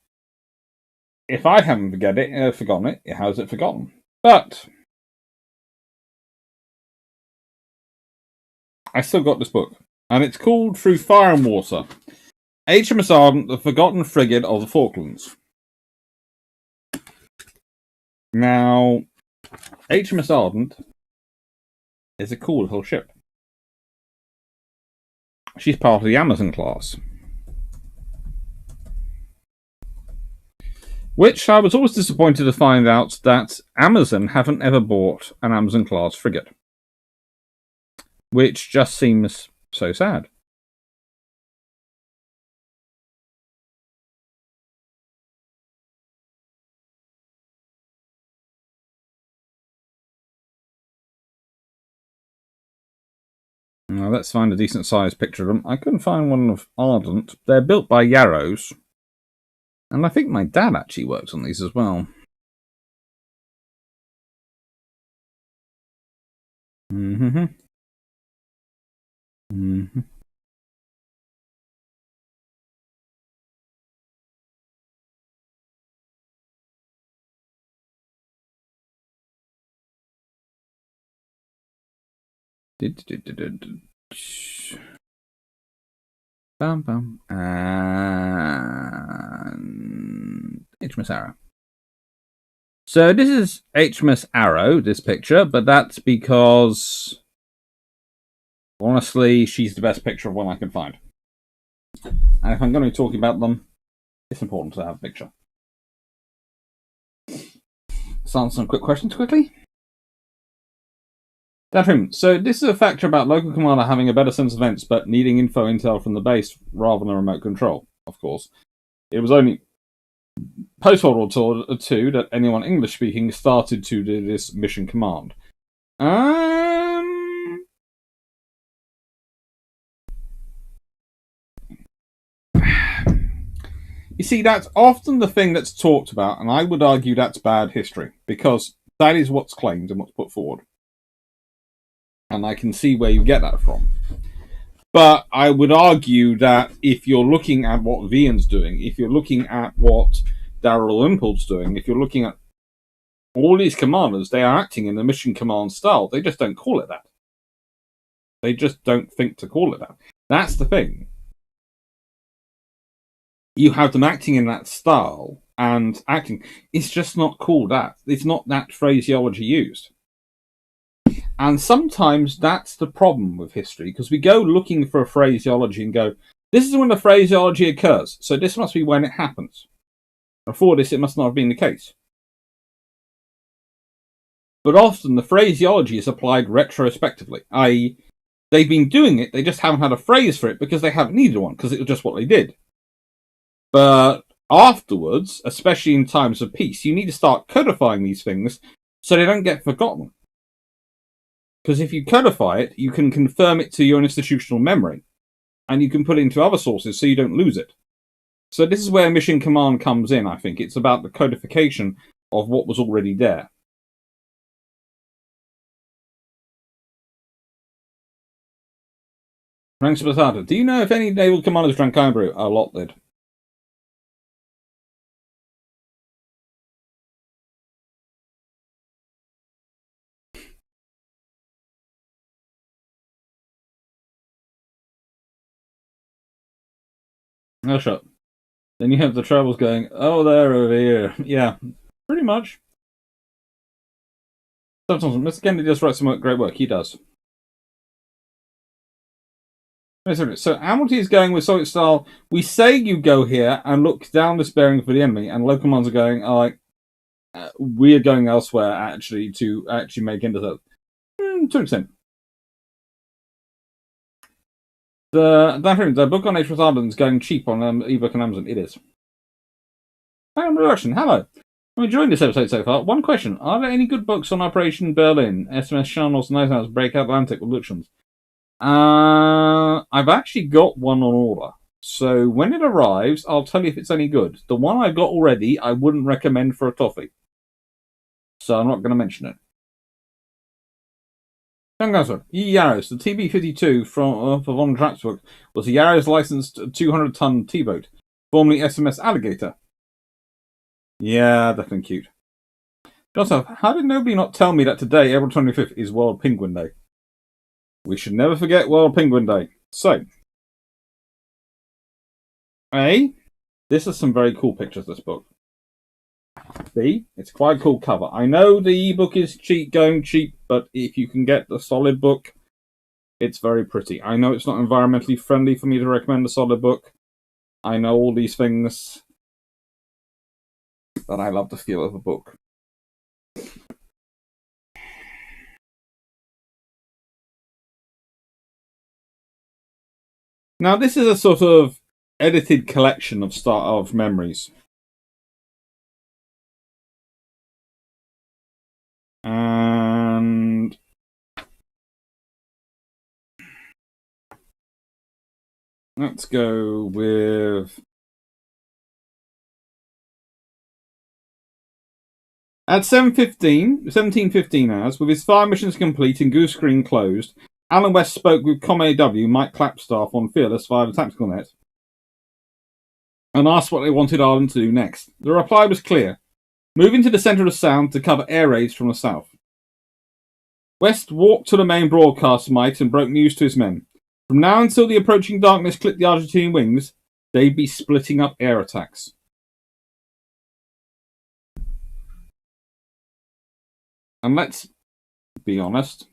S1: if I haven't forgotten it, how is it forgotten? But I still got this book, and it's called Through Fire and Water. HMS Ardent, the Forgotten Frigate of the Falklands. Now, HMS Ardent is a cool little ship. She's part of the Amazon class, which I was always disappointed to find out that Amazon haven't ever bought an Amazon class frigate, which just seems so sad. Now let's find a decent sized picture of them. I couldn't find one of Ardent. They're built by Yarrows, and I think my dad actually works on these as well. Mm-hmm. Mm-hmm. Bum bum. And HMS Arrow. So this is HMS Arrow, this picture, but that's because honestly, she's the best picture of one I can find. And if I'm going to be talking about them, it's important to have a picture. Let's answer some quick questions quickly. So this is a factor about local commander having a better sense of events, but needing intel from the base rather than remote control, of course. It was only post-World War II that anyone English-speaking started to do this mission command. You see, that's often the thing that's talked about, and I would argue that's bad history, because that is what's claimed and what's put forward. And I can see where you get that from. But I would argue that if you're looking at what Wren's doing, if you're looking at what Darrell Impul's doing, if you're looking at all these commanders, they are acting in the mission command style. They just don't call it that. They just don't think to call it that. That's the thing. You have them acting in that style, and acting. It's just not called that. It's not that phraseology used. And sometimes that's the problem with history, because we go looking for a phraseology and go, this is when the phraseology occurs, so this must be when it happens. Before this, it must not have been the case. but often the phraseology is applied retrospectively, i.e., they've been doing it, they just haven't had a phrase for it because they haven't needed one, because it was just what they did. But afterwards, especially in times of peace, you need to start codifying these things so they don't get forgotten. Because if you codify it, you can confirm it to your institutional memory, and you can put it into other sources so you don't lose it. So this is where mission command comes in, I think. It's about the codification of what was already there. Ranks Batata. Do you know if any naval commanders drank iron brew? A lot did. Oh, shut. Then you have the troubles going, oh, they're over here. Yeah, pretty much. Sometimes Mr. Kennedy does write some great work. He does. So Admiralty is going with Soviet style. We say you go here and look down this bearing for the enemy, and local commands are going, we're going elsewhere actually to actually make intercept. To an extent. The book on Nature Ardent is going cheap on ebook and Amazon. It is. Production. Hello. I'm enjoying this episode so far. One question: are there any good books on Operation Berlin, SMS Charles Nightingale's Breakout Atlantic Revolutions? I've actually got one on order. So when it arrives, I'll tell you if it's any good. The one I've got already, I wouldn't recommend for a toffee. So I'm not going to mention it. Yarrows, the TB-52 for Von Trapp's book was a Yarrows licensed 200-ton T-boat, formerly SMS Alligator. Yeah, definitely cute. Joseph, how did nobody not tell me that today, April 25th, is World Penguin Day? We should never forget World Penguin Day. So, A, this is some very cool pictures, this book. B, it's quite a cool cover. I know the ebook is going cheap, but if you can get the solid book, it's very pretty. I know it's not environmentally friendly for me to recommend a solid book. I know all these things, but I love the feel of a book. Now, this is a sort of edited collection of memories. And let's go with at 17:15 hours, with his 5 missions complete and goose screen closed, Alan West spoke with ComAW Mike Clapstaff on Fearless via the tactical net and asked what they wanted Ardent to do next. The reply was clear: move into the centre of sound to cover air raids from the south. West walked to the main broadcast mic and broke news to his men. From now until the approaching darkness clipped the Argentine wings, they'd be splitting up air attacks. And let's be honest.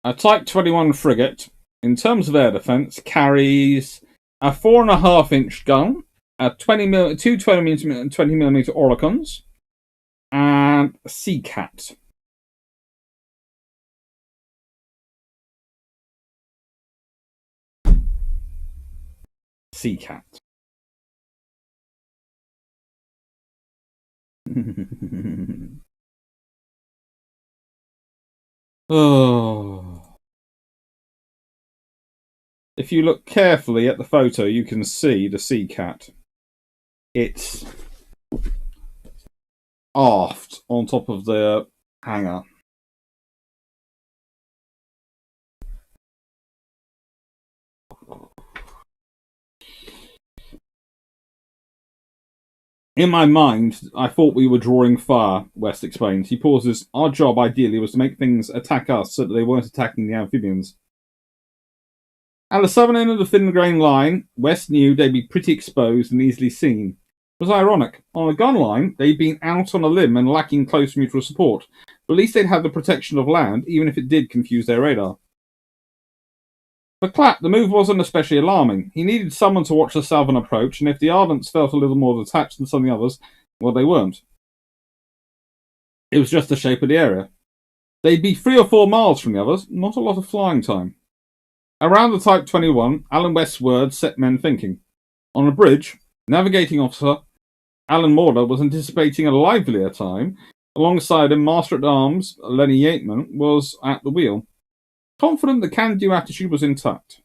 S1: A Type 21 frigate, in terms of air defence, carries a 4.5-inch gun, two 20mm Oricons, and a Seacat. Seacat. Oh. If you look carefully at the photo, you can see the Seacat. It's aft on top of the hangar. In my mind, I thought we were drawing fire, West explains. He pauses. Our job, ideally, was to make things attack us so that they weren't attacking the amphibians. At the southern end of the thin grain line, West knew they'd be pretty exposed and easily seen. It was ironic. On a gun line, they'd been out on a limb and lacking close mutual support, but at least they'd have the protection of land, even if it did confuse their radar. For Clapp, the move wasn't especially alarming. He needed someone to watch the southern approach, and if the Ardents felt a little more detached than some of the others, well, they weren't. It was just the shape of the area. They'd be 3 or 4 miles from the others, not a lot of flying time. Around the Type 21, Alan West's words set men thinking. On a bridge, navigating officer Alan Morder was anticipating a livelier time. Alongside him, Master-at-Arms Lenny Yateman was at the wheel, confident the can-do attitude was intact.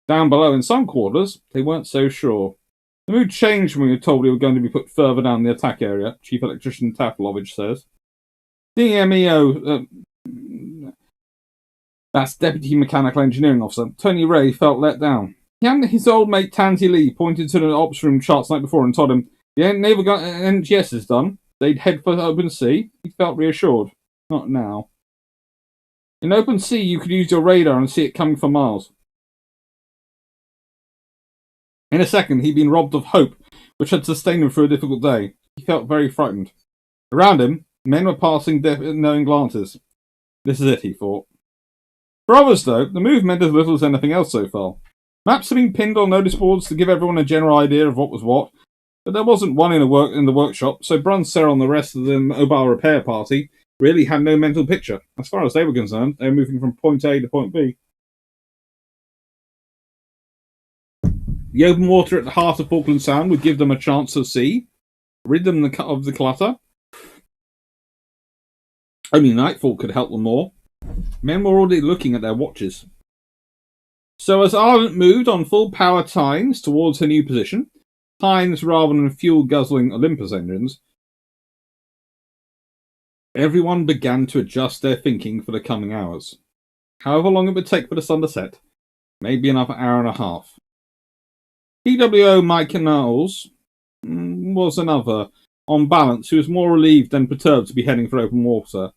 S1: Down below in some quarters, they weren't so sure. The mood changed when we were told we were going to be put further down the attack area, Chief Electrician Tafilovich says. DMEO, that's Deputy Mechanical Engineering Officer, Tony Ray, felt let down. He and his old mate Tansy Lee pointed to the ops room charts the night before and told him, the Naval NGS is done. They'd head for open sea. He felt reassured. Not now. In open sea, you could use your radar and see it coming for miles. In a second, he'd been robbed of hope, which had sustained him through a difficult day. He felt very frightened. Around him, men were passing knowing glances. This is it, he thought. For others, though, the move meant as little as anything else so far. Maps had been pinned on notice boards to give everyone a general idea of what was what, but there wasn't one in the workshop, so Brun, Sarah, and the rest of the mobile repair party really had no mental picture. As far as they were concerned, they were moving from point A to point B. The open water at the heart of Falkland Sound would give them a chance to see, rid them of the clutter. Only nightfall could help them more. Men were already looking at their watches. So as Ardent moved on full power tines towards her new position, tines rather than fuel-guzzling Olympus engines, everyone began to adjust their thinking for the coming hours. However long it would take for the sun to set, maybe another hour and a half. PWO Mike Knowles was another, on balance, who was more relieved than perturbed to be heading for open water.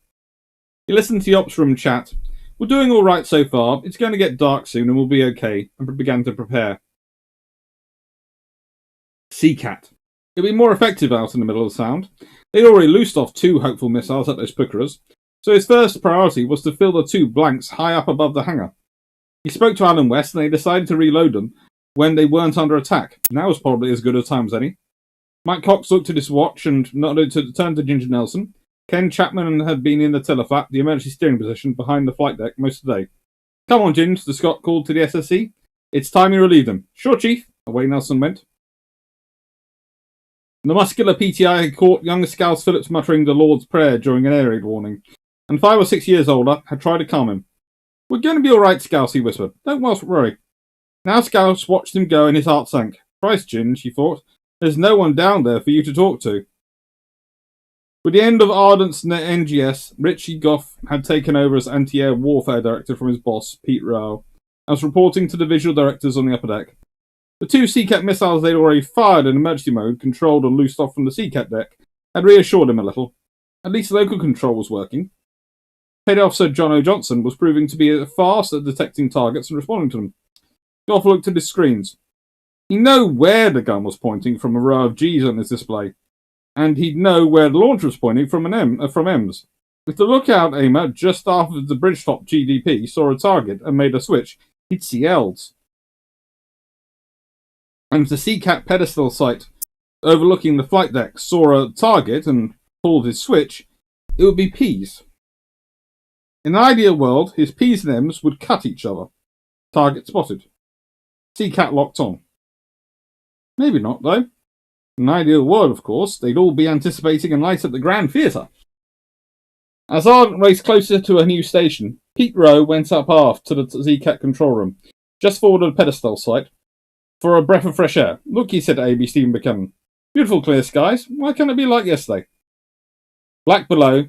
S1: He listened to the ops room chat. We're doing all right so far. It's going to get dark soon and we'll be okay, and began to prepare. Seacat. It'd be more effective out in the middle of the Sound. They'd already loosed off 2 hopeful missiles at those Puckeras, so his first priority was to fill the 2 blanks high up above the hangar. He spoke to Alan West and they decided to reload them when they weren't under attack. Now was probably as good a time as any. Mike Cox looked at his watch and nodded to turn to Ginger Nelson. Ken Chapman had been in the teleflap, the emergency steering position, behind the flight deck most of the day. Come on, Ginge, the Scot called to the SSC. It's time you relieve them. Sure, Chief. Away Nelson went. The muscular PTI had caught young Scouse Phillips muttering the Lord's Prayer during an air raid warning, and 5 or 6 years older had tried to calm him. We're going to be all right, Scouse, he whispered. Don't worry. Now Scouse watched him go and his heart sank. Christ, Ginge, he thought. There's no one down there for you to talk to. With the end of Ardent's NGS, Richie Goff had taken over as anti-air warfare director from his boss, Pete Rowe, and was reporting to the visual directors on the upper deck. The 2 Seacat missiles they'd already fired in emergency mode, controlled and loosed off from the Seacat deck, had reassured him a little. At least local control was working. Petty Officer John O. Johnson was proving to be fast at detecting targets and responding to them. Goff looked at his screens. He'd know where the gun was pointing from a row of G's on his display, and he'd know where the launcher was pointing from M's. If the lookout aimer just after the bridge-top GDP saw a target and made a switch, he'd see L's. And if the Seacat pedestal site overlooking the flight deck saw a target and pulled his switch, it would be P's. In an ideal world, his P's and M's would cut each other. Target spotted. Seacat locked on. Maybe not, though. In an ideal world, of course, they'd all be anticipating a night at the Grand Theatre. As Ardent raced closer to a new station, Pete Rowe went up aft to the Seacat control room, just forward of the pedestal site, for a breath of fresh air. Look, he said to A.B. Stephen Buchanan. Beautiful clear skies. Why can't it be like yesterday? Black below.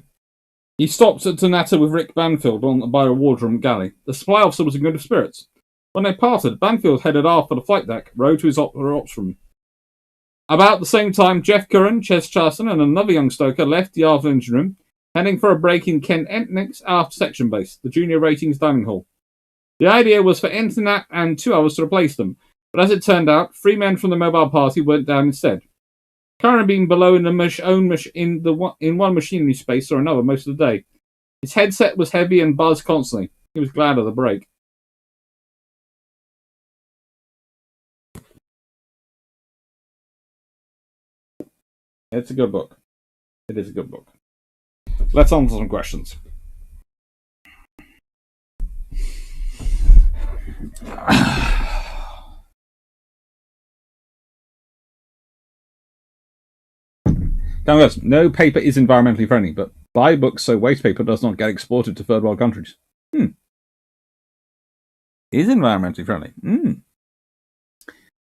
S1: He stopped to natter with Rick Banfield by a wardroom galley. The supply officer was in good spirits. When they parted, Banfield headed aft for the flight deck, rowed to his ops room. About the same time, Jeff Curran, Ches Charson, and another young stoker left the aft engine room, heading for a break in Ken Entnick's aft section base, the junior ratings dining hall. The idea was for Entenat and 2 others to replace them, but as it turned out, 3 men from the mobile party went down instead. Curran had been below in one machinery space or another most of the day. His headset was heavy and buzzed constantly. He was glad of the break. It's a good book. It is a good book. Let's answer some questions. No paper is environmentally friendly, but buy books so waste paper does not get exported to third world countries. Is environmentally friendly.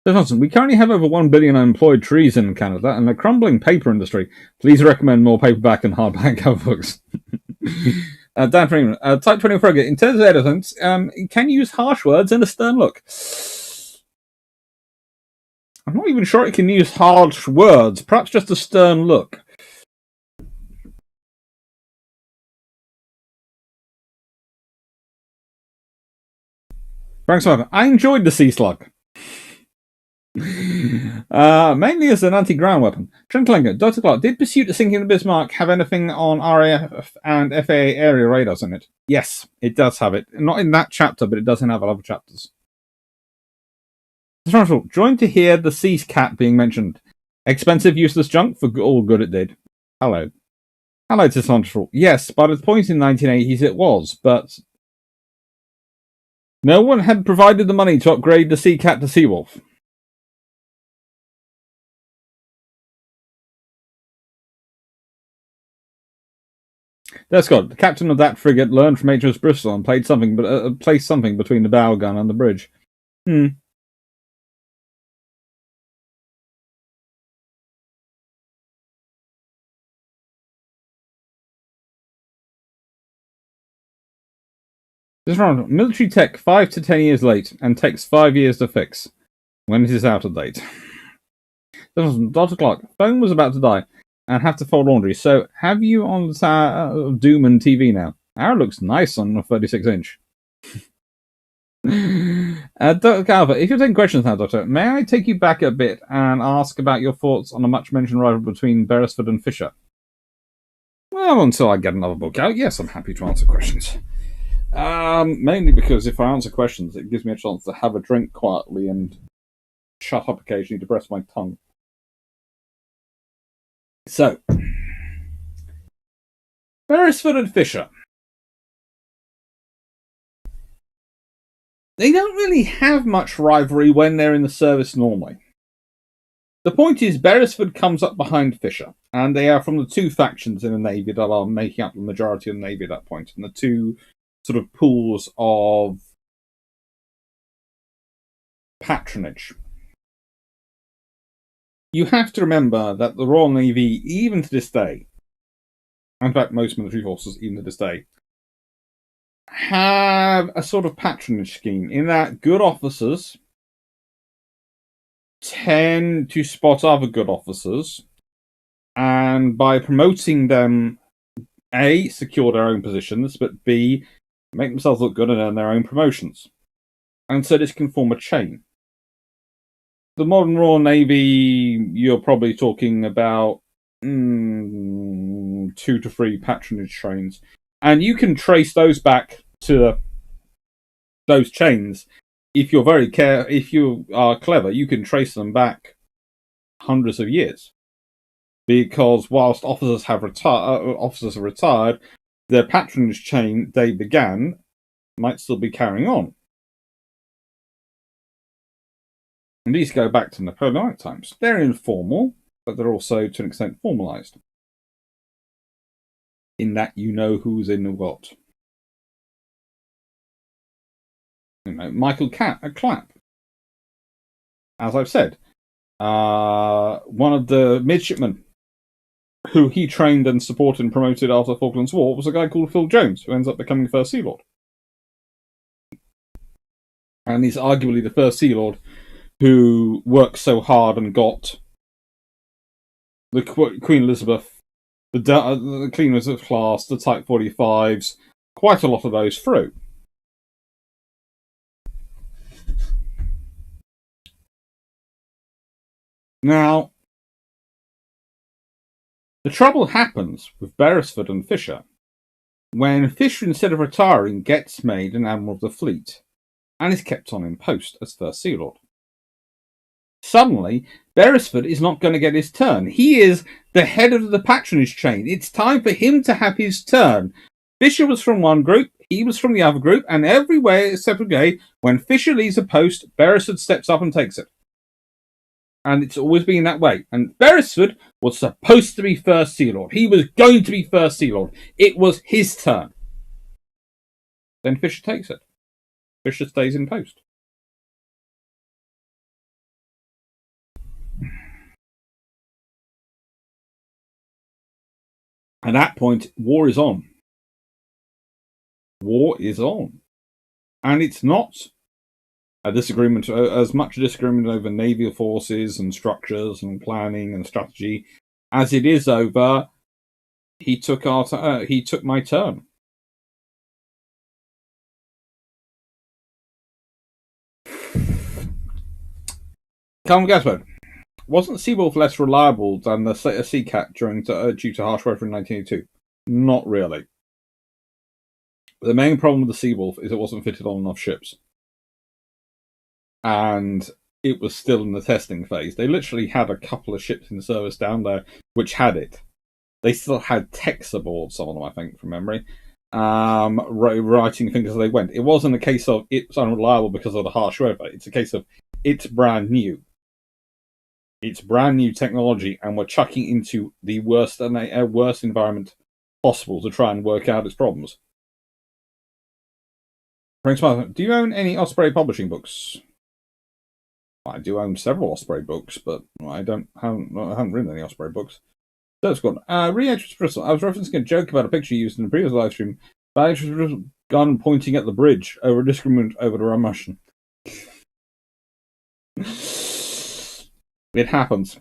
S1: Johnson, we currently have over 1 billion unemployed trees in Canada and a crumbling paper industry. Please recommend more paperback and hardback cover books. Dan Freeman, Type 20 Frigate. In terms of editors, can you use harsh words and a stern look? I'm not even sure it can use harsh words. Perhaps just a stern look. Frank Simon, I enjoyed the Sea Slug. Mainly as an anti-ground weapon. Trentlinger, Dr. Clark, did Pursuit of Sinking the Bismarck have anything on RAF and FAA area radars in it? Yes, it does have it. Not in that chapter, but it does in other chapters. Joined to hear the Sea Cat being mentioned. Expensive, useless junk for all good it did. Hello to Central. Yes, by the point in the 1980s it was, but no one had provided the money to upgrade the Sea Cat to Seawolf. There, Scott, the captain of that frigate learned from HMS Bristol and placed something between the bow gun and the bridge. This round, military tech 5 to 10 years late and takes 5 years to fix when it is out of date. Dr. Clark, phone was about to die and have to fold laundry, so have you on Doom and TV now? Arrow looks nice on a 36-inch. Dr. Calver, if you're taking questions now, Doctor, may I take you back a bit and ask about your thoughts on a much-mentioned rival between Beresford and Fisher? Well, until I get another book out, yes, I'm happy to answer questions. Mainly because if I answer questions, it gives me a chance to have a drink quietly and shut up occasionally to press my tongue. So, Beresford and Fisher. They don't really have much rivalry when they're in the service normally. The point is, Beresford comes up behind Fisher, and they are from the two factions in the Navy that are making up the majority of the Navy at that point, and the two sort of pools of patronage. You have to remember that the Royal Navy, even to this day, in fact most military forces even to this day, have a sort of patronage scheme in that good officers tend to spot other good officers, and by promoting them, A, secure their own positions, but B, make themselves look good and earn their own promotions. And so this can form a chain. The modern Royal Navy, you're probably talking about 2 to 3 patronage trains. And you can trace those back to those chains. If you're if you are clever, you can trace them back hundreds of years. Because whilst officers have retired, their patronage chain they began might still be carrying on. And these go back to Napoleonic times. They're informal, but they're also, to an extent, formalised. In that you know who's in what. Michael Clapp. As I've said, one of the midshipmen who he trained and supported and promoted after the Falklands War was a guy called Phil Jones, who ends up becoming the first Sea Lord. And he's arguably the first Sea Lord who worked so hard and got the Queen Elizabeth, the Queen Elizabeth class, the Type 45s, quite a lot of those through. Now, the trouble happens with Beresford and Fisher when Fisher, instead of retiring, gets made an Admiral of the Fleet and is kept on in post as First Sea Lord. Suddenly, Beresford is not going to get his turn. He is the head of the patronage chain. It's time for him to have his turn. Fisher was from one group, he was from the other group, and everywhere except Frigate, when Fisher leaves a post, Beresford steps up and takes it. And it's always been that way. And Beresford was supposed to be first Sea Lord. He was going to be first Sea Lord. It was his turn. Then Fisher takes it. Fisher stays in post. At that point, war is on. War is on. And it's not a disagreement, as much a disagreement over naval forces and structures and planning and strategy as it is over he took my turn. Calm Gaspo. Wasn't Seawolf less reliable than the Sea Cat due to harsh weather in 1982? Not really. The main problem with the Seawolf is it wasn't fitted on enough ships. And it was still in the testing phase. They literally had a couple of ships in service down there which had it. They still had techs aboard, some of them, I think, from memory, writing things as they went. It wasn't a case of it's unreliable because of the harsh weather. It's a case of it's brand new. It's brand new technology, and we're chucking into the worst environment possible to try and work out its problems. Prince Martha, do you own any Osprey publishing books? I do own several Osprey books, but I haven't written any Osprey books. That's good. Re-entry Bristol. I was referencing a joke about a picture used in the previous live stream about a gun pointing at the bridge over a disagreement over the Russian. It happens.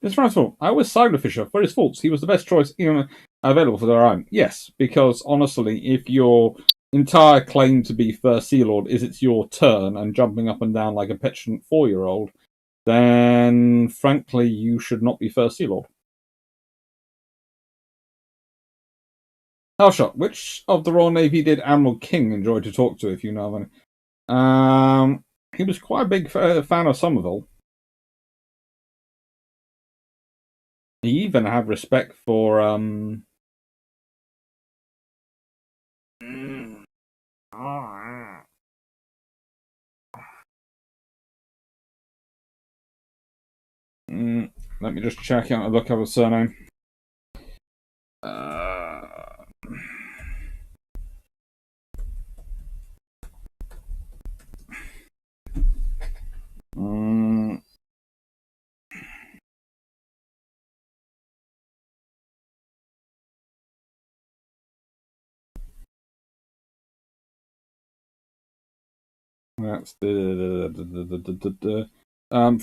S1: This Francois, I always side with Fisher for his faults. He was the best choice even available for their own. Yes, because honestly, if your entire claim to be first Sea Lord is it's your turn and jumping up and down like a petulant 4-year-old, then frankly, you should not be first Sea Lord. Hellshot, which of the Royal Navy did Admiral King enjoy to talk to, if you know of any? He was quite a big fan of Somerville. He even had respect for let me just check out and look up his surname. That's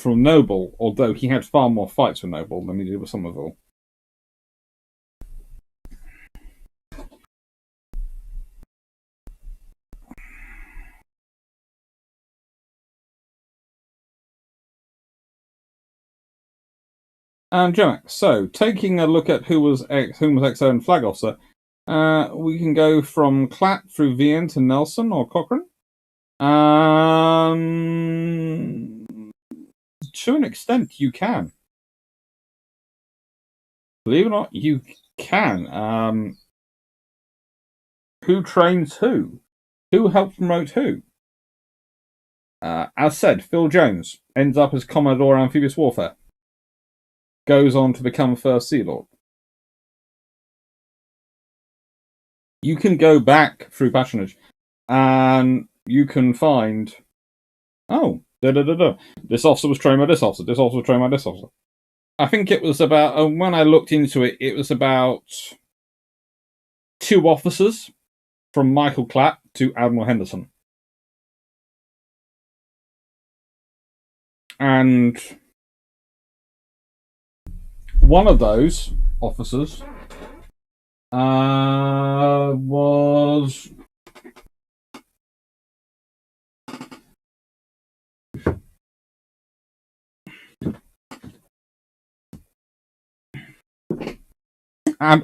S1: from Noble, although he had far more fights with Noble than he did with Somerville. Jomax, so taking a look at whom was XO and flag officer, we can go from Clatt through Vian to Nelson or Cochrane. To an extent, you can. Believe it or not, you can. Who trains who? Who helped promote who? As said, Phil Jones ends up as Commodore Amphibious Warfare. Goes on to become First Sea Lord. You can go back through patronage and you can find, this officer was trained by this officer, this officer was trained by this officer. I think it was about, when I looked into it, it was about 2 officers from Michael Clapp to Admiral Henderson. And one of those officers was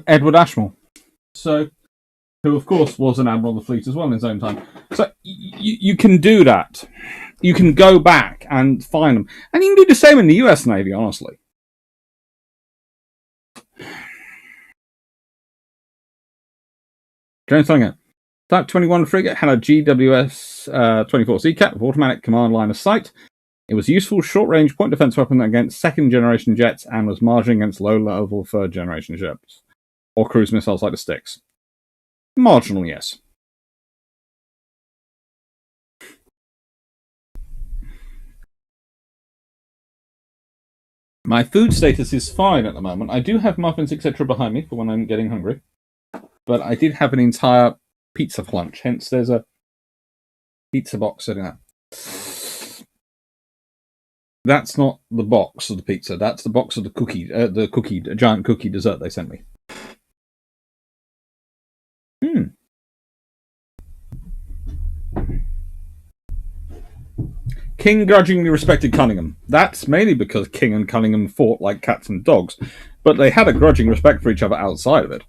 S1: Edward Ashmore. So who of course was an admiral of the fleet as well in his own time. So you can do that. You can go back and find them, and you can do the same in the US Navy, honestly. James Slinger. Type 21 frigate had a GWS 24 Seacat with automatic command line of sight. It was a useful short-range point defense weapon against second-generation jets and was marginally against low-level third-generation ships. Or cruise missiles like the Styx. Marginal, yes. My food status is fine at the moment. I do have muffins, etc. behind me for when I'm getting hungry. But I did have an entire pizza for lunch, hence there's a pizza box sitting there. That's not the box of the pizza. That's the box of the giant cookie dessert they sent me. King grudgingly respected Cunningham. That's mainly because King and Cunningham fought like cats and dogs, but they had a grudging respect for each other outside of it.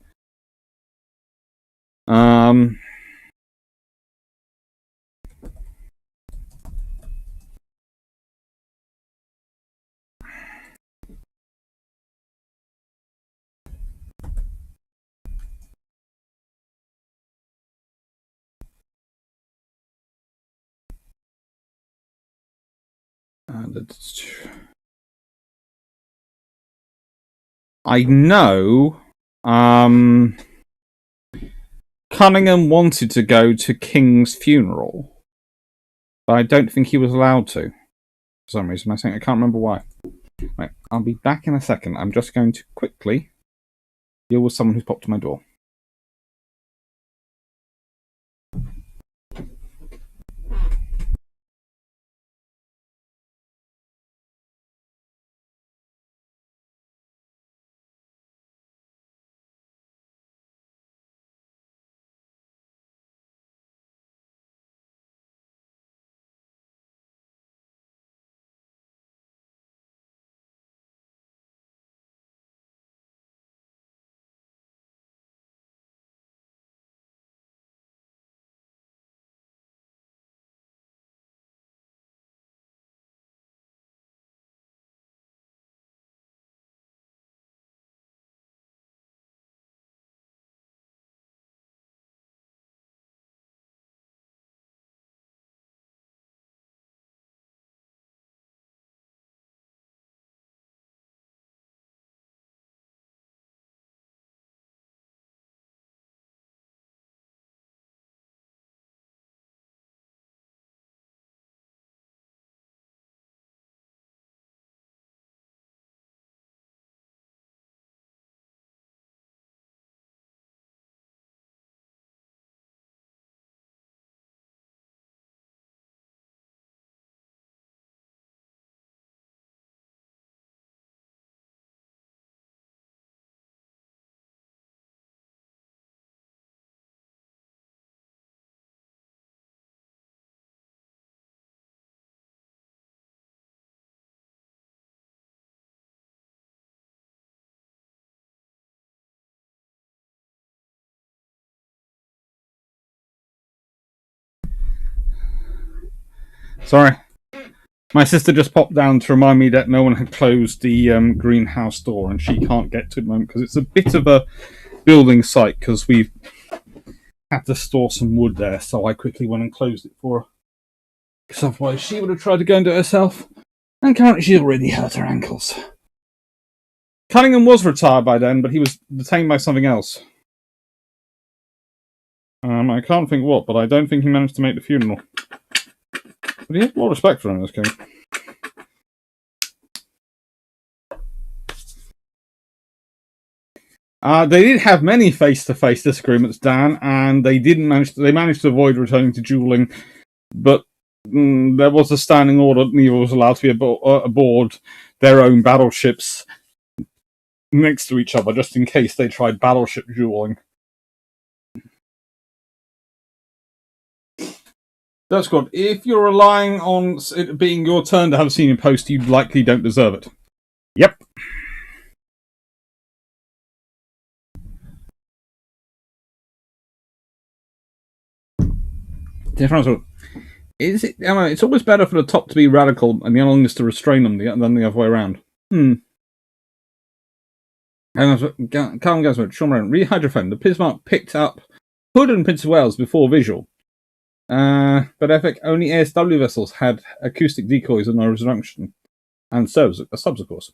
S1: I know Cunningham wanted to go to King's funeral, but I don't think he was allowed to. For some reason, I can't remember why. Right, I'll be back in a second. I'm just going to quickly deal with someone who's popped to my door. Sorry. My sister just popped down to remind me that no one had closed the greenhouse door, and she can't get to it at the moment because it's a bit of a building site because we've had to store some wood there, so I quickly went and closed it for her. Because otherwise she would have tried to go and do it herself, and currently she's already hurt her ankles. Cunningham was retired by then, but he was detained by something else. I can't think what, but I don't think he managed to make the funeral. But he had a lot of respect for him, this king. They did have many face-to-face disagreements, Dan, and they managed to avoid returning to dueling, but there was a standing order that neither was allowed to be aboard their own battleships next to each other, just in case they tried battleship dueling. That's good. If you're relying on it being your turn to have a senior post, you likely don't deserve it. Yep. Is it? I mean, it's always better for the top to be radical and the younglings to restrain them than the other way around. Calm goes with Sean Brown. Re-hydrophone. The Bismarck picked up Hood and Prince of Wales before visual. But epic only ASW vessels had acoustic decoys and no resurrection. And subs, of course.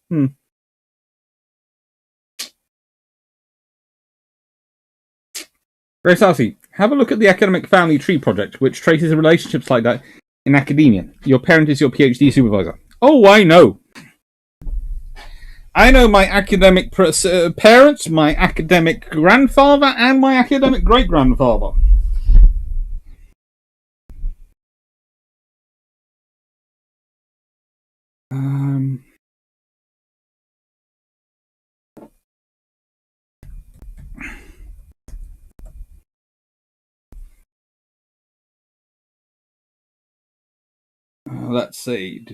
S1: Grace Arcey, have a look at the Academic Family Tree Project, which traces relationships like that in academia. Your parent is your PhD supervisor. Oh, I know. I know my academic parents, my academic grandfather, and my academic great-grandfather. Let's see.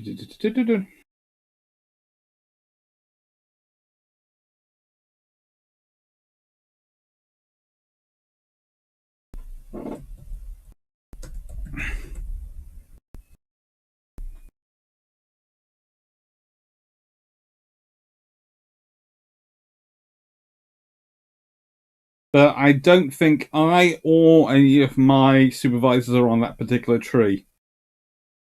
S1: But I don't think I or any of my supervisors are on that particular tree.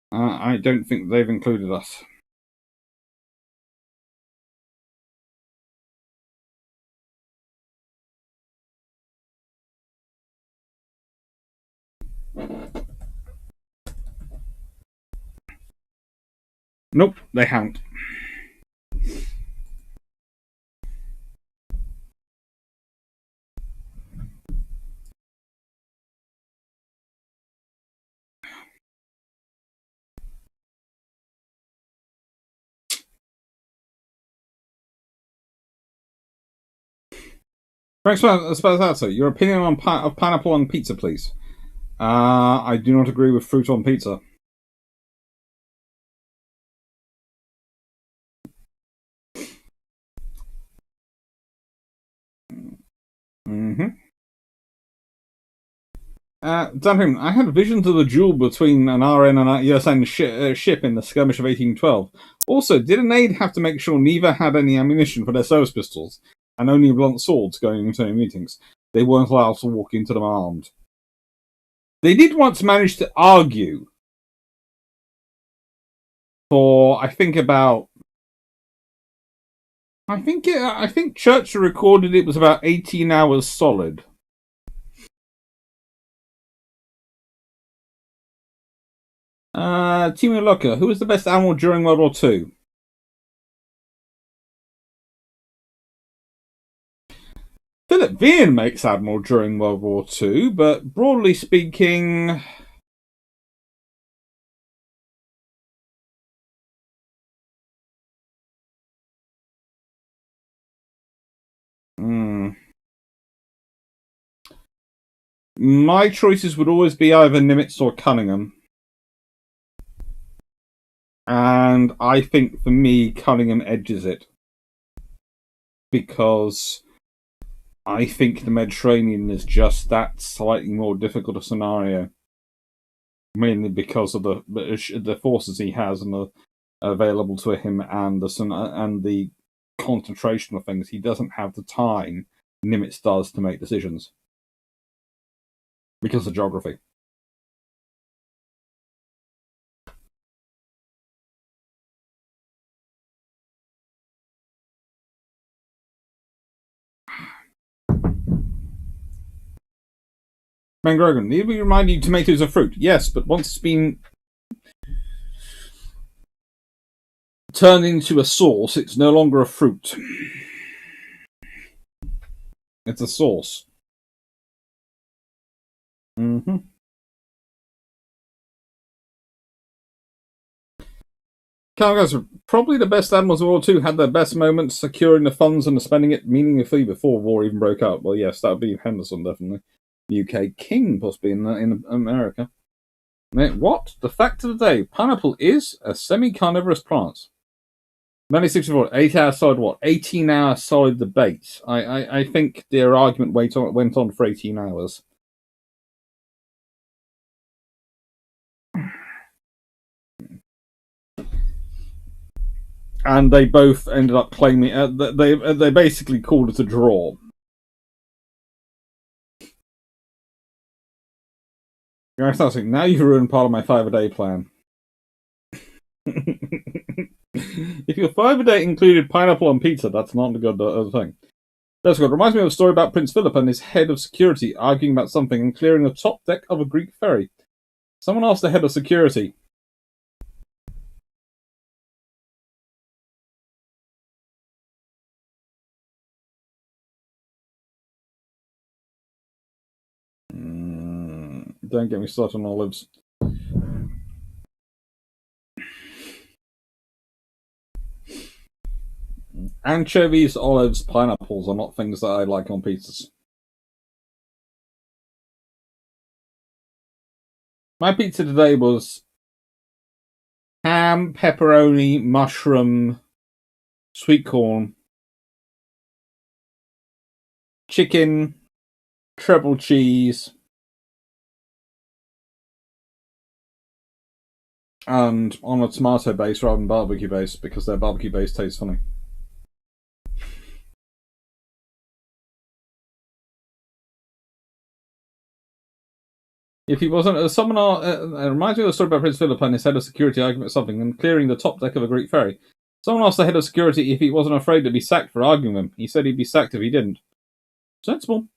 S1: I don't think they've included us. Nope, they haven't. Thanks for that. Your opinion on pineapple on pizza, please. I do not agree with fruit on pizza. Dumping, I had visions of the duel between an RN and a USN ship in the skirmish of 1812. Also, did an aide have to make sure neither had any ammunition for their service pistols, and only blunt swords going into meetings? They weren't allowed to walk into them armed. They did once manage to argue for, I think Churchill recorded it was about 18 hours solid. Timo Locker, who was the best admiral during World War II? Philip Vian makes admiral during World War II, but broadly speaking, my choices would always be either Nimitz or Cunningham. And I think, for me, Cunningham edges it. Because I think the Mediterranean is just that slightly more difficult a scenario. Mainly because of the forces he has and available to him, and the concentration of things. He doesn't have the time Nimitz does to make decisions. Because of geography. Ben Grogan, need we remind you tomatoes are fruit? Yes, but once it's been turned into a sauce, it's no longer a fruit. It's a sauce. Cargoes, probably the best admirals of World War II had their best moments securing the funds and spending it meaningfully before war even broke out. Well, yes, that would be Henderson, definitely. UK King, possibly in America. What? The fact of the day, pineapple is a semi-carnivorous plant. 1964, 8 hours solid what? 18 hours solid debate. I think their argument went on for 18 hours. And they both ended up claiming they basically called it a draw. Now you've ruined part of my 5-a-day plan. If your 5-a-day included pineapple on pizza, that's not a good thing. That's good. Reminds me of a story about Prince Philip and his head of security arguing about something and clearing the top deck of a Greek ferry. Someone asked the head of security. Don't get me started on olives. Anchovies, olives, pineapples are not things that I like on pizzas. My pizza today was ham, pepperoni, mushroom, sweet corn, chicken, treble cheese, and on a tomato base rather than barbecue base because their barbecue base tastes funny. If he wasn't, someone it reminds me of the story about Prince Philip and his head of security arguing about something and clearing the top deck of a Greek ferry. Someone asked the head of security if he wasn't afraid to be sacked for arguing with him. He said he'd be sacked if he didn't. Sensible.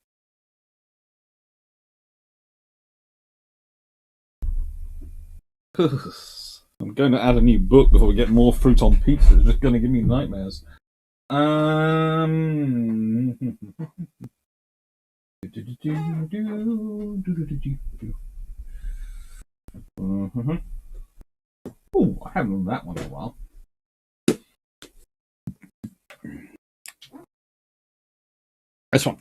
S1: I'm going to add a new book before we get more fruit on pizza. It's just going to give me nightmares. Oh, I haven't done that one in a while. This one.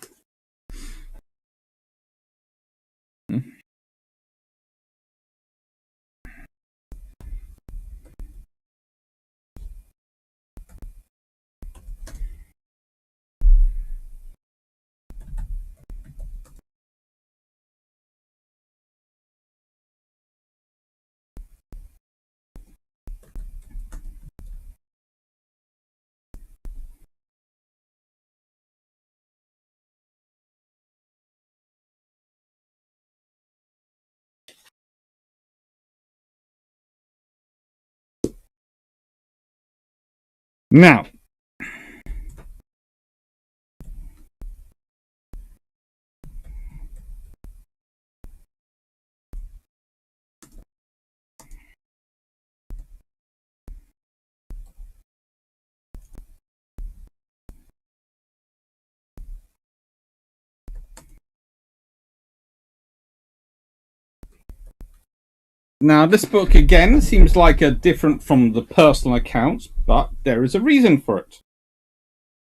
S1: Now, this book again seems like a different from the personal accounts, but there is a reason for it.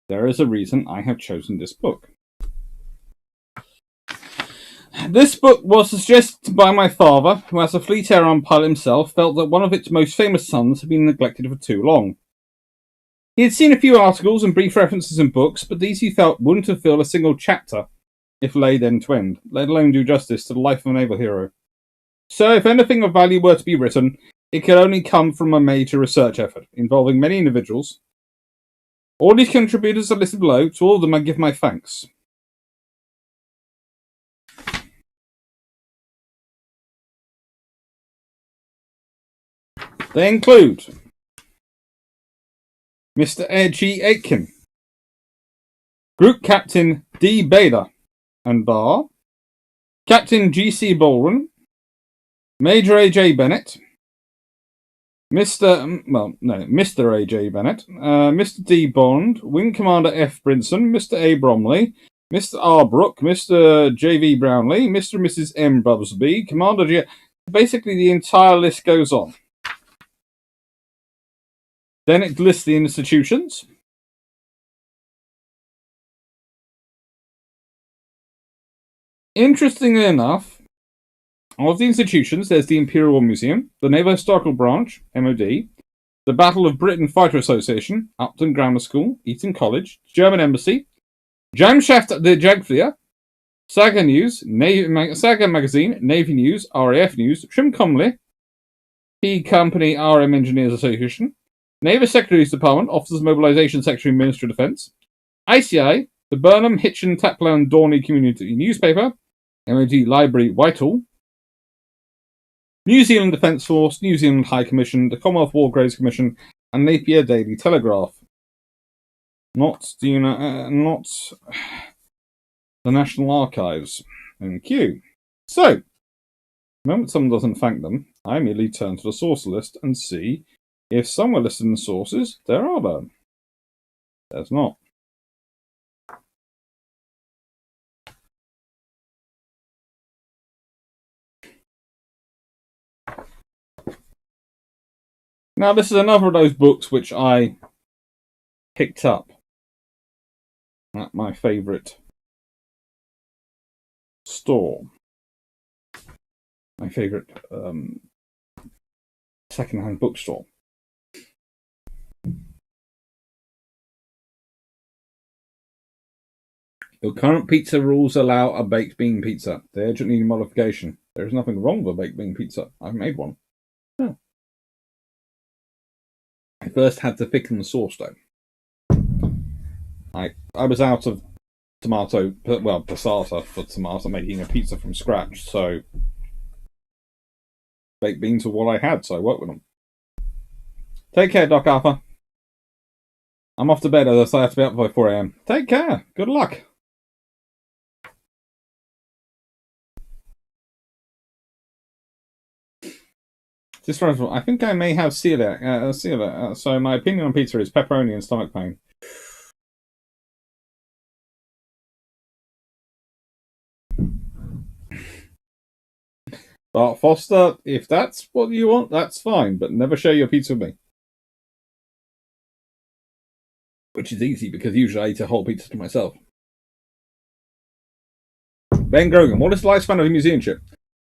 S1: There is a reason I have chosen this book. This book was suggested by my father, who, as a Fleet Air Arm pilot himself, felt that one of its most famous sons had been neglected for too long. He had seen a few articles and brief references in books, but these he felt wouldn't have filled a single chapter if laid end to end, let alone do justice to the life of a naval hero. So if anything of value were to be written, it could only come from a major research effort involving many individuals. All these contributors are listed below. To all of them I give my thanks. They include Mr. Ed G. Aitken, Group Captain D. Bader and Barr, Captain G. C. Baldwin, Major A. J. Bennett, Mr. A. J. Bennett, Mr. D. Bond, Wing Commander F. Brinson, Mr. A. Bromley, Mr. R. Brooke, Mr. J. V. Brownlee, Mr. and Mrs. M. Busby, Commander G. Basically, the entire list goes on. Then it lists the institutions. Interestingly enough, of the institutions, there's the Imperial War Museum, the Naval Historical Branch, MOD, the Battle of Britain Fighter Association, Upton Grammar School, Eton College, German Embassy, Jamschaft the Jagdflier, Saga News, Saga Magazine, Navy News, RAF News, Trim Comley, P Company RM Engineers Association, Naval Secretary's Department, Officers Mobilization Secretary, Ministry of Defence. ICI, the Burnham, Hitchin, Taplow and Dorney Community Newspaper. MOD Library, Whitehall. New Zealand Defence Force, New Zealand High Commission, the Commonwealth War Graves Commission, and Napier Daily Telegraph. Not the National Archives. Thank you. So, the moment someone doesn't thank them, I immediately turn to the source list and see if somewhere listed in the sources there are none. There's not. Now, this is another of those books which I picked up at my favourite store. My favourite second-hand bookstore. The current pizza rules allow a baked bean pizza. They urgently need modification. There is nothing wrong with a baked bean pizza. I've made one. Oh. I first had to thicken the sauce though. I was out of passata for tomato, making a pizza from scratch, so baked beans were what I had, so I worked with them. Take care, Doc Arthur. I'm off to bed as I have to be up by 4 AM. Take care. Good luck. Just I think I may have celiac. So my opinion on pizza is pepperoni and stomach pain. Bart Foster, if that's what you want, that's fine, but never share your pizza with me. Which is easy, because usually I eat a whole pizza to myself. Ben Grogan, what is the lifespan of a museum ship?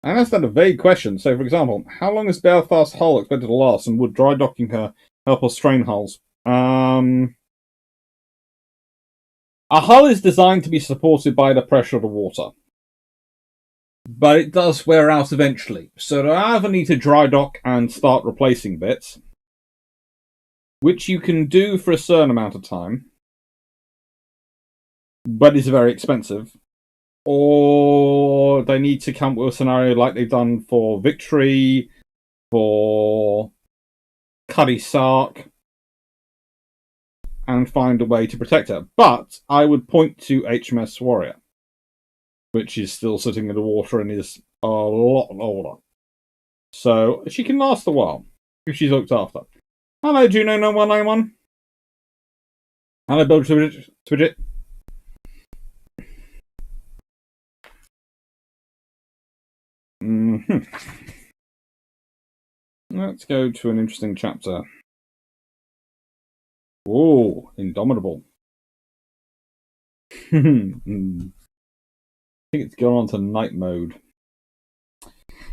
S1: I understand a vague question. So, for example, how long is Belfast's hull expected to last, and would dry docking her help us strain hulls? A hull is designed to be supported by the pressure of the water. But it does wear out eventually. So they either need to dry dock and start replacing bits, which you can do for a certain amount of time, but is very expensive. Or they need to come up with a scenario like they've done for Victory, for Cuddy Sark, and find a way to protect her. But I would point to HMS Warrior, which is still sitting in the water and is a lot older. So she can last a while if she's looked after. Hello, Juno 9191. Hello, Bill Twidget. Let's go to an interesting chapter. Oh, Indomitable. I think it's gone on to night mode.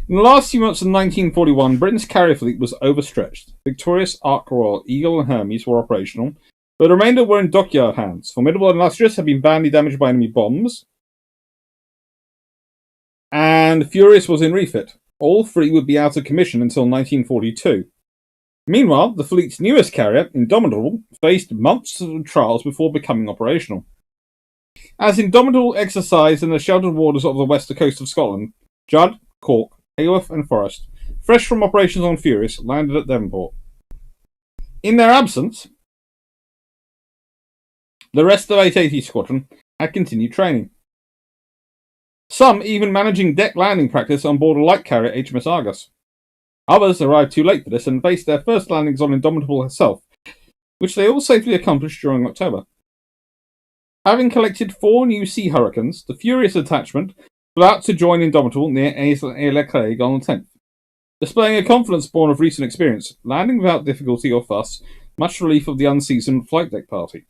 S1: In the last few months of 1941, Britain's carrier fleet was overstretched. Victorious, Ark Royal, Eagle and Hermes were operational, but the remainder were in dockyard hands. Formidable and Illustrious had been badly damaged by enemy bombs, and Furious was in refit. All three would be out of commission until 1942. Meanwhile, the fleet's newest carrier, Indomitable, faced months of trials before becoming operational. As Indomitable exercised in the sheltered waters of the western coast of Scotland, Judd, Cork, Hayworth and Forrest, fresh from operations on Furious, landed at Devonport. In their absence, the rest of the 880 Squadron had continued training. Some even managing deck landing practice on board a light carrier HMS Argus. Others arrived too late for this and faced their first landings on Indomitable herself, which they all safely accomplished during October. Having collected 4 new Sea Hurricanes, the Furious detachment flew out to join Indomitable near Aix-les-Craig on the 10th. Displaying a confidence born of recent experience, landing without difficulty or fuss, much relief of the unseasoned flight deck party.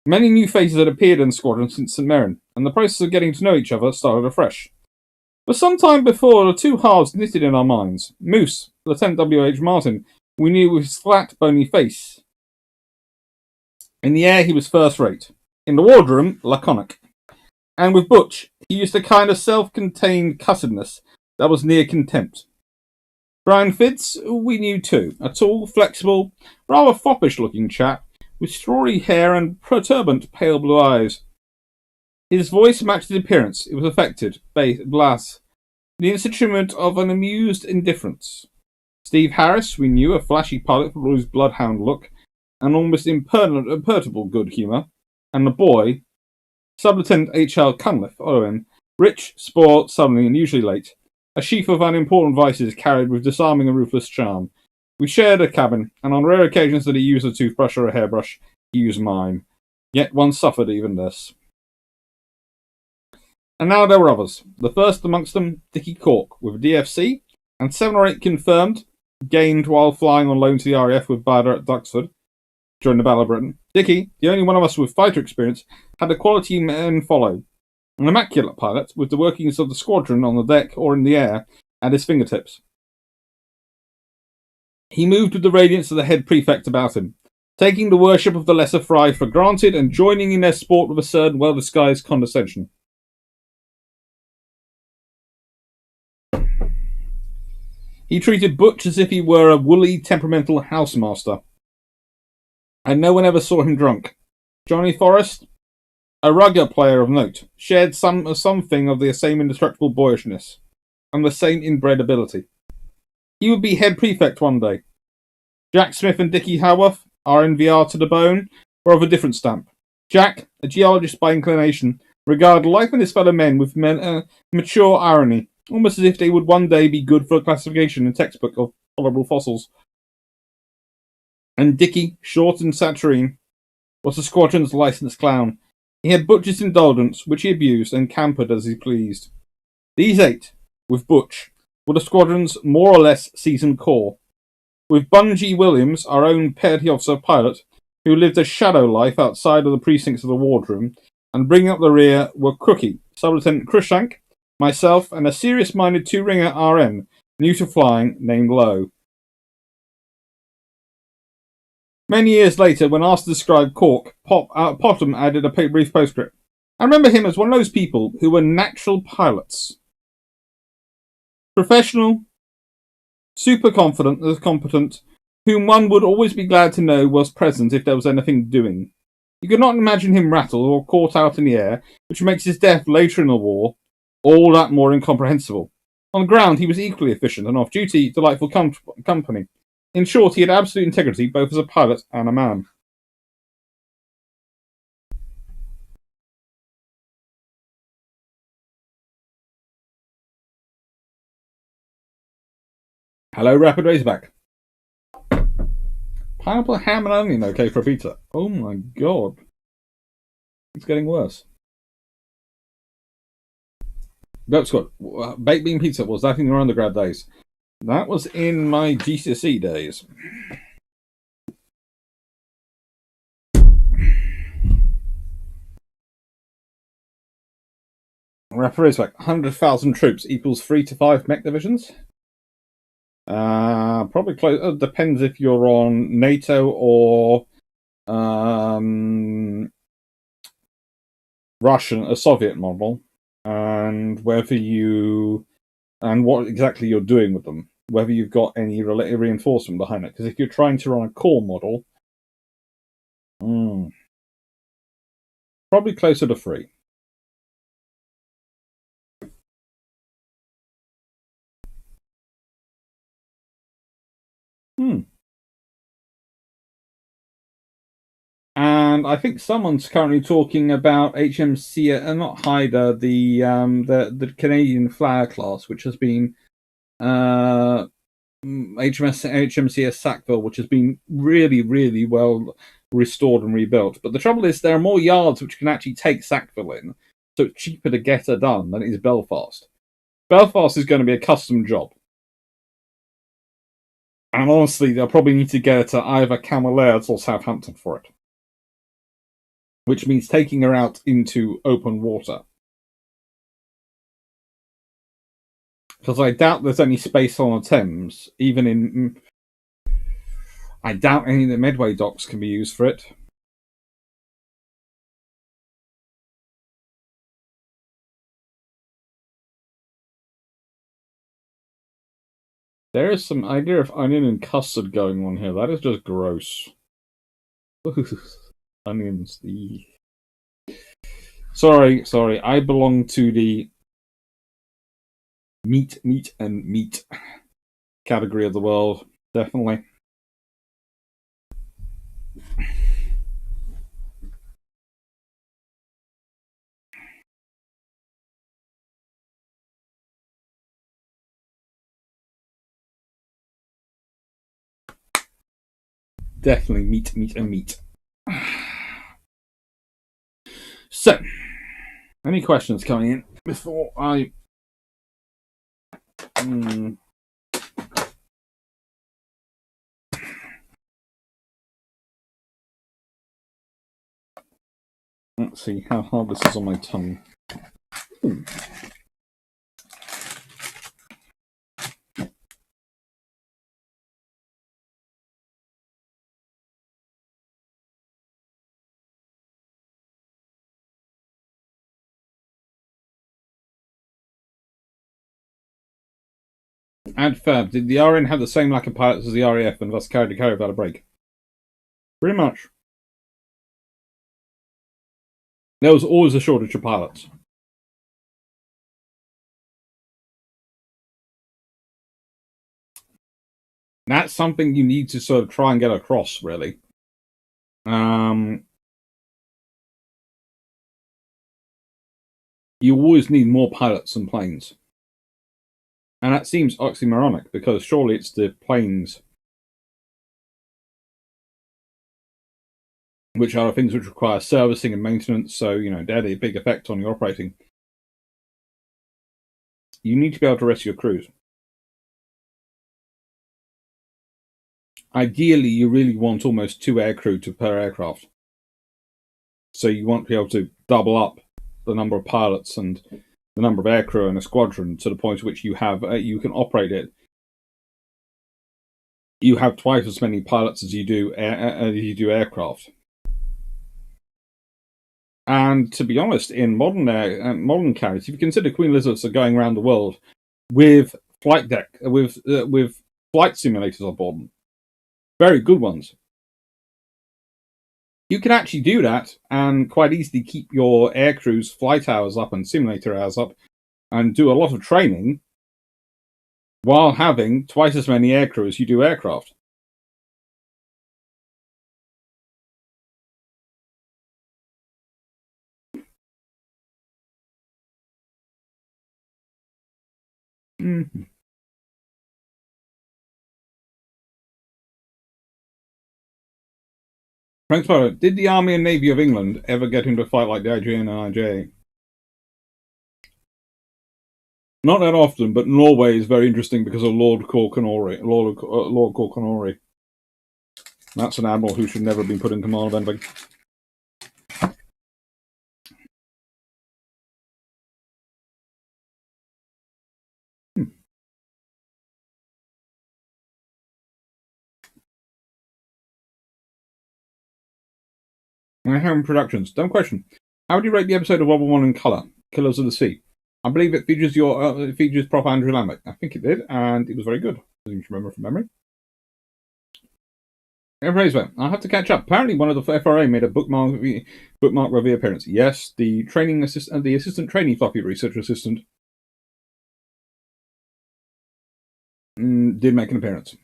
S1: Many new faces had appeared in the squadron since St. Mirren, and the process of getting to know each other started afresh. For some time before, the two halves knitted in our minds. Moose, Lieutenant W.H. Martin, we knew with his flat, bony face. In the air, he was first-rate. In the wardroom, laconic. And with Butch, he used a kind of self-contained cussedness that was near contempt. Brian Fitz, we knew too. A tall, flexible, rather foppish-looking chap with strawy hair and perturbant pale blue eyes. His voice matched his appearance. It was affected, blass, the instrument of an amused indifference. Steve Harris, we knew, a flashy pilot with his bloodhound look, and almost imperturbable good humour, and the boy, Sub-Lieutenant H.L. Cunliffe, Owen, rich, spoiled, suddenly, and usually late, a sheaf of unimportant vices carried with disarming and ruthless charm. We shared a cabin, and on rare occasions that he used a toothbrush or a hairbrush, he used mine. Yet one suffered even this. And now there were others. The first amongst them, Dickie Cork, with a DFC, and 7 or 8 confirmed, gained while flying on loan to the RAF with Bader at Duxford during the Battle of Britain. Dickie, the only one of us with fighter experience, had a quality men follow. An immaculate pilot, with the workings of the squadron on the deck or in the air at his fingertips. He moved with the radiance of the head prefect about him, taking the worship of the lesser fry for granted and joining in their sport with a certain well-disguised condescension. He treated Butch as if he were a woolly, temperamental housemaster, and no one ever saw him drunk. Johnny Forrest, a rugger player of note, shared something of the same indestructible boyishness, and the same inbred ability. He would be head prefect one day. Jack Smith and Dickie Haworth, RNVR to the bone, were of a different stamp. Jack, a geologist by inclination, regarded life and his fellow men with mature irony, almost as if they would one day be good for a classification in textbook of tolerable fossils. And Dickie, short and saturine, was the squadron's licensed clown. He had Butch's indulgence, which he abused and campered as he pleased. These 8, with Butch, were the squadron's more or less seasoned core. With Bungie Williams, our own petty officer pilot, who lived a shadow life outside of the precincts of the wardroom, and bringing up the rear were Crookie, Sub-Lieutenant Cruikshank, myself, and a serious-minded 2-ringer RN, new to flying, named Lowe. Many years later, when asked to describe Cork, Popham added a brief postscript. I remember him as one of those people who were natural pilots. Professional, super confident, competent, whom one would always be glad to know was present if there was anything doing. You could not imagine him rattled or caught out in the air, which makes his death later in the war all that more incomprehensible. On the ground, he was equally efficient and off-duty, delightful company. In short, he had absolute integrity both as a pilot and a man. Hello, Rapid Razorback. Pineapple, ham and onion, okay for a pizza. Oh my god. It's getting worse. Goat Squad. Baked bean pizza, was that in your undergrad days? That was in my GCSE days. Rapid Razorback. 100,000 troops equals 3 to 5 mech divisions? Probably close. It depends if you're on NATO or Russian, a Soviet model, and whether you and what exactly you're doing with them, whether you've got any reinforcement behind it. Because if you're trying to run a core model, probably closer to 3. And I think someone's currently talking about HMC, not Haida, the Canadian Flower class, which has been HMCS Sackville, which has been really, really well restored and rebuilt. But the trouble is, there are more yards which can actually take Sackville in, so it's cheaper to get her done than it is Belfast. Belfast is going to be a custom job. And honestly, they'll probably need to get her to either Camelairds or Southampton for it. Which means taking her out into open water. Because I doubt there's any space on the Thames, even in... I doubt any of the Medway docks can be used for it. There is some idea of onion and custard going on here. That is just gross. Onions. Sorry. I belong to the meat and meat category of the world. Definitely. Definitely meat and meat. So, any questions coming in before I... Let's see how hard this is on my tongue. Ooh. And Fab, did the RN have the same lack of pilots as the RAF and thus carried the carry without a break? Pretty much. There was always a shortage of pilots. That's something you need to sort of try and get across, really. You always need more pilots than planes. And that seems oxymoronic, because surely it's the planes which are the things which require servicing and maintenance, so, you know, they're the big effect on your operating. You need to be able to rescue your crews. Ideally, you really want almost 2 aircrew per aircraft. So you want to be able to double up the number of pilots and the number of aircrew in a squadron to the point at which you have you can operate it. You have twice as many pilots as you do aircraft. And to be honest, in modern carriers, if you consider Queen Elizabeths are going around the world with flight simulators on board them, very good ones. You can actually do that and quite easily keep your aircrew's flight hours up and simulator hours up and do a lot of training while having twice as many aircrew as you do aircraft. Mm-hmm. Frank Sparrow, did the Army and Navy of England ever get into a fight like the IJA and IJA? Not that often, but Norway is very interesting because of Lord Cork and Ori. Lord Cork and Ori. That's an admiral who should never have been put in command of anything. Home Productions. Dumb question. How would you rate the episode of World War I in colour? Killers of the Sea. I believe it features it features Prof. Andrew Lambic. I think it did, and it was very good. I think you remember from memory. I'll have to catch up. Apparently, one of the FRA made a bookmark review appearance. Yes, the assistant training floppy research assistant did make an appearance.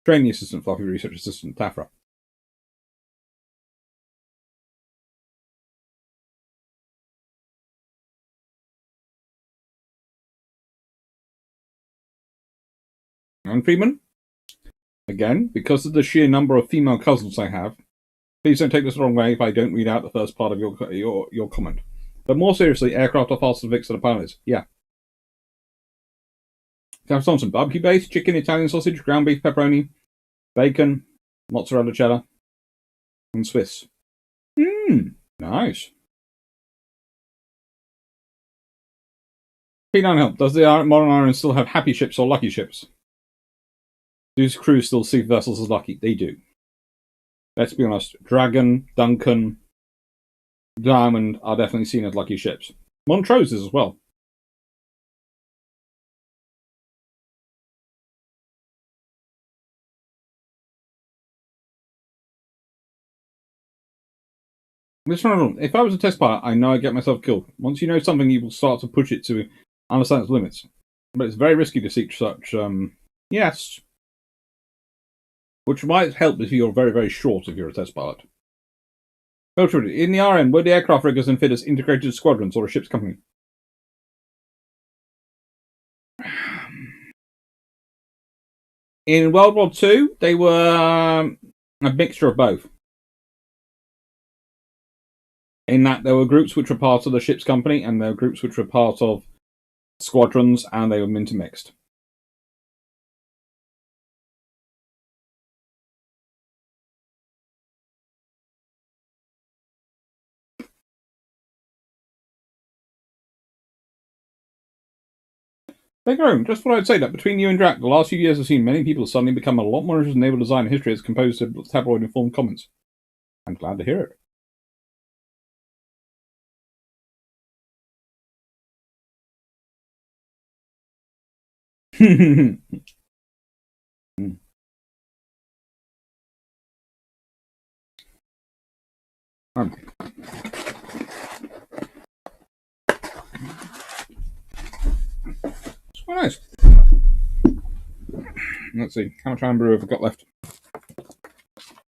S1: Training assistant floppy research assistant Tafra. And Freeman, again, because of the sheer number of female cousins I have, please don't take this the wrong way if I don't read out the first part of your comment. But more seriously, aircraft are faster than the pilots. Yeah. Travis Thompson, barbecue base, chicken, Italian sausage, ground beef, pepperoni, bacon, mozzarella cheddar, and Swiss. Nice. P9 help. Does the modern iron still have happy ships or lucky ships? Do crews still see vessels as lucky? They do. Let's be honest. Dragon, Duncan, Diamond are definitely seen as lucky ships. Montrose is as well. If I was a test pilot, I know I'd get myself killed. Once you know something, you will start to push it to understand its limits. But it's very risky to seek such, yes. Which might help if you're very, very short if you're a test pilot. Beltrude, in the RM, were the aircraft riggers and fitters integrated squadrons or a ship's company? In World War II, they were a mixture of both. In that there were groups which were part of the ship's company, and there were groups which were part of squadrons, and they were intermixed. Thank you. Just what I'd say that between you and Drac, the last few years have seen many people suddenly become a lot more interested in naval design and history as composed to tabloid-informed comments. I'm glad to hear it. It's quite nice. Let's see, how much iron brew have I got left?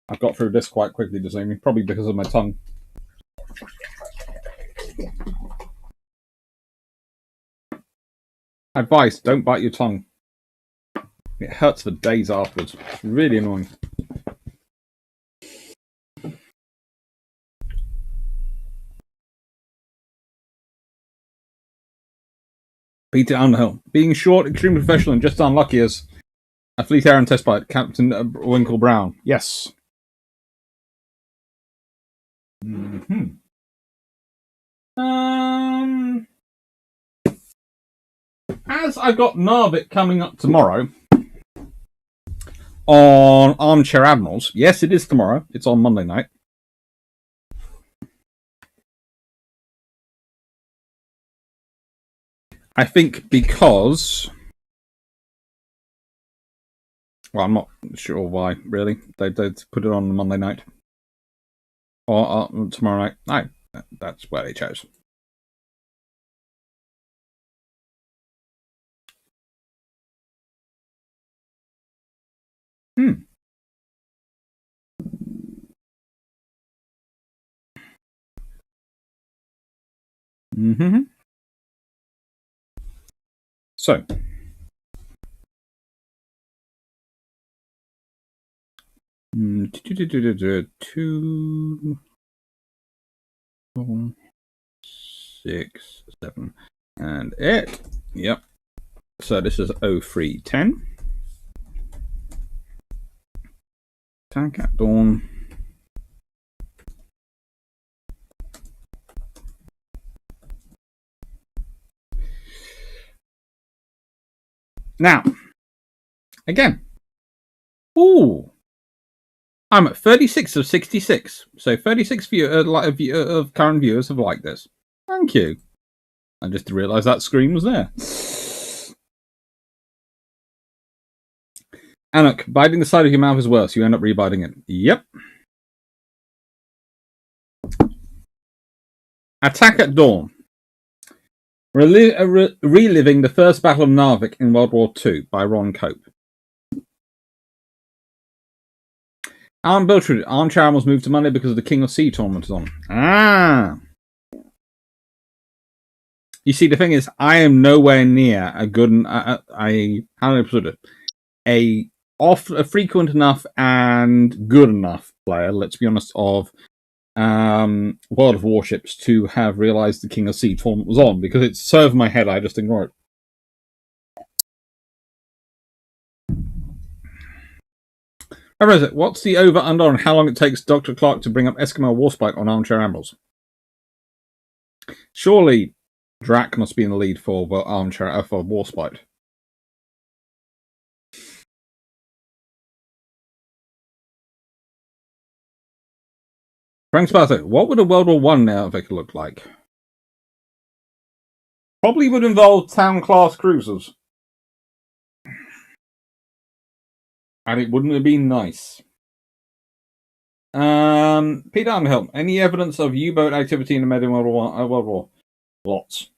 S1: I've got through this quite quickly this evening, probably because of my tongue. Advice, don't bite your tongue. It hurts for days afterwards. It's really annoying. Peter Underhill. Being short, extremely professional, and just unlucky as a Fleet Air and test pilot, Captain Winkle Brown. Yes. As I've got Narvik coming up tomorrow on Armchair Admirals. Yes, it is tomorrow. It's on Monday night. I think because... Well, I'm not sure why, really. They'd put it on Monday night. Or tomorrow night. That's where they chose. So, two, 4, 6, 7, and 8. Yep. So this is 0310. Attack at dawn. Now, again. Ooh. I'm at 36 of 66. So 36 of current viewers have liked this. Thank you. I just realised that screen was there. Anuk, biting the side of your mouth is worse. You end up rebiting it. Yep. Attack at Dawn. Reliving the First Battle of Narvik in World War II by Ron Cope. Alan Beltrude, Armchair was moved to Monday because of the King of Sea tournament is on. Ah! You see, the thing is, I am nowhere near a good, how do I put it? A frequent enough and good enough player, let's be honest, of World of Warships to have realised the King of Sea tournament was on, because it's so over my head, I just ignore it. What's the over-under on how long it takes Dr. Clark to bring up Eskimo Warspite on Armchair Admirals? Surely Drac must be in the lead for Armchair for Warspite. Frank Sparta, what would a World War I Narvik look like? Probably would involve town-class cruisers. And it wouldn't have been nice. I Peter Underhill, any evidence of U-boat activity in the Medieval World War? Lots.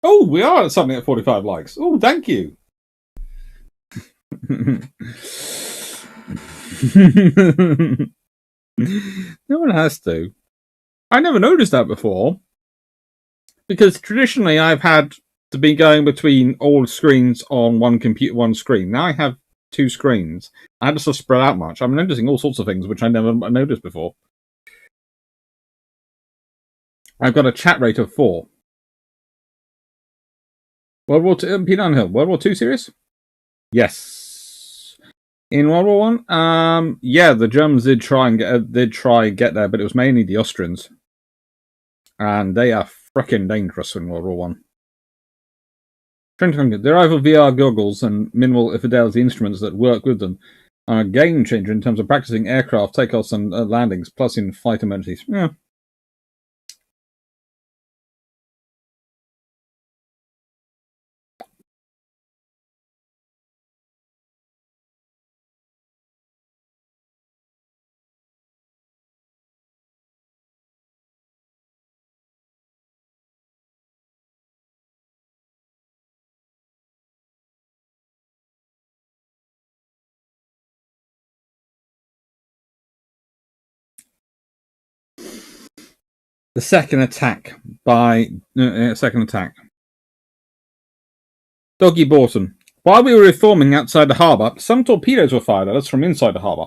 S1: Oh, we are suddenly at 45 likes. Oh, thank you. No one has to. I never noticed that before. Because traditionally I've had to be going between all screens on one computer, one screen. Now I have two screens. I had to sort of spread out much. I'm noticing all sorts of things which I never noticed before. I've got a chat rate of 4. World War II, Peter Underhill, World War II series? Yes. In World War One, yeah, the Germans did try and get there, but it was mainly the Austrians, and they are frickin' dangerous in World War One. The arrival of VR goggles and minimal fidelity instruments that work with them are a game changer in terms of practicing aircraft takeoffs and landings, plus in flight emergencies. Yeah. The second attack. Doggy Borton. While we were reforming outside the harbour, some torpedoes were fired at us from inside the harbour.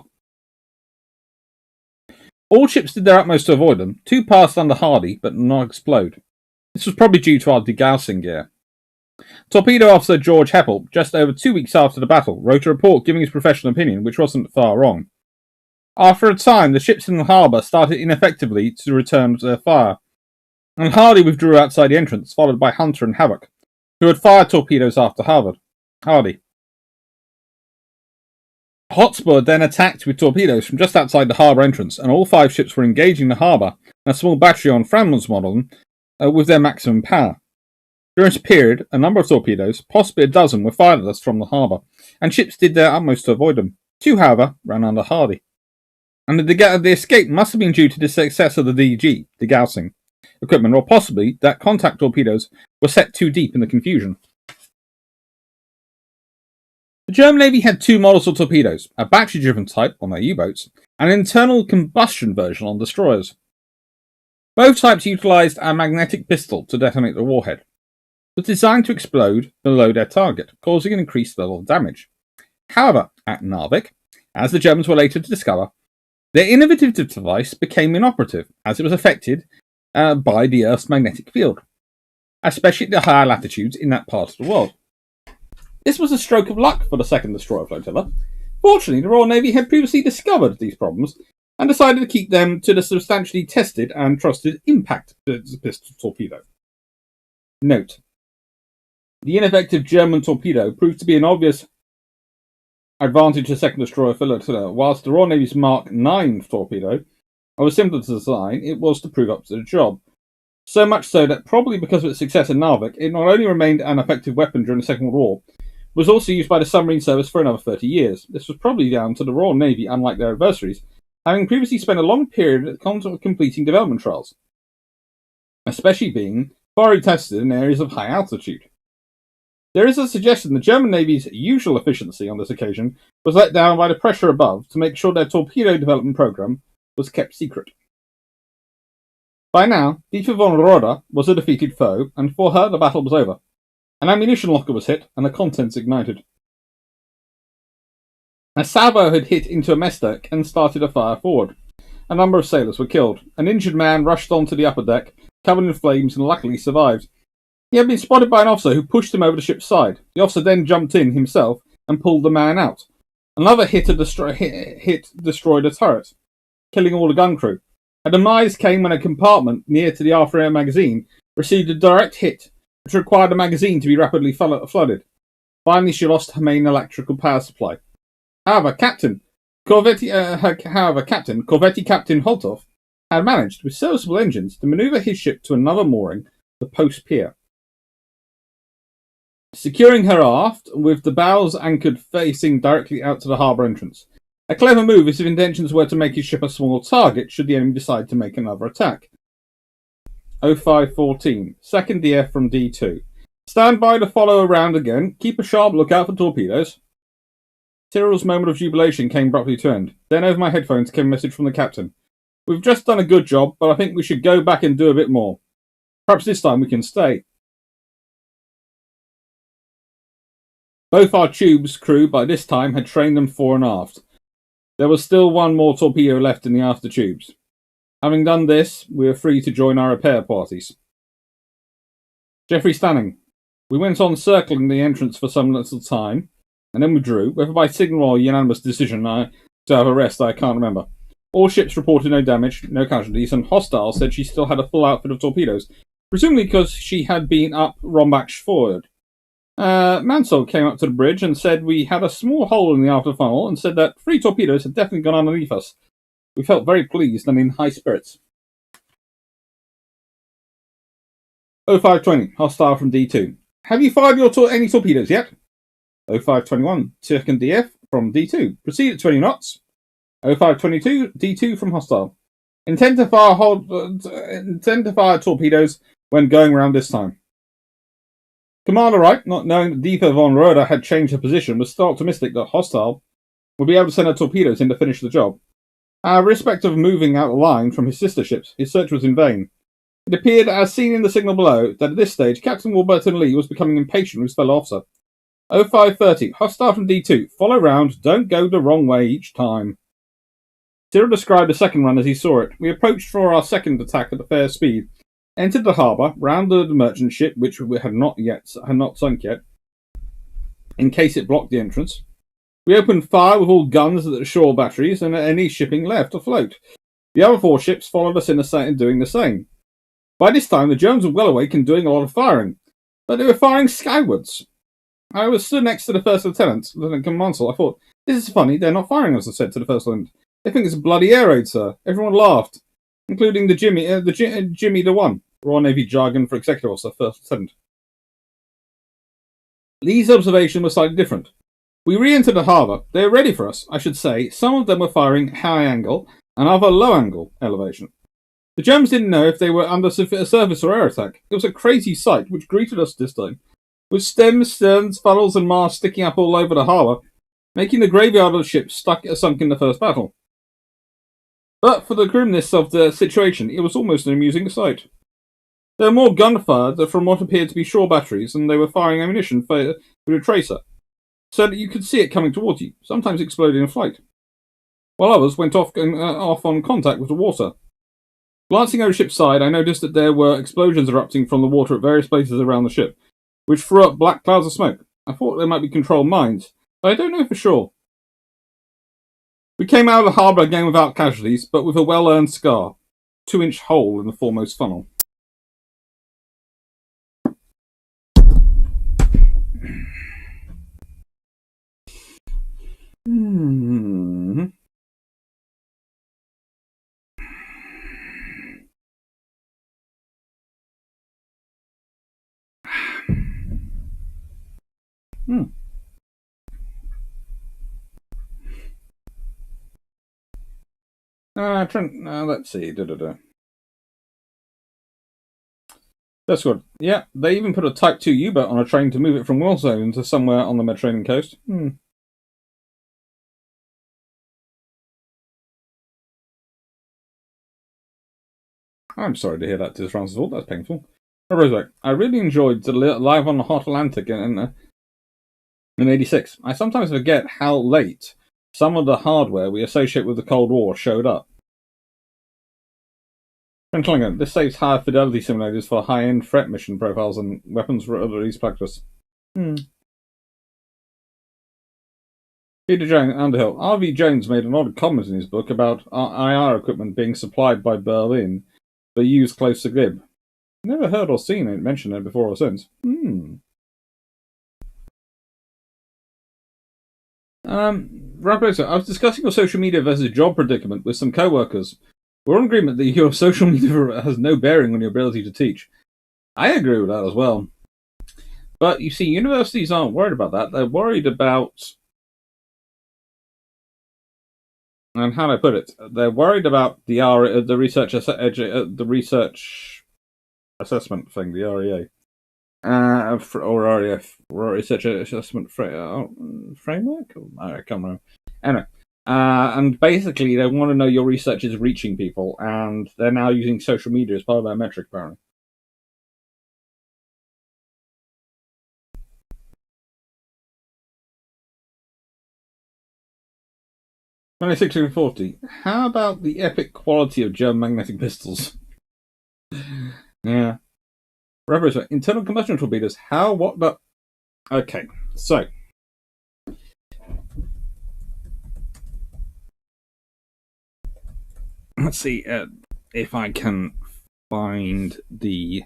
S1: All ships did their utmost to avoid them. 2 passed under Hardy, but did not explode. This was probably due to our degaussing gear. Torpedo Officer George Heppel, just over 2 weeks after the battle, wrote a report giving his professional opinion, which wasn't far wrong. After a time, the ships in the harbour started ineffectively to return to their fire, and Hardy withdrew outside the entrance, followed by Hunter and Havoc, who had fired torpedoes after Hardy. Hotspur then attacked with torpedoes from just outside the harbour entrance, and all 5 ships were engaging the harbour and a small battery on Franman's model with their maximum power. During this period, a number of torpedoes, possibly a dozen, were fired at us from the harbour, and ships did their utmost to avoid them. 2, however, ran under Hardy. And the escape must have been due to the success of the DG, degaussing equipment, or possibly that contact torpedoes were set too deep in the confusion. The German Navy had 2 models of torpedoes, a battery-driven type on their U-boats, and an internal combustion version on destroyers. Both types utilised a magnetic pistol to detonate the warhead. It was designed to explode below their target, causing an increased level of damage. However, at Narvik, as the Germans were later to discover, their innovative device became inoperative as it was affected by the Earth's magnetic field, especially at the higher latitudes in that part of the world. This was a stroke of luck for the second destroyer flotilla. Fortunately, the Royal Navy had previously discovered these problems and decided to keep them to the substantially tested and trusted impact pistol torpedo. Note: the ineffective German torpedo proved to be an obvious advantage to second destroyer flotilla, whilst the Royal Navy's Mark 9 torpedo was similar to design, it was to prove up to the job. So much so that, probably because of its success in Narvik, it not only remained an effective weapon during the Second World War, but was also used by the submarine service for another 30 years. This was probably down to the Royal Navy, unlike their adversaries, having previously spent a long period completing development trials, especially being thoroughly tested in areas of high altitude. There is a suggestion the German Navy's usual efficiency on this occasion was let down by the pressure above to make sure their torpedo development program was kept secret. By now, Dietfried von Roda was a defeated foe, and for her the battle was over. An ammunition locker was hit, and the contents ignited. A salvo had hit into a mess deck and started a fire forward. A number of sailors were killed. An injured man rushed onto the upper deck, covered in flames, and luckily survived. He had been spotted by an officer who pushed him over the ship's side. The officer then jumped in himself and pulled the man out. Another hit destroyed a turret, killing all the gun crew. A demise came when a compartment near to the after-air magazine received a direct hit, which required the magazine to be rapidly flooded. Finally, she lost her main electrical power supply. However, Captain Corvette, however, Corvette Captain Holtoff had managed, with serviceable engines, to manoeuvre his ship to another mooring, the Post Pier. Securing her aft, with the bows anchored facing directly out to the harbour entrance. A clever move if his intentions were to make his ship a small target should the enemy decide to make another attack. 0514, second DF from D2. Stand by to follow around again. Keep a sharp lookout for torpedoes. Cyril's moment of jubilation came abruptly to end. Then over my headphones came a message from the captain. We've just done a good job, but I think we should go back and do a bit more. Perhaps this time we can stay. Both our tubes crew by this time had trained them fore and aft. There was still one more torpedo left in the after tubes. Having done this, we were free to join our repair parties. Geoffrey standing. We went on circling the entrance for some little time, and then withdrew, whether by signal or unanimous decision to have a rest I can't remember. All ships reported no damage, no casualties, and Hostile said she still had a full outfit of torpedoes, presumably because she had been up Rombach forward. Mansell came up to the bridge and said we had a small hole in the after funnel and said that 3 torpedoes had definitely gone underneath us. We felt very pleased and in high spirits. 0520, Hostile from D2. Have you fired any torpedoes yet? 0521, second DF from D2. Proceed at 20 knots. 0522, D2 from Hostile. Intend to fire torpedoes when going round this time. Commander Wright, not knowing that Deepa von Roda had changed her position, was still optimistic that Hostile would be able to send her torpedoes in to finish the job. Irrespective of moving out of line from his sister ships, his search was in vain. It appeared, as seen in the signal below, that at this stage Captain Warburton Lee was becoming impatient with his fellow officer. 0530, Hostile from D2. Follow round, don't go the wrong way each time. Cyril described the second run as he saw it. We approached for our second attack at a fair speed, entered the harbour, rounded the merchant ship, which had not sunk yet, in case it blocked the entrance. We opened fire with all guns at the shore batteries and any shipping left afloat. The other 4 ships followed us in doing the same. By this time, the Germans were well awake and doing a lot of firing, but they were firing skywards. I was stood next to the first lieutenant, Lieutenant Mansell. I thought, this is funny, they're not firing us, I said to the first lieutenant. They think it's a bloody air raid, sir. Everyone laughed, including the Jimmy the One, Royal Navy jargon for executive officer, first lieutenant. Lee's observation was slightly different. We re-entered the harbour. They were ready for us, I should say. Some of them were firing high angle and other low angle elevation. The Germans didn't know if they were under surface or air attack. It was a crazy sight which greeted us this time, with stems, sterns, funnels, and masts sticking up all over the harbour, making the graveyard of the ship sunk in the first battle. But for the grimness of the situation, it was almost an amusing sight. There were more gunfire from what appeared to be shore batteries, and they were firing ammunition through a tracer, so that you could see it coming towards you, sometimes exploding in flight, while others went off on contact with the water. Glancing over the ship's side, I noticed that there were explosions erupting from the water at various places around the ship, which threw up black clouds of smoke. I thought they might be controlled mines, but I don't know for sure. We came out of the harbour again without casualties, but with a well-earned scar, 2-inch hole in the foremost funnel. Let's see. That's good. Yeah, they even put a Type 2 U-boat on a train to move it from Wilson to somewhere on the Mediterranean coast. I'm sorry to hear that, Francis. That's painful. I really enjoyed the Live on the Hot Atlantic in 86. I sometimes forget how late some of the hardware we associate with the Cold War showed up. This saves higher fidelity simulators for high-end threat mission profiles and weapons release practice. Peter Jones, Underhill. R.V. Jones made an odd comment in his book about IR equipment being supplied by Berlin, but used close to Glib. Never heard or seen it mentioned it before or since. Raposo, I was discussing your social media versus job predicament with some co-workers. We're in agreement that your social media has no bearing on your ability to teach. I agree with that as well. But you see, universities aren't worried about that. They're worried about, and how do I put it? They're worried about the research assessment thing, the REA, or REF, research assessment framework. I can't remember. Anyway, and basically they want to know your research is reaching people, and they're now using social media as part of their metric, apparently. 2640. How about the epic quality of German magnetic pistols? Yeah. Reference internal combustion torpedoes. How? What? But okay. So let's see if I can find the.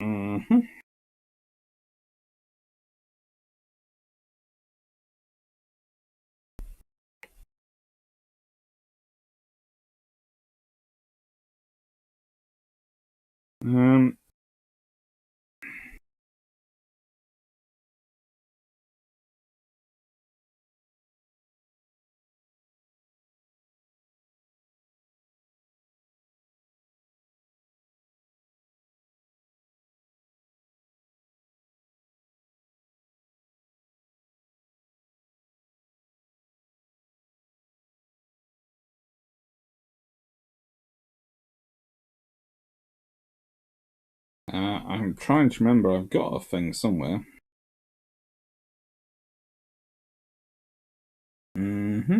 S1: Mm-hmm. I'm trying to remember. I've got a thing somewhere. Mm-hmm.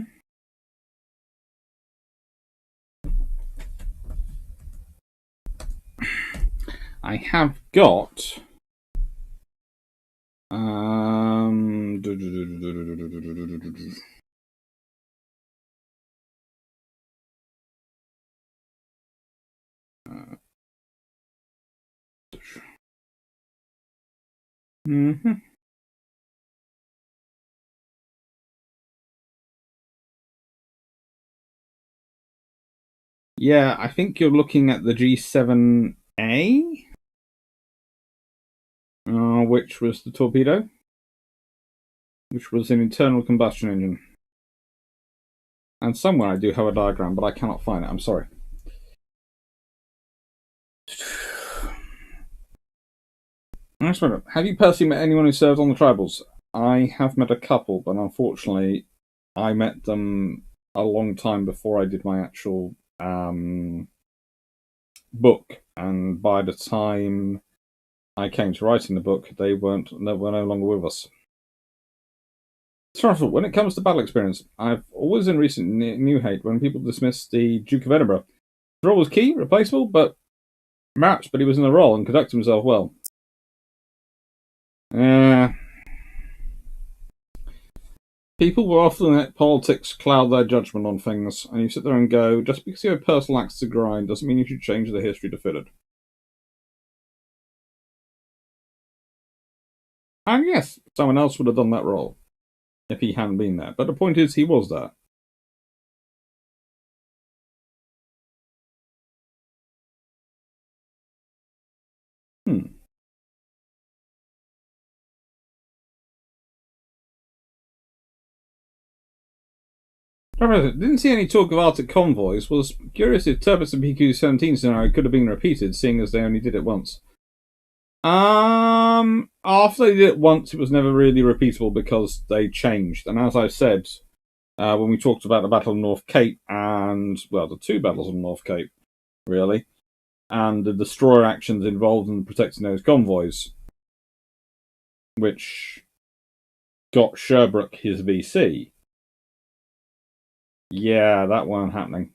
S1: I have got. Mm-hmm. Yeah, I think you're looking at the G7A, which was the torpedo, which was an internal combustion engine. And somewhere I do have a diagram, but I cannot find it. I'm sorry. Next one. Have you personally met anyone who served on the tribals? I have met a couple, but unfortunately, I met them a long time before I did my actual book, and by the time I came to writing the book, they were no longer with us. So, when it comes to battle experience, I've always in recent new hate when people dismiss the Duke of Edinburgh. The role was key, replaceable, but perhaps, but he was in the role and conducted himself well. People will often let politics cloud their judgment on things, and you sit there and go, just because you have personal axe to grind doesn't mean you should change the history to fit it. And yes, someone else would have done that role if he hadn't been there. But the point is, he was there. Didn't see any talk of Arctic convoys. Was curious if Turbot's and PQ-17 scenario could have been repeated, seeing as they only did it once. After they did it once, it was never really repeatable because they changed. And as I said, when we talked about the Battle of North Cape and, well, the two battles of North Cape, really, and the destroyer actions involved in protecting those convoys, which got Sherbrooke his VC. Yeah, that weren't happening.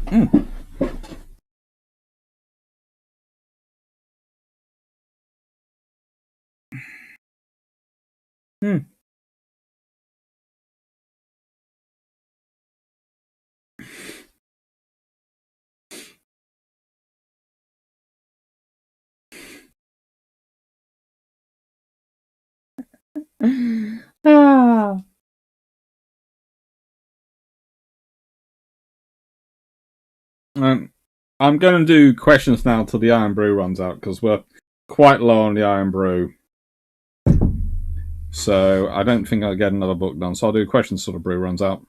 S1: Mm. Hmm. Ah. I'm going to do questions now till the Iron Brew runs out, because we're quite low on the Iron Brew. So I don't think I'll get another book done. So I'll do questions till the brew runs out.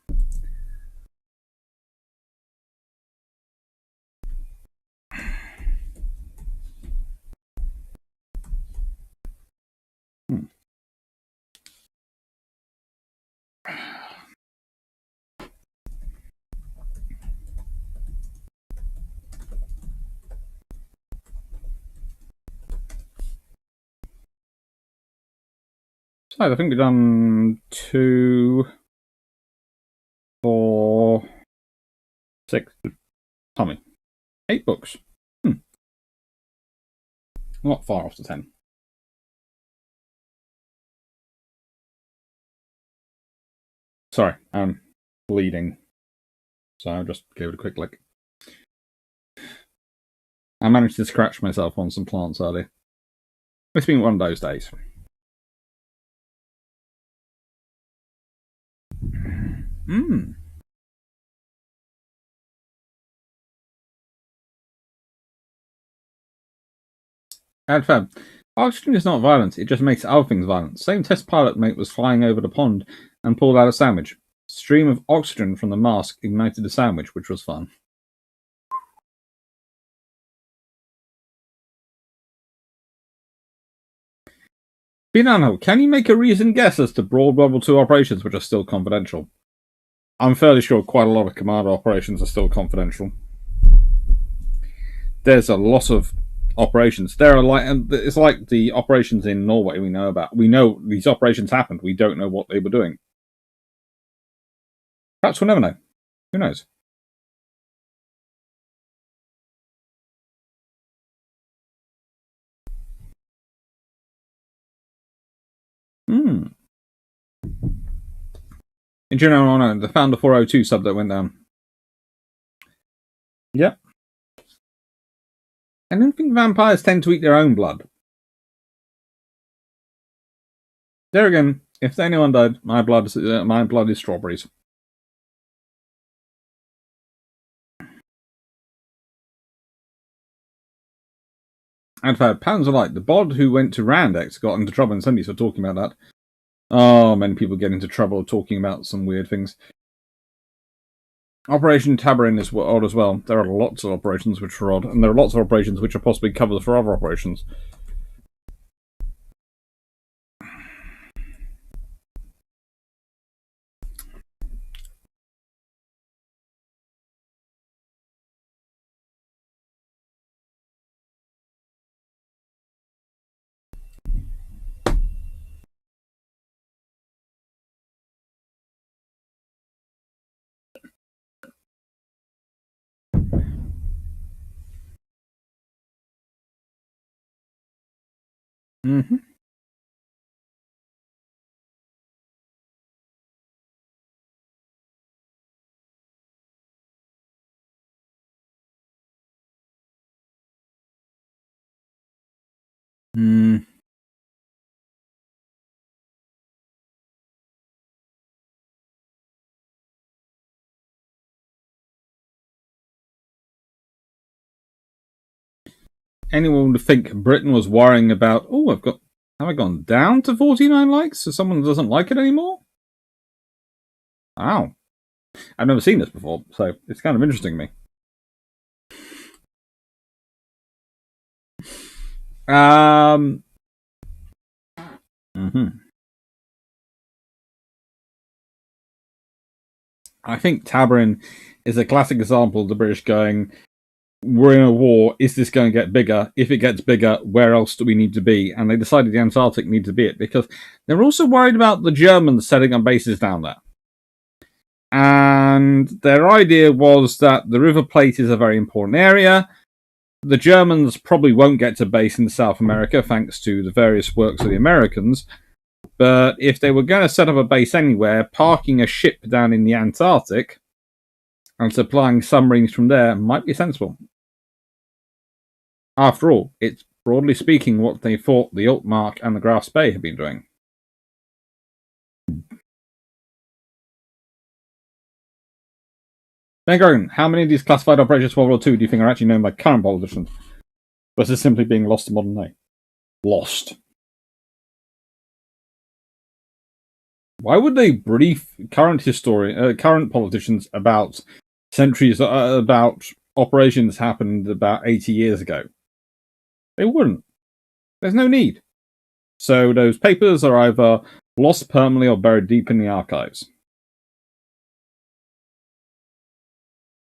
S1: So I think we've done 2, 4, 6, Tommy, 8 books. Not far off to 10. Sorry, I'm bleeding. So I'll just give it a quick lick. I managed to scratch myself on some plants earlier. It's been one of those days. Add fab. Oxygen is not violent, it just makes other things violent. Same test pilot mate was flying over the pond and pulled out a sandwich. Stream of oxygen from the mask ignited the sandwich, which was fun. Binano, can you make a reasoned guess as to Broad Level 2 operations which are still confidential? I'm fairly sure quite a lot of Commander operations are still confidential. There's a lot of operations. There are it's like the operations in Norway we know about. We know these operations happened. We don't know what they were doing. Perhaps we'll never know. Who knows? In general, no, they found the 402 sub that went down. Yep. I don't think vampires tend to eat their own blood. There again, if anyone died, my blood is strawberries. And for pounds alike, the bod who went to Randex got into trouble in Sundays for talking about that. Oh, many people get into trouble talking about some weird things. Operation Tabarin is odd as well. There are lots of operations which are odd, and there are lots of operations which are possibly covers for other operations. Mm-hmm. Anyone would think Britain was worrying about, have I gone down to 49 likes? So someone doesn't like it anymore? Wow. I've never seen this before, so it's kind of interesting to me. I think Tabarin is a classic example of the British going, we're in a war, is this going to get bigger? If it gets bigger, where else do we need to be? And they decided the Antarctic needed to be it, because they're also worried about the Germans setting up bases down there. And their idea was that the River Plate is a very important area. The Germans probably won't get to base in South America, thanks to the various works of the Americans. But if they were going to set up a base anywhere, parking a ship down in the Antarctic and supplying submarines from there might be sensible. After all, it's broadly speaking what they thought the Altmark and the Grass Bay had been doing. Then how many of these classified operations World War II do you think are actually known by current politicians versus simply being lost to modern day? Lost. Why would they brief current politicians about about operations happened about 80 years ago? They wouldn't. There's no need. So those papers are either lost permanently or buried deep in the archives.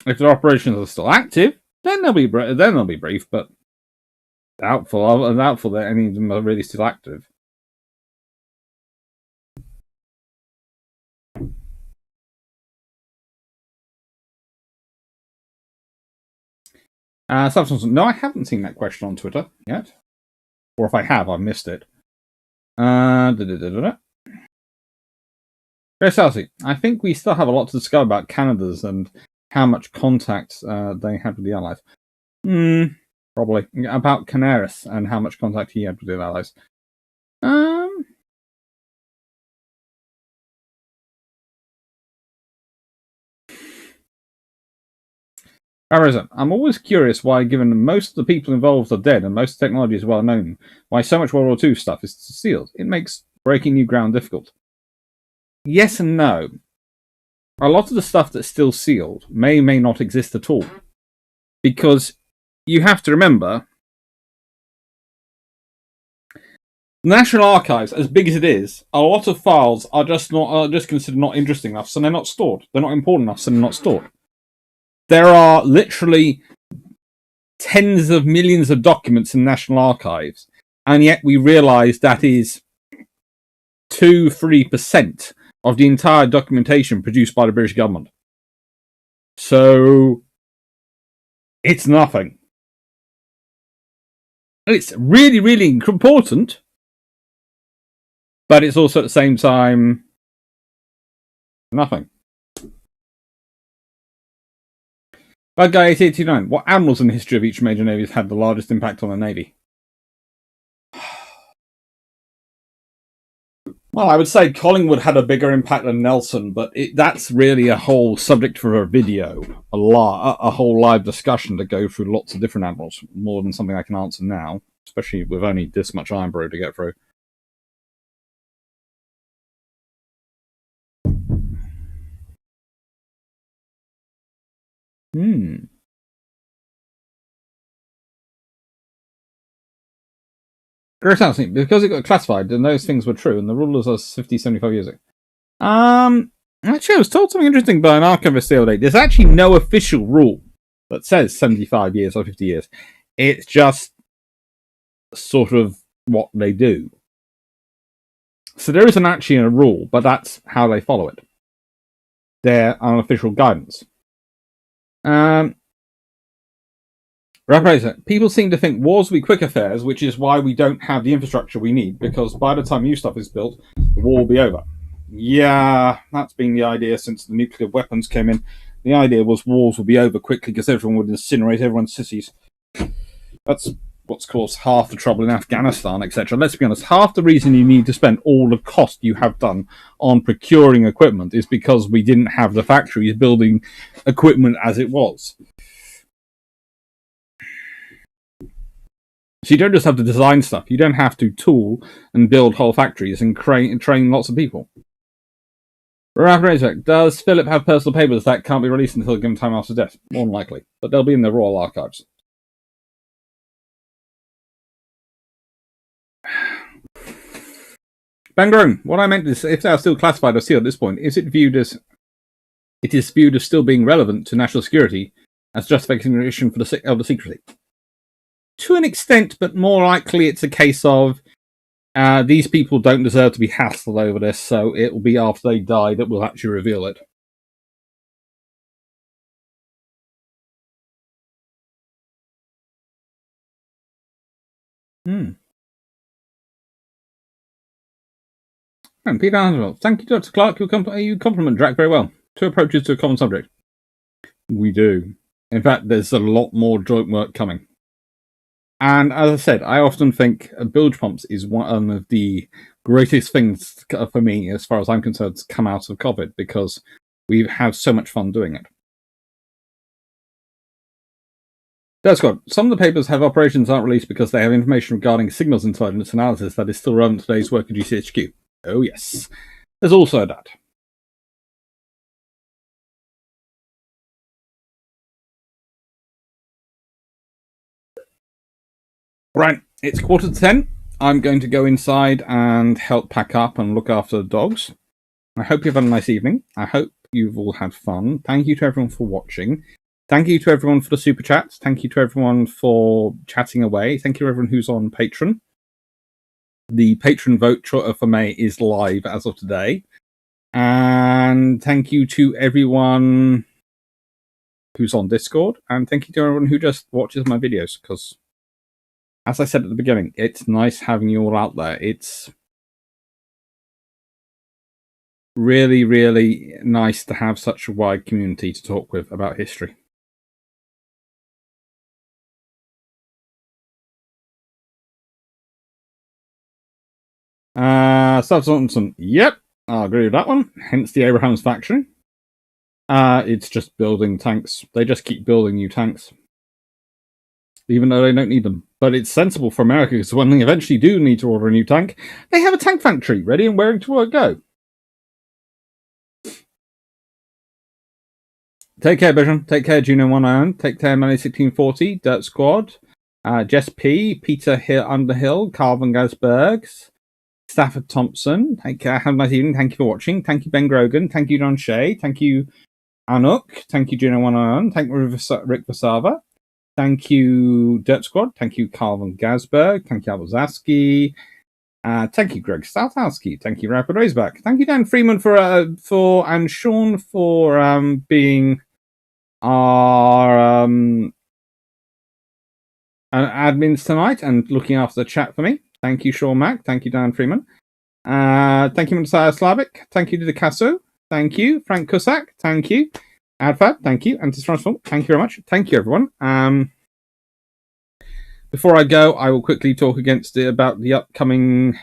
S1: If their operations are still active, then they'll be brief, but doubtful that any of them are really still active. No, I haven't seen that question on Twitter yet. Or if I have, I've missed it. Chris Halsey, I think we still have a lot to discover about Canada's and how much contact they had with the Allies. Probably. About Canaris and how much contact he had with the Allies. I'm always curious why, given most of the people involved are dead and most of the technology is well known, why so much World War II stuff is sealed. It makes breaking new ground difficult. Yes and no. A lot of the stuff that's still sealed may not exist at all. Because you have to remember, National Archives, as big as it is, a lot of files are just considered not interesting enough, so they're not stored. They're not important enough, so they're not stored. There are literally tens of millions of documents in National Archives, and yet we realise that is 2-3% of the entire documentation produced by the British government. So it's nothing. It's really, really important, but it's also at the same time nothing. Bad Guy 889. What admirals in the history of each major navy has had the largest impact on the navy? Well, I would say Collingwood had a bigger impact than Nelson, but that's really a whole subject for a video, a whole live discussion to go through lots of different admirals, more than something I can answer now, especially with only this much Iron Brew to get through. Because it got classified, and those things were true, and the rulers are 50, 75 years ago. Actually, I was told something interesting by an archivist the other day. There's actually no official rule that says 75 years or 50 years. It's just sort of what they do. So there isn't actually a rule, but that's how they follow it. They're unofficial guidance. People seem to think wars will be quick affairs, which is why we don't have the infrastructure we need, because by the time new stuff is built, the war will be over. Yeah, that's been the idea since the nuclear weapons came in. The idea was wars will be over quickly because everyone would incinerate everyone's cities. That's what's caused half the trouble in Afghanistan, etc. Let's be honest, half the reason you need to spend all the cost you have done on procuring equipment is because we didn't have the factories building equipment as it was. So you don't just have to design stuff. You don't have to tool and build whole factories and train lots of people. Does Philip have personal papers that can't be released until a given time after death? More than likely. But they'll be in the Royal Archives. Bangroon, what I meant is, if they are still classified or sealed at this point, is it is viewed as still being relevant to national security as justification for the secrecy? To an extent, but more likely it's a case of these people don't deserve to be hassled over this, so it will be after they die that we'll actually reveal it. And Peter Hanswell, thank you, Dr. Clark. You compliment Drac very well. 2 approaches to a common subject. We do. In fact, there's a lot more joint work coming. And as I said, I often think bilge pumps is one of the greatest things for me, as far as I'm concerned, to come out of COVID, because we've had so much fun doing it. That's good. Some of the papers have operations aren't released because they have information regarding signals intelligence analysis that is still relevant to today's work at GCHQ. Oh, yes. There's also that. Right, it's 9:45. I'm going to go inside and help pack up and look after the dogs. I hope you've had a nice evening. I hope you've all had fun. Thank you to everyone for watching. Thank you to everyone for the super chats. Thank you to everyone for chatting away. Thank you to everyone who's on Patreon. The Patreon vote for May is live as of today. And thank you to everyone who's on Discord. And thank you to everyone who just watches my videos. Because, as I said at the beginning, it's nice having you all out there. It's really, really nice to have such a wide community to talk with about history. Substanton, yep, I agree with that one. Hence the Abraham's faction. It's just building tanks. They just keep building new tanks. Even though they don't need them. But it's sensible for America, because when they eventually do need to order a new tank, they have a tank factory ready and raring to go. Take care, Vision. Take care, Juno 1 Take care, Melly 1640, Dirt Squad, Jess P, Peter Underhill, Carl Gasbergs, Stafford Thompson. Take care. Have a nice evening. Thank you for watching. Thank you, Ben Grogan. Thank you, Don Shea. Thank you, Anuk. Thank you, Juno 1 Thank you, Rick Vasava. Thank you, Dirt Squad. Thank you, Calvin Gasberg. Thank you, Albazaski. Thank you, Greg Stoutowski. Thank you, Rapid Raceback. Thank you, Dan Freeman and Sean for being our admins tonight and looking after the chat for me. Thank you, Sean Mack. Thank you, Dan Freeman. Thank you, Messiah Slavic. Thank you to Casso. Thank you, Frank Cusack. Thank you, Adfab. Thank you, Antistronsful. Thank you very much. Thank you, everyone. Before I go, I will quickly talk about the upcoming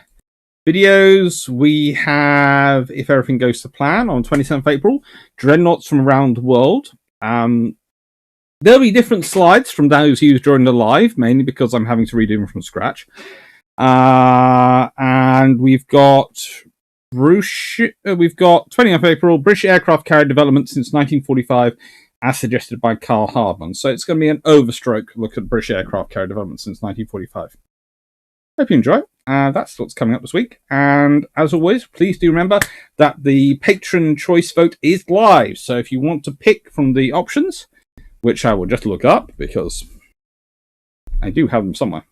S1: videos. We have, if everything goes to plan, on 27th April, Dreadnoughts from around the world. There'll be different slides from those used during the live, mainly because I'm having to redo them from scratch. And we've got 20th April, British aircraft carrier development since 1945, as suggested by Carl Hardman. So it's going to be an overstroke look at British aircraft carrier development since 1945. Hope you enjoy. That's what's coming up this week. And as always, please do remember that the patron choice vote is live. So if you want to pick from the options, which I will just look up because I do have them somewhere.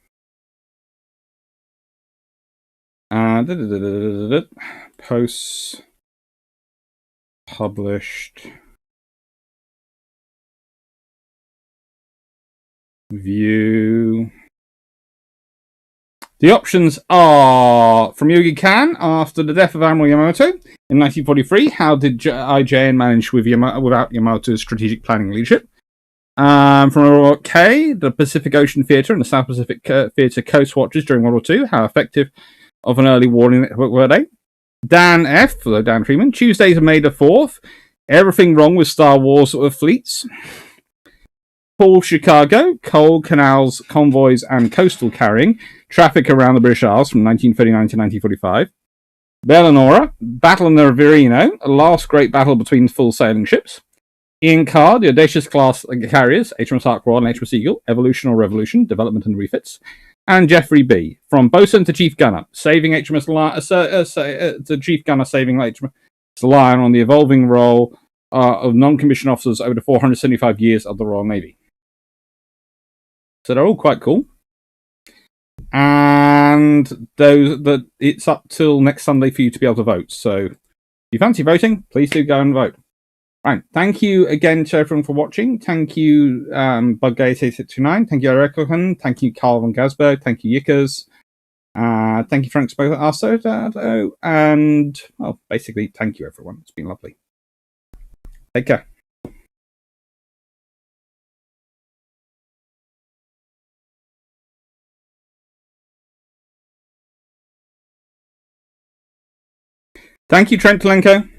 S1: Posts published. View. The options are from Yogi Khan after the death of Admiral Yamamoto in 1943. How did IJN manage without Yamamoto's strategic planning leadership? From Robert K, the Pacific Ocean Theatre and the South Pacific Theatre Coast Watches during World War II. How effective of an early warning network were they? Dan F, for Dan Freeman. Tuesdays of May the 4th. Everything wrong with Star Wars fleets. Paul Chicago, coal, canals, convoys, and coastal carrying. Traffic around the British Isles from 1939 to 1945. Bellanora, Battle in the Riverino, a last great battle between full sailing ships. Ian Carr, the Audacious class carriers, HMS Ark Royal and HMS Eagle, Evolution or Revolution, Development and Refits. And Geoffrey B, from Bosun to Chief Gunner, saving HMS the Chief Gunner saving HMS Lion on the evolving role of non-commissioned officers over the 475 years of the Royal Navy. So they're all quite cool. And it's up till next Sunday for you to be able to vote. So if you fancy voting, please do go and vote. Right. Thank you again to everyone for watching. Thank you, Budgate8629. Thank you, Eric. Thank you, Carl von Gasberg. Thank you, Yickers. Thank you, Frank Spoker. And, well, basically, thank you, everyone. It's been lovely. Take care. Thank you, Trent Telenko.